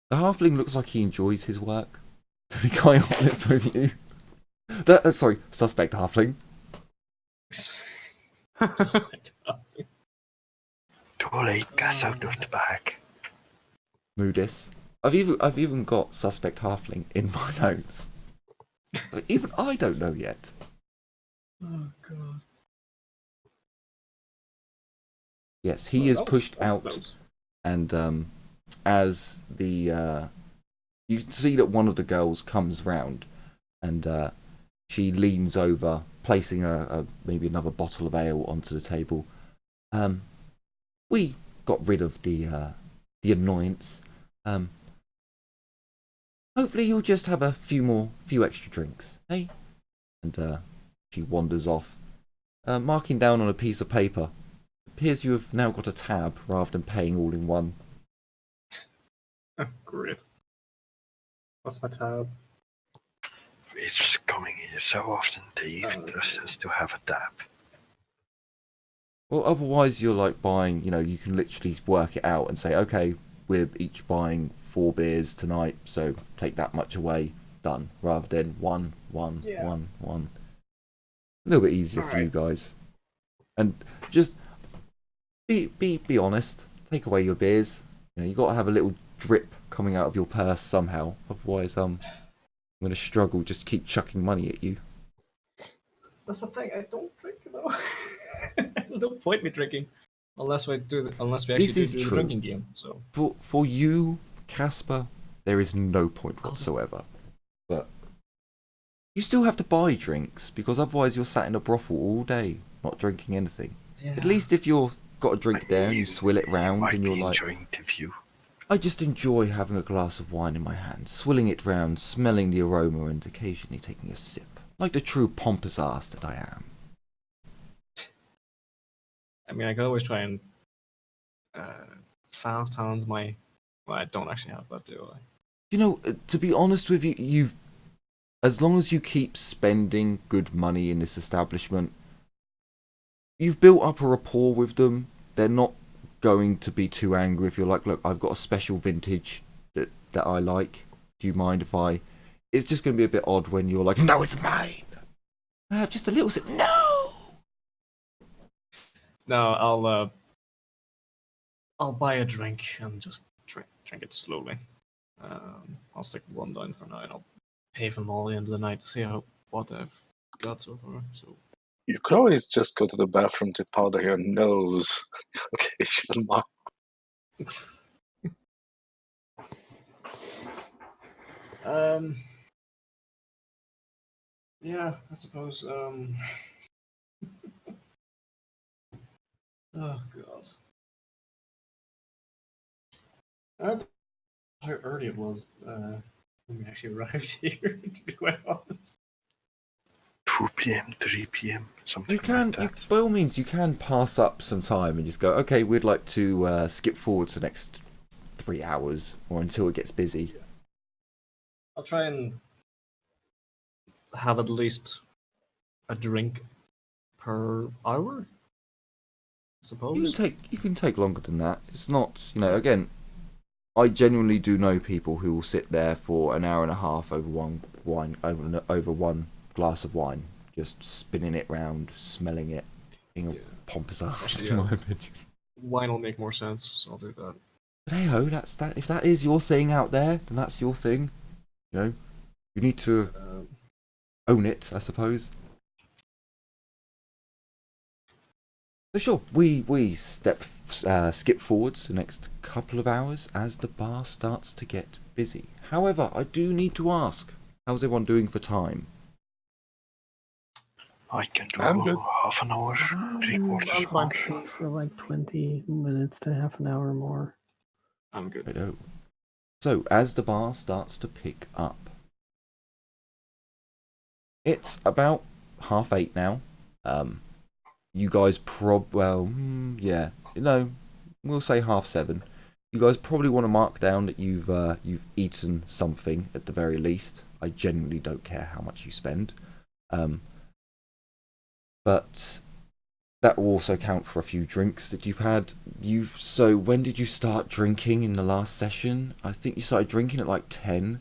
The halfling looks like he enjoys his work, to be quite honest with you. Sorry, suspect halfling. Too late, gas out of the bag. Moodis. I've even got suspect halfling in my notes. But even I don't know yet. Oh god. Yes, he is pushed out, and as the you see that one of the girls comes round, and she leans over, placing maybe another bottle of ale onto the table. We got rid of the annoyance. Hopefully you'll just have a few extra drinks, eh? And she wanders off, marking down on a piece of paper. Appears you have now got a tab rather than paying all in one. Oh, great. What's my tab? It's coming here so often, Dave. Just has to have a tab. Well, otherwise you're like buying, you can literally work it out and say, okay, we're each buying 4 beers tonight, so take that much away, done. Rather than one. A little bit easier for you guys. And just be honest. Take away your beers. You got to have a little drip coming out of your purse somehow. Otherwise, I'm gonna struggle. Just keep chucking money at you. That's the thing. I don't drink though. There's no point me drinking unless we actually do the drinking game. So for you, Casper, there is no point whatsoever. But you still have to buy drinks because otherwise you're sat in a brothel all day not drinking anything. yeah. At least if you've got a drink there and you swill it round and you're like, I just enjoy having a glass of wine in my hand, swilling it round, smelling the aroma and occasionally taking a sip, like the true pompous ass that I am. I mean, I could always try and fast hands my. Well, I don't actually have that, do I? To be honest with you, as long as you keep spending good money in this establishment, you've built up a rapport with them. They're not going to be too angry if you're like, look, I've got a special vintage that I like. Do you mind if I... It's just going to be a bit odd when you're like, no, it's mine. I have just a little sip. No! No, I'll buy a drink and just drink it slowly. I'll stick one down for now, and I'll pay for them all the end of the night to see what I've got so far. So You could always just go to the bathroom to powder your nose. Quotation mark. Yeah, I suppose. Oh god. I don't know how early it was when we actually arrived here, to be quite honest. 2 p.m., 3 p.m., something like that. By all means, you can pass up some time and just go, okay, we'd like to skip forward to the next 3 hours or until it gets busy. I'll try and have at least a drink per hour, I suppose. You can take longer than that. It's not, again, I genuinely do know people who will sit there for an hour and a half over one glass of wine, just spinning it round, smelling it, being a pompous ass, in my opinion. Wine will make more sense, so I'll do that. But hey ho, that's that. If that is your thing out there, then that's your thing. You need to own it, I suppose. So sure, we skip forwards the next couple of hours as the bar starts to get busy. However, I do need to ask, how's everyone doing for time? I can do I'm good. half an hour, 3/4 I'm fine. hour. For like 20 minutes to half an hour more. I'm good. Righto. So as the bar starts to pick up, it's about 8:30 now. You guys we'll say 7:30. You guys probably want to mark down that you've eaten something at the very least. I genuinely don't care how much you spend, but that will also count for a few drinks that you've had. So when did you start drinking in the last session? I think you started drinking at like 10.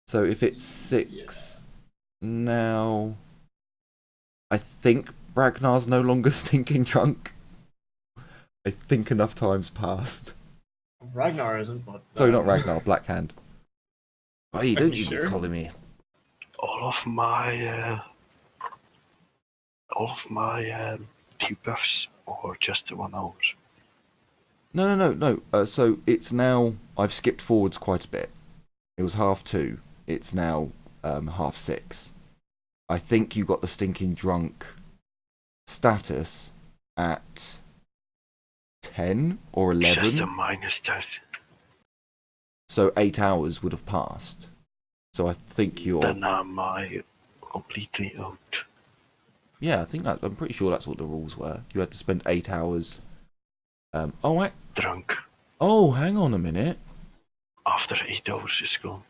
So if it's 6 now, I think Ragnar's no longer stinking drunk. I think enough time's passed. Ragnar isn't, but... Sorry, not Ragnar, Blackhand. Hey, don't you Sure. be calling me. All of my debuffs, or just the 1 hour? No. So it's now... I've skipped forwards quite a bit. It was 2:30. It's now 6:30. I think you got the stinking drunk status at 10 or 11. Just a minus that. So 8 hours would have passed. So I think you're... Then am I completely out? Yeah, I think that... I'm pretty sure that's what the rules were. You had to spend 8 hours... Drunk. Oh, hang on a minute. After 8 hours is gone.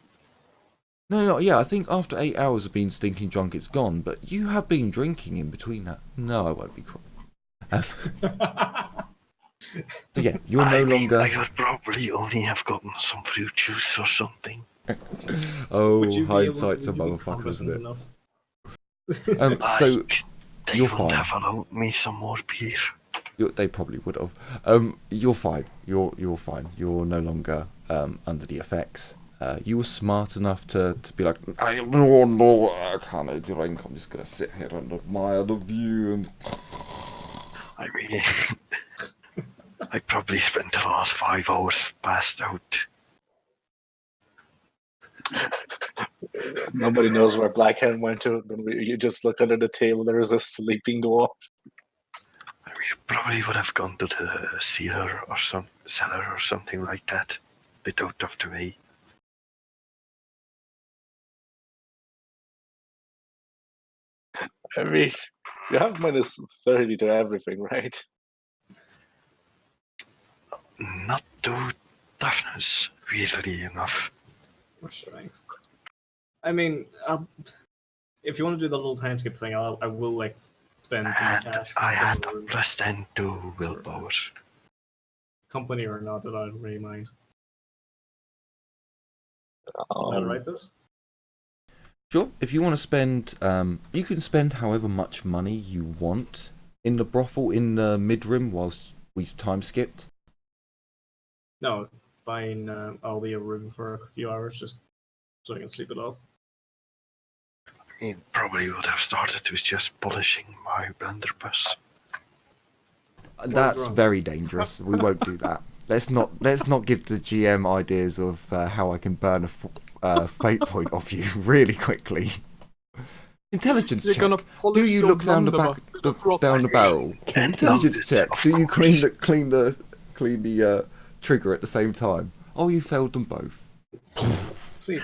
No, yeah, I think after 8 hours of being stinking drunk, it's gone. But you have been drinking in between that. No, I won't be crying. So yeah, you're no longer... I would probably only have gotten some fruit juice or something. Oh, Would you be able- hindsight's a would you be motherfucker, isn't it? competent enough? So They you're would fine. have allowed me some more beer. They probably would have. You're fine. You're fine. You're no longer under the effects. You were smart enough to be like, I don't know, I can't drink. I'm just gonna sit here and admire the view. And I mean, I probably spent the last 5 hours passed out. Nobody knows where Blackhand went to. Then you just look under the table. There is a sleeping dwarf. I mean, probably would have gone to the cellar or something like that. Bit out of the way. I mean, you have minus 30 to everything, right? Not to toughness, weirdly enough. Or strength. I mean, if you want to do the little time skip thing, I will like spend some And cash. I for had the a room. plus 10 to willpower. Company or not, that I don't really mind. Is that right, this? sure, if you want to spend, you can spend however much money you want in the brothel in the mid-rim whilst we time skipped. No, buying I'll be a room for a few hours just so I can sleep it off. He probably would have started with just polishing my blunderbuss. That's wrong? very dangerous. We won't do that. Let's not give the GM ideas of how I can burn a fate point off you really quickly. Intelligence You're check. gonna Do polish you your look down the blunderbuss. down the barrel? And Intelligence notice, check. of Do you clean course. the trigger at the same time? Oh, you failed them both. Please.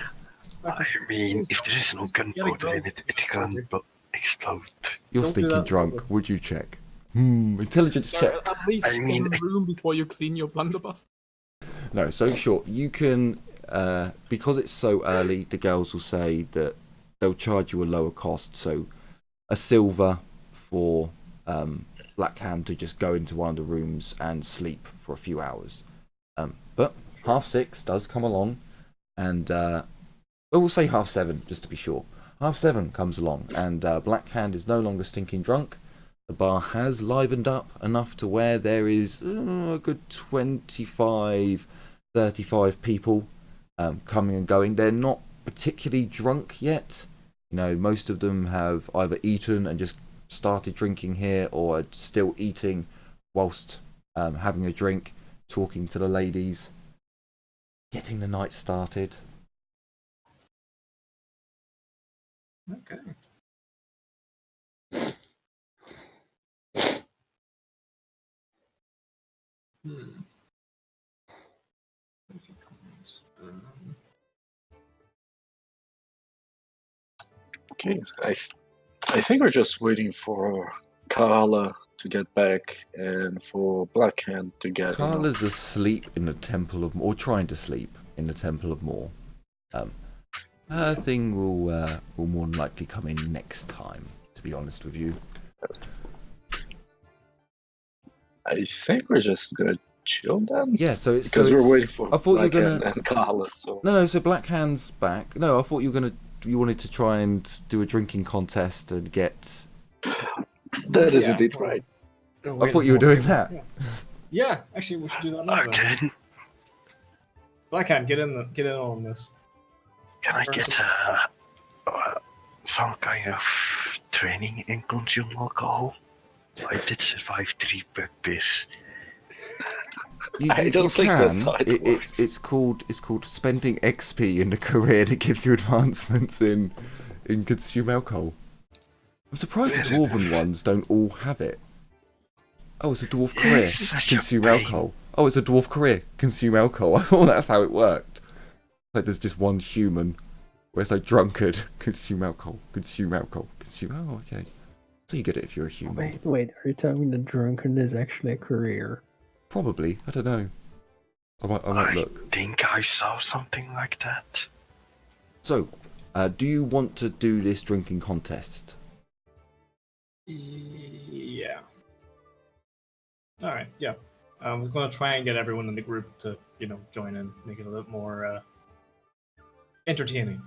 I mean, if there is no gunpowder in it, it can explode. You're Don't do stinking that, drunk. Robert. Would you check? Intelligence Sir, check. at least I mean, one room before you clean your blunderbuss. No, so sure, you can, because it's so early, the girls will say that they'll charge you a lower cost, so a silver for Blackhand to just go into one of the rooms and sleep for a few hours. But 6:30 does come along, and we'll say 7:30 just to be sure. 7:30 comes along, and Blackhand is no longer stinking drunk. The bar has livened up enough to where there is a good 25, 35 people coming and going. They're not particularly drunk yet. You know, most of them have either eaten and just started drinking here or are still eating whilst having a drink, talking to the ladies, getting the night started. Okay. Hmm. Okay, I think we're just waiting for Carla to get back and for Blackhand to get. Carla's asleep in the Temple of, or trying to sleep in the Temple of Moor. Her thing will more than likely come in next time. To be honest with you. I think we're just gonna chill then. Yeah, so it's because so we're it's, waiting for I thought you were Blackhand gonna. and Carla. So No. So Blackhand's back. No, I thought you were gonna. You wanted to try and do a drinking contest and get. that is Yeah, indeed well, right. I thought you were doing that. Yeah, actually, we should do that now. Then. Again, Blackhand, get in on this. can I get some kind of training and consume alcohol? I did survive 3 bugbears. I don't think that's how it works. It's called spending XP in the career that gives you advancements in consume alcohol. I'm surprised the dwarven ones don't all have it. Oh, it's a dwarf career. It's such a Consume pain. alcohol. Oh, it's a dwarf career. Consume alcohol. I thought that's how it worked. Like there's just one human where it's like drunkard. Consume alcohol. Consume alcohol. Consume. Oh, okay. So you get it if you're a human. Wait, are you telling me the drunkard is actually a career? Probably. I don't know. I might look. I think I saw something like that. So, do you want to do this drinking contest? Yeah. All right. Yeah. We're gonna try and get everyone in the group to, join in, make it a little more entertaining.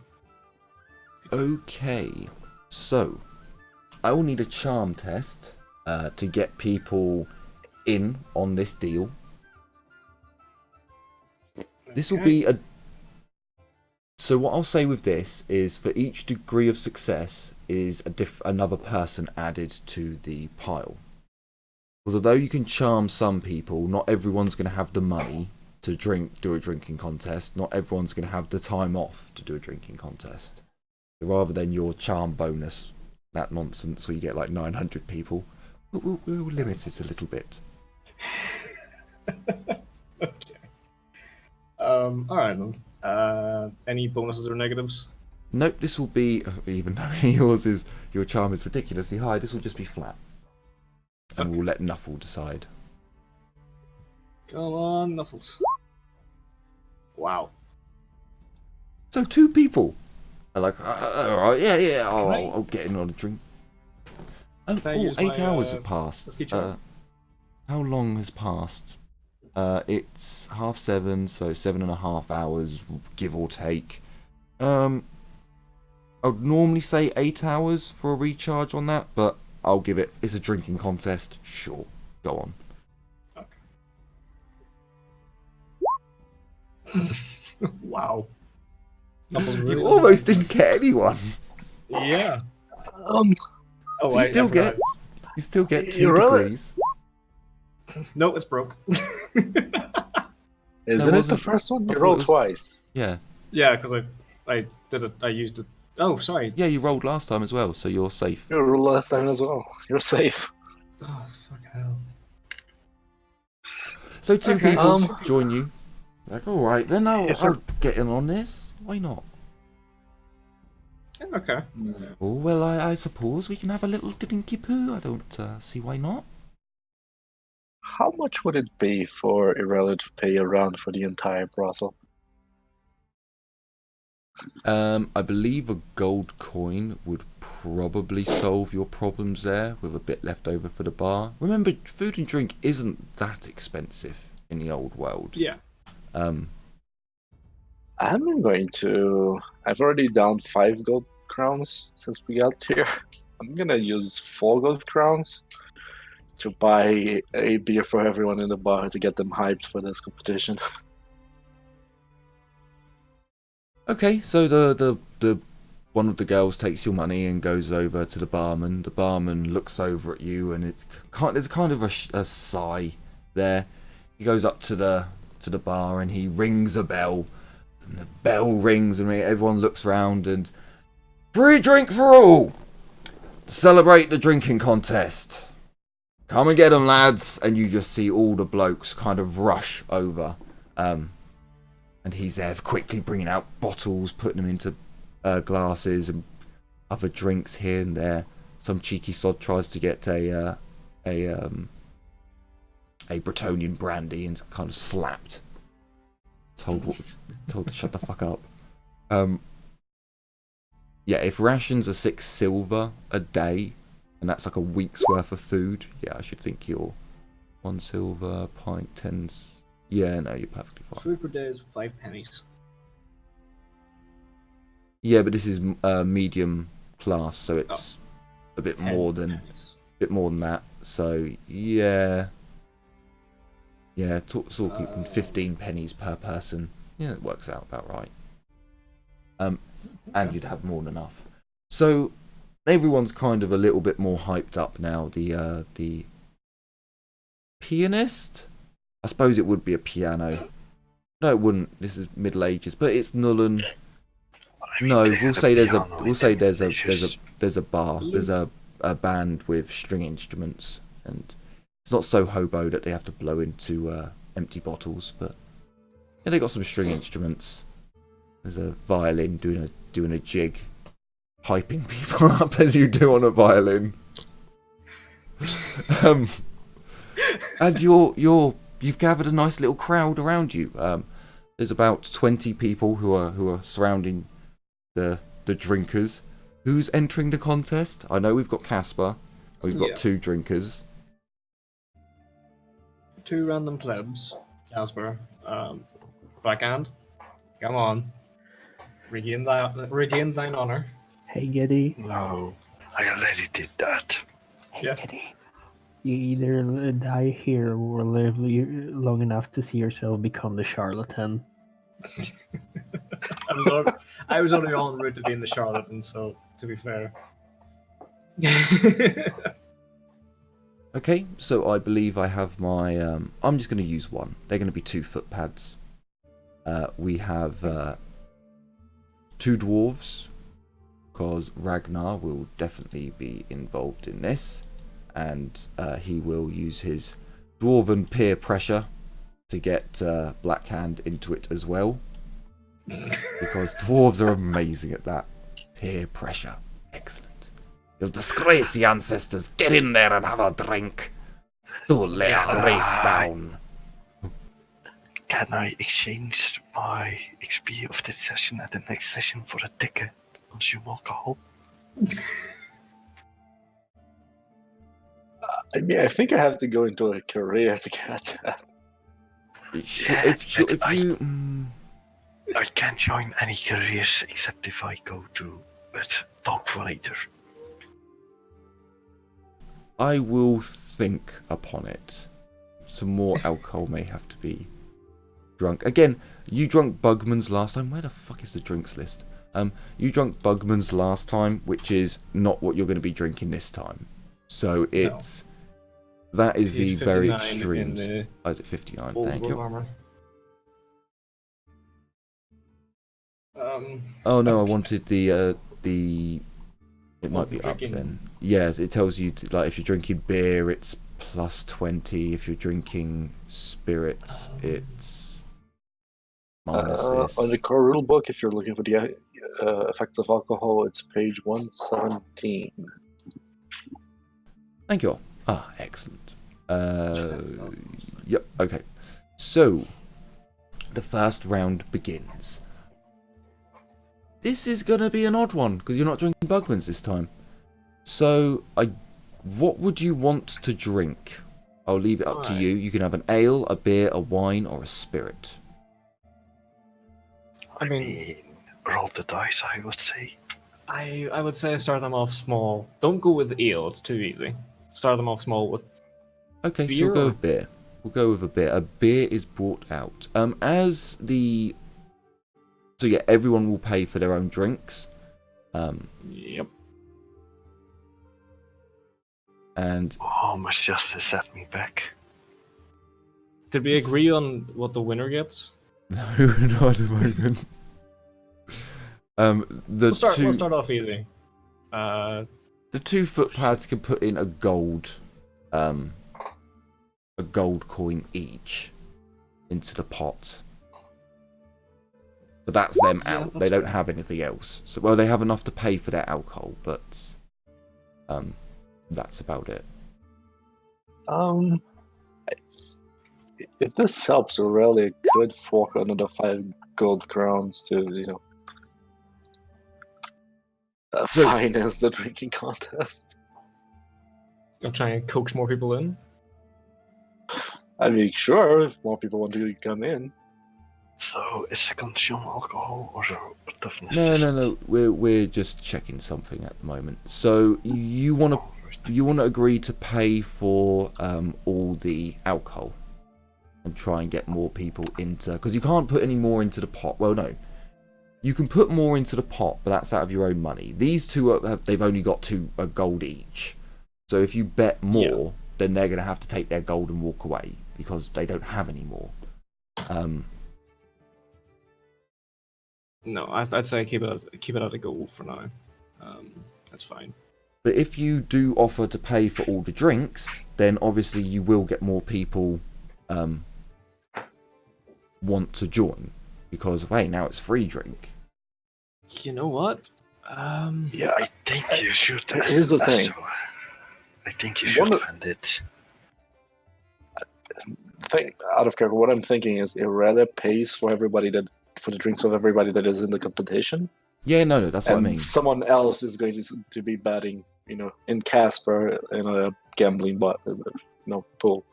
Okay. So, I will need a charm test to get people in on this deal. This will be a. So what I'll say with this is, for each degree of success, is another person added to the pile. Because although you can charm some people, not everyone's going to have the money to do a drinking contest. Not everyone's going to have the time off to do a drinking contest. So rather than your charm bonus, that nonsense where you get like 900 people, we'll limit it a little bit. Okay. All right then. Any bonuses or negatives? Nope, this will be, even though your charm is ridiculously high, this will just be flat. And we'll let Nuffle decide. Come on, Nuffles. Wow. So 2 people are like, alright, yeah, I'll get in on a drink. Can I use 8 my, hours have passed. lucky charm? How long has passed? It's 7:30, so 7.5 hours, give or take. I would normally say 8 hours for a recharge on that, but I'll give it. It's a drinking contest. Sure, go on. Okay. Wow. Nuffles really You almost didn't get anyone. Yeah. Oh, So you still get 2 really? degrees. No, it's broke. isn't it the wasn't- first one? I You thought it rolled was- twice. Yeah, Yeah, because I did it. I used it. Oh, sorry. yeah. You rolled last time as well, so you're safe. You rolled last time as well. You're safe. Oh, fucking hell. So 2 Okay. people join you. Like, all right, then I'll If I- get in on this. Why not? Okay. Oh well, I suppose we can have a little dinky poo. I don't see why not. How much would it be for Irelia to pay around for the entire brothel? I believe a gold coin would probably solve your problems there, with a bit left over for the bar. Remember, food and drink isn't that expensive in the old world. Yeah. I'm going to. I've already downed 5 gold crowns since we got here. I'm gonna use 4 gold crowns to buy a beer for everyone in the bar to get them hyped for this competition. one of the girls takes your money and goes over to the barman. The barman looks over at you, and there's kind of a sigh there. He goes up to the bar and he rings a bell, and the bell rings, and everyone looks round, and free drink for all to celebrate the drinking contest. Come and get them, lads. And you just see all the blokes kind of rush over, and he's there quickly bringing out bottles, putting them into glasses and other drinks here and there. Some cheeky sod tries to get a Bretonian brandy and kind of slapped. Told to shut the fuck up. Yeah, if rations are 6 silver a day, and that's like a week's worth of food, yeah, I should think you're 1 silver, pint, 10. Yeah, no, you're perfectly fine. Food per day is 5 pennies. Yeah, but this is medium class, so it's a bit more than that. So yeah, sort of keeping 15 pennies per person. Yeah, it works out about right. And you'd have more than enough. So everyone's kind of a little bit more hyped up now. The pianist, I suppose it would be a piano. No, it wouldn't. This is Middle Ages, but it's Nuln. No, we'll say there's a bar. There's a band with string instruments, and it's not so hobo that they have to blow into empty bottles, but yeah, they got some string instruments. There's a violin doing a jig, hyping people up as you do on a violin. And you've gathered a nice little crowd around you. There's about 20 people who are surrounding the drinkers. Who's entering the contest? I know we've got Casper. We've got 2 drinkers. 2 random plebs. Casper. Backhand. Come on. Regain thine honor. Hey, Giddy. No, I already did that. Hey, Giddy. You either die here or live long enough to see yourself become the charlatan. I was only on route to being the charlatan, so to be fair. Okay, so I believe I have my... I'm just going to use one. They're going to be 2 footpads. We have 2 dwarves, because Ragnar will definitely be involved in this, and he will use his dwarven peer pressure to get Blackhand into it as well, because dwarves are amazing at that. Peer pressure. Excellent. You'll disgrace the ancestors. Get in there and have a drink. Don't let a race down. Can I exchange my XP of this session at the next session for a ticket on some alcohol? I mean, I think I have to go into a career to get that. I can't join any careers except if I go to talk for later. I will think upon it. Some more alcohol may have to be drunk. Again, you drunk Bugman's last time. Where the fuck is the drinks list? You drunk Bugman's last time, which is not what you're going to be drinking this time. So it's... No. That is the very extremes. Oh, is it 59? Thank you. Warhammer. Oh no, I wanted the it might be up then. Yeah, it tells you like if you're drinking beer it's plus 20. If you're drinking spirits it's minus this. On the core rule book, if you're looking for the effects of alcohol, it's page 117. Thank you all. Ah, excellent. Yep, okay. So, the first round begins. This is going to be an odd one, because you're not drinking Bugman's this time. So, what would you want to drink? I'll leave it up to you. You can have an ale, a beer, a wine, or a spirit. I mean, roll the dice, I would say. I would say start them off small. Don't go with ale, it's too easy. Start them off small with okay, beer, so we'll go with beer. We'll go with a beer. A beer is brought out. So yeah, everyone will pay for their own drinks. Yep. And Oh, much justice set me back. Did we agree on what the winner gets? no, not at the moment. We'll start off easy. The 2 footpads can put in a gold coin each into the pot. But that's them out. They don't have anything else. So, well, they have enough to pay for their alcohol, but that's about it. If this helps, we really could fork another 5 gold crowns to, finance the drinking contest. I'll try and coax more people in. I mean, sure, if more people want to come in. So, is it consume alcohol or toughness? No. We're just checking something at the moment. So you want to agree to pay for all the alcohol and try and get more people into, because you can't put any more into the pot. Well, no, you can put more into the pot, but that's out of your own money. These two they've only got a gold each. So if you bet more, then they're going to have to take their gold and walk away because they don't have any more. No, I'd say keep it at a gold for now. That's fine. But if you do offer to pay for all the drinks, then obviously you will get more people want to join because hey, now it's free drink. You know what? Yeah, I think you should. Here's the thing. I think you should fund it. Out of character, what I'm thinking is it rather pays for the drinks of everybody that is in the competition. Yeah, no, that's what I mean. Someone else is going to be betting, in Casper in a gambling pool.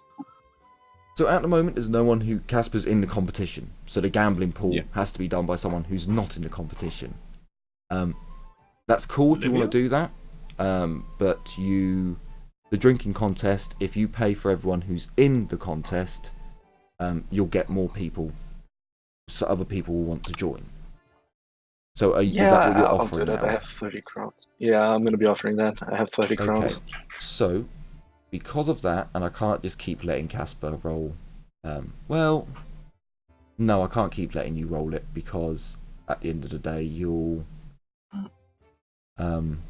So at the moment, there's no one who Casper's in the competition. So the gambling pool has to be done by someone who's not in the competition. That's cool if you want to do that. But the drinking contest, if you pay for everyone who's in the contest, you'll get more people. So other people will want to join. So is that what you're offering now? I have 30 crowns. Yeah, I'm going to be offering that. I have 30 crowns. Okay. So, because of that, and I can't just keep letting Casper roll. Well, no, I can't keep letting you roll it because at the end of the day, you'll end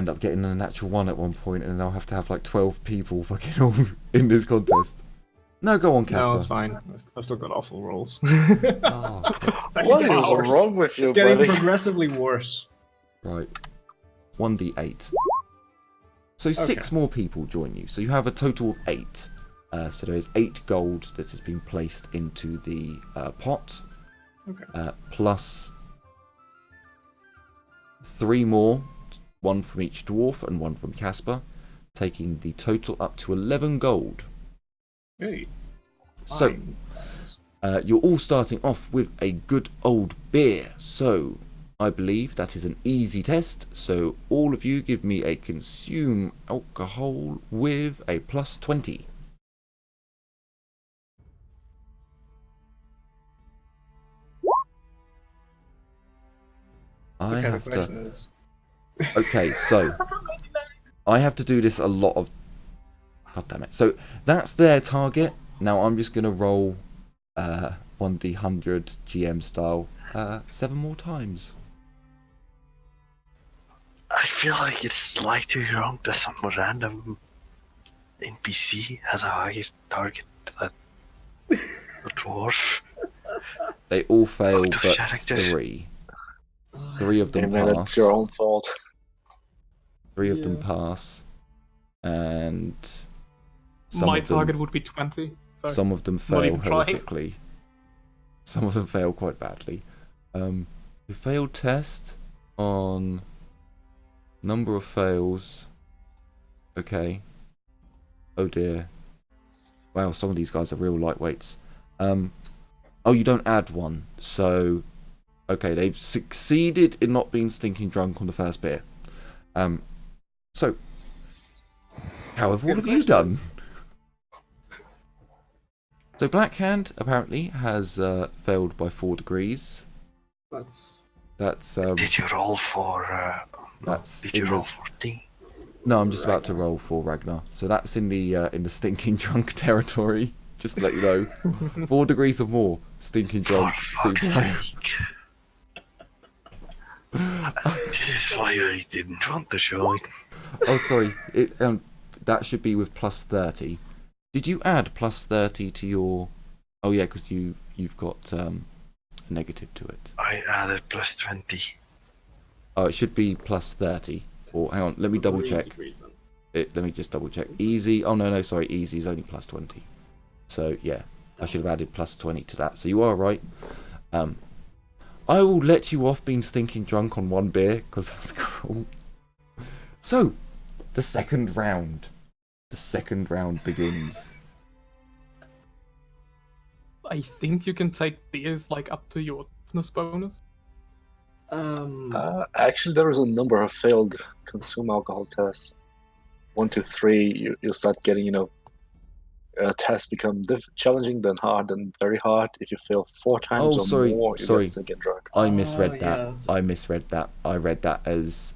up getting a natural 1 at one point, and then I'll have to have like 12 people fucking all in this contest. No, go on, Casper. No, it's fine. I've still got awful rolls. Oh, What is wrong with you, It's getting buddy? progressively worse. right. 1d8. So 6 more people join you. So you have a total of 8. So there is 8 gold that has been placed into the pot. Okay. Plus 3 more, 1 from each dwarf and 1 from Casper, taking the total up to 11 gold. Hey. So, you're all starting off with a good old beer. So, I believe that is an easy test. So, all of you give me a consume alcohol with a plus 20. I have to. Okay, so I have to do this a lot of. God damn it! So that's their target. Now I'm just gonna roll 1d100 GM style 7 more times. I feel like it's slightly wrong that some random NPC has a higher target than a dwarf. They all fail Out of but character. 3. 3 of them Man, pass. it's your own fault. 3 of them pass, and some My of them, target would be 20. So some of them not fail even trying. horrifically. Some of them fail quite badly. The failed test on number of fails. Okay. Oh dear. Wow, some of these guys are real lightweights. Oh, you don't add 1. So, okay, they've succeeded in not being stinking drunk on the first beer. So, how have all of you done? So Blackhand apparently has failed by 4 degrees. That's That's Did you roll for? that's Did you in the- roll for D? No, I'm just about to roll for Ragnar. So that's in the stinking drunk territory. Just to let you know, 4 degrees or more, stinking drunk. For fuck's Super. sake. This is why I didn't want to show it. Oh, sorry. That should be with plus 30. Did you add plus 30 to your? Oh yeah, because you've got a negative to it. I added plus 20. Oh, it should be plus 30. Or hang on, let me double 3 check. degrees then. Let me just double check. Easy. Oh no, sorry. Easy is only plus 20. So yeah, I should have added plus 20 to that. So you are right. I will let you off being stinking drunk on 1 beer because that's cool. So, the second round. The second round begins. I think you can take beers like up to your toughness bonus. Actually, there is a number of failed consume alcohol tests. 1 to 3, you start getting, tests become challenging, then hard, then very hard. If you fail 4 times Oh, or sorry, more, you sorry. get stinking drunk. I misread that. yeah, that's- I misread that. I read that as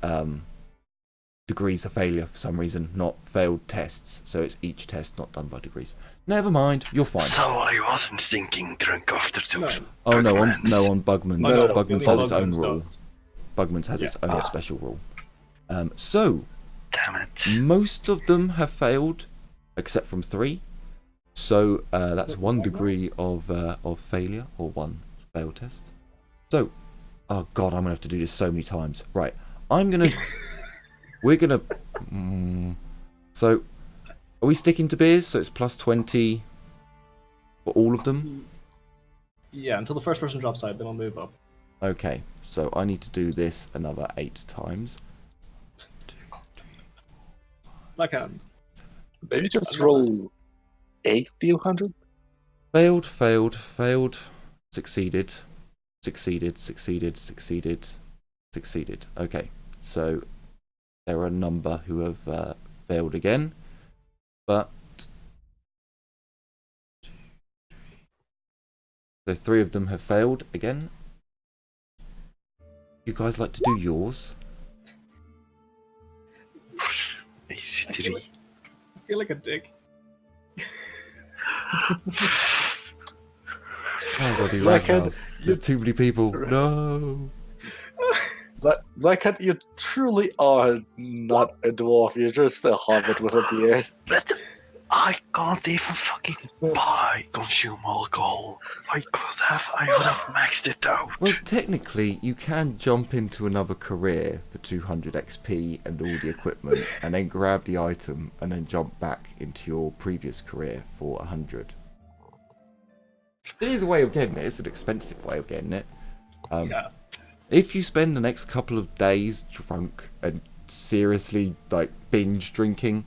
degrees of failure for some reason, not failed tests. So it's each test not done by degrees. Never mind, you're fine. So I wasn't stinking drunk after those. Oh no, on Bugmans. Bugman's. No, Bugman's has its own Bugman's rule. does. Bugman's has its own Ah. special rule. So Damn it. most of them have failed, except from 3. So that's 1 degree of failure, or 1 failed test. So, oh god, I'm gonna have to do this so many times. Right, we're gonna. So, are we sticking to beers? So it's plus 20 for all of them. Yeah, until the first person drops out, then I'll move up. Okay, so I need to do this another 8 times. Backhand. Maybe just roll 8d100? Failed, failed, failed, succeeded, succeeded, succeeded, succeeded, succeeded. Okay, so there are a number who have failed again, but so 3 of them have failed again. You guys like to do yours? I 83. feel like a dick. Oh god, Like there's too many people. No. Like, you truly are not a dwarf, you're just a hobbit with a beard. But I can't even fucking buy consume alcohol. I would have maxed it out. Well, technically, you can jump into another career for 200 XP and all the equipment, and then grab the item, and then jump back into your previous career for 100. It is a way of getting it. It's an expensive way of getting it. Yeah. If you spend the next couple of days drunk and seriously like binge drinking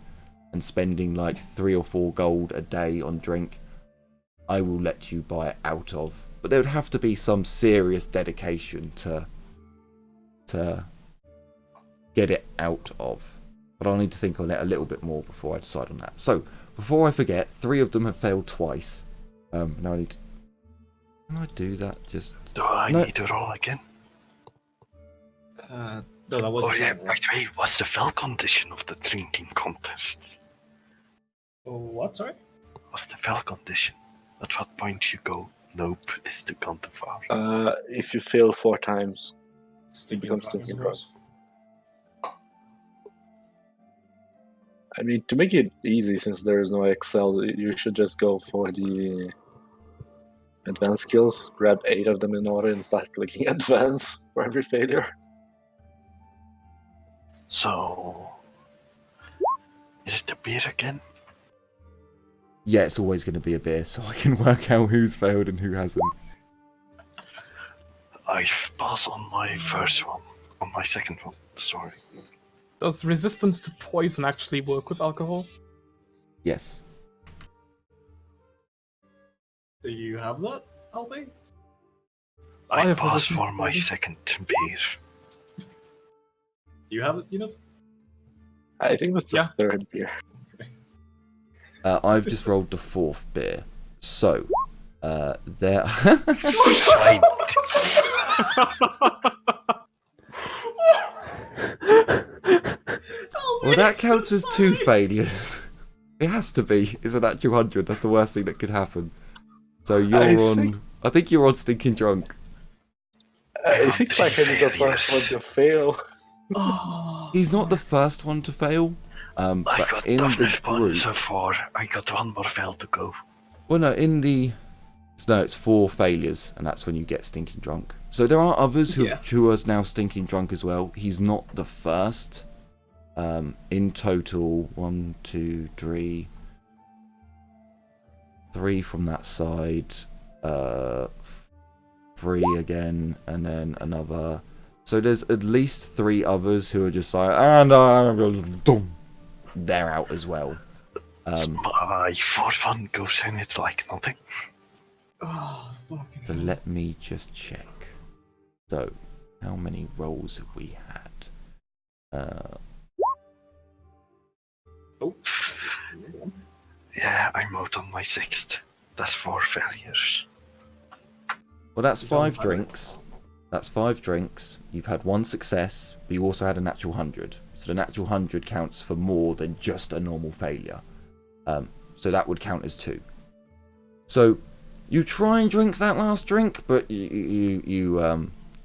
and spending like 3 or 4 gold a day on drink, I will let you buy it out of. But there would have to be some serious dedication to get it out of. But I'll need to think on it a little bit more before I decide on that. So, before I forget, 3 of them have failed twice. Now I need to... Can I do that? Just... Do I No. need to roll again? No, that wasn't. Oh yeah, the by the way, what's the fell condition of the drinking contest? What? Sorry. What's the fell condition? At what point you go, nope, is the content far? If you fail 4 times, Stinking becomes drunk, I stinking suppose. I mean, to make it easy, since there is no Excel, you should just go for the advanced skills, grab 8 of them in order, and start clicking advance for every failure. So, is it the beer again? Yeah, it's always going to be a beer, so I can work out who's failed and who hasn't. I pass on my first one, on my second one, sorry. Does resistance to poison actually work with alcohol? Yes. Do you have that, Albie? I I have pass resistance for to my poison. second beer. Do you have it? You know. I think that's the Yeah. 3rd beer. I've just rolled the 4th beer. So, there... Right. Well, that counts as 2 failures. It has to be. It's an actual 100. That's the worst thing that could happen. So you're I think you're on stinking drunk. I think my head is the first one to fail. He's not the first one to fail. I But got in the toughness one group. so far. I got 1 more fail to go. Well, no, it's 4 failures, and that's when you get stinking drunk. So there are others who are now stinking drunk as well. He's not the first. In total, 1, 2, 3 from that side, 3 again, and then another. So there's at least 3 others who are just like, and they're out as well. My 4th one goes in, it's like nothing. Oh, fucking So let me just check. So, how many rolls have we had? Yeah, I'm out on my 6th. That's 4 failures. Well, that's 5 drinks. That's 5 drinks. You've had 1 success, but you also had a natural 100. So the natural 100 counts for more than just a normal failure. So that would count as 2. So you try and drink that last drink, but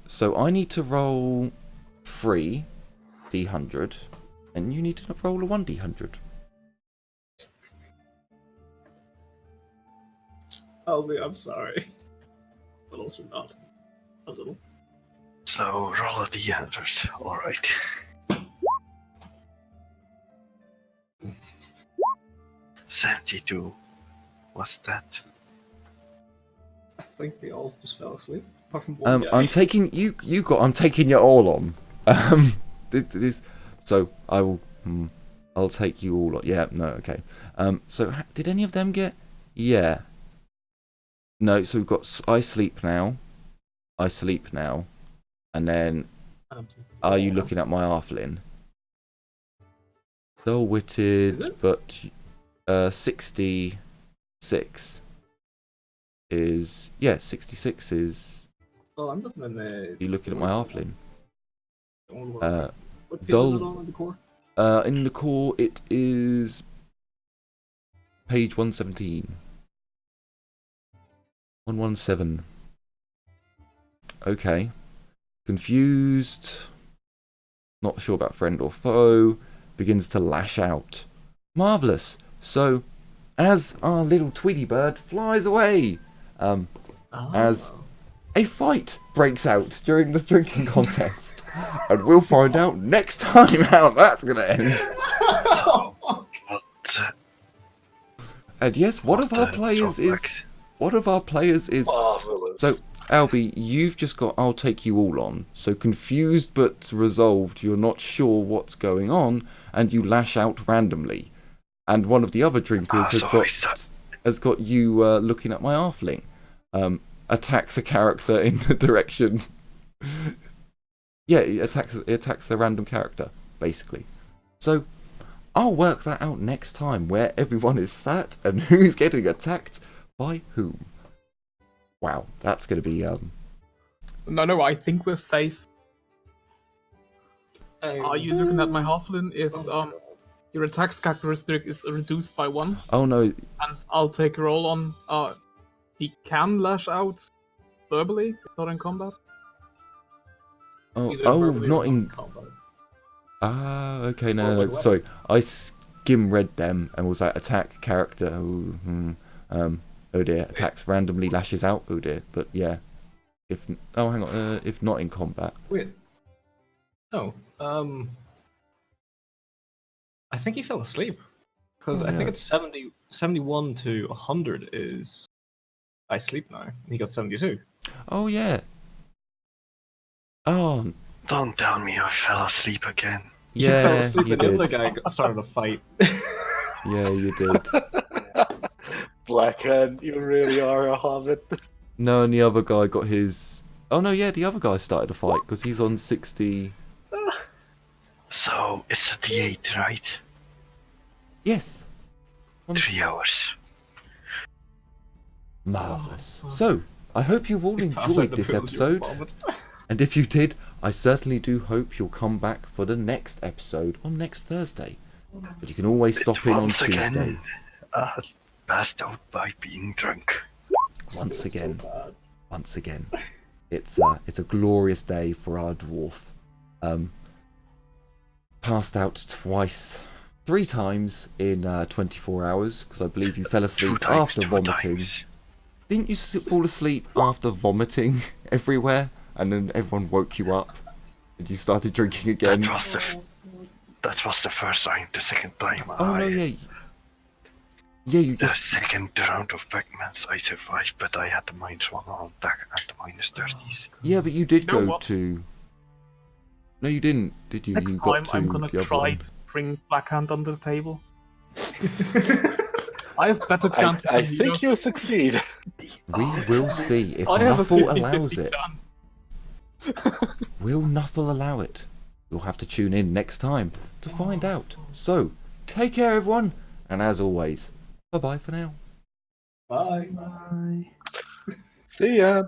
so I need to roll 3 D100, and you need to roll a 1D100. I'm sorry. But also not. A little. So roll a D100. Alright. $72. What's that? I think they all just fell asleep. Apart from one guy. I'm taking I'm taking you all on. So I will. I'll take you all on. Yeah. No. Okay. So did any of them get? Yeah. No. So we've got I sleep now. And then, are you looking at my Arflin? Dull-witted, but 66 is 66 is. Oh, I'm looking at the. You looking at my Arflin? What page dull- is it on in the core? In the core, it is page 117. 117. Okay. Confused. Not sure about friend or foe. Begins to lash out. Marvellous. So, as our little Tweety bird flies away, as a fight breaks out during this drinking contest. And we'll find out next time how that's going to end. And yes, one of our players is... Marvelous. So, Albie, you've just got I'll take you all on. So confused but resolved, you're not sure what's going on, and you lash out randomly. And one of the other drinkers has got you looking at my Arfling. Attacks a character in the direction. Yeah, it attacks a random character, basically. So I'll work that out next time, where everyone is sat and who's getting attacked by whom. Wow, that's going to be... No, I think we're safe. Are you looking at my Halfling? Your attack's characteristic is reduced by 1. Oh no. And I'll take a roll on... he can lash out verbally, not in combat. Not in... combat. Ah, okay, no, sorry. I skim-read them and was like, attack character, oh dear, attacks randomly, lashes out, oh dear, but yeah. If not in combat. Wait. No, I think he fell asleep. Because I think it's 71 to 100 is I sleep now. He got 72. Oh yeah. Oh. Don't tell me I fell asleep again. You fell Yeah, asleep you and the other did. guy started a fight. Yeah, you did. Blackhand, you really are a hobbit. No, and the other guy got his... Oh no, yeah, the other guy started a fight, because he's on 60... So, it's a D8, right? Yes. 3 hours. Marvellous. So, I hope you've all enjoyed this episode. And if you did, I certainly do hope you'll come back for the next episode on next Thursday. But you can always stop in on Once Tuesday. again, passed out by being drunk. Once That's so again. bad. Once again. It's a glorious day for our dwarf. Passed out three times in 24 hours, because I believe you fell asleep after vomiting. Didn't you fall asleep after vomiting everywhere, and then everyone woke you up, and you started drinking again? That was the first time. The second time, Oh no, yeah. Yeah, you the just... second round of Pac-Mans I survived, but I had the -1 on attack and the -30s. Yeah, but you did You know go what? to... No, you didn't, did you? Next You got time, I'm gonna the other try one. to bring Blackhand under the table. I have better chances. I than he think does. you'll succeed. We will see if I have a Nuffle 50-50 allows it. chance. Will Nuffle allow it? You'll have to tune in next time to find out. So, take care everyone, and as always, bye-bye for now. Bye. Bye. See ya.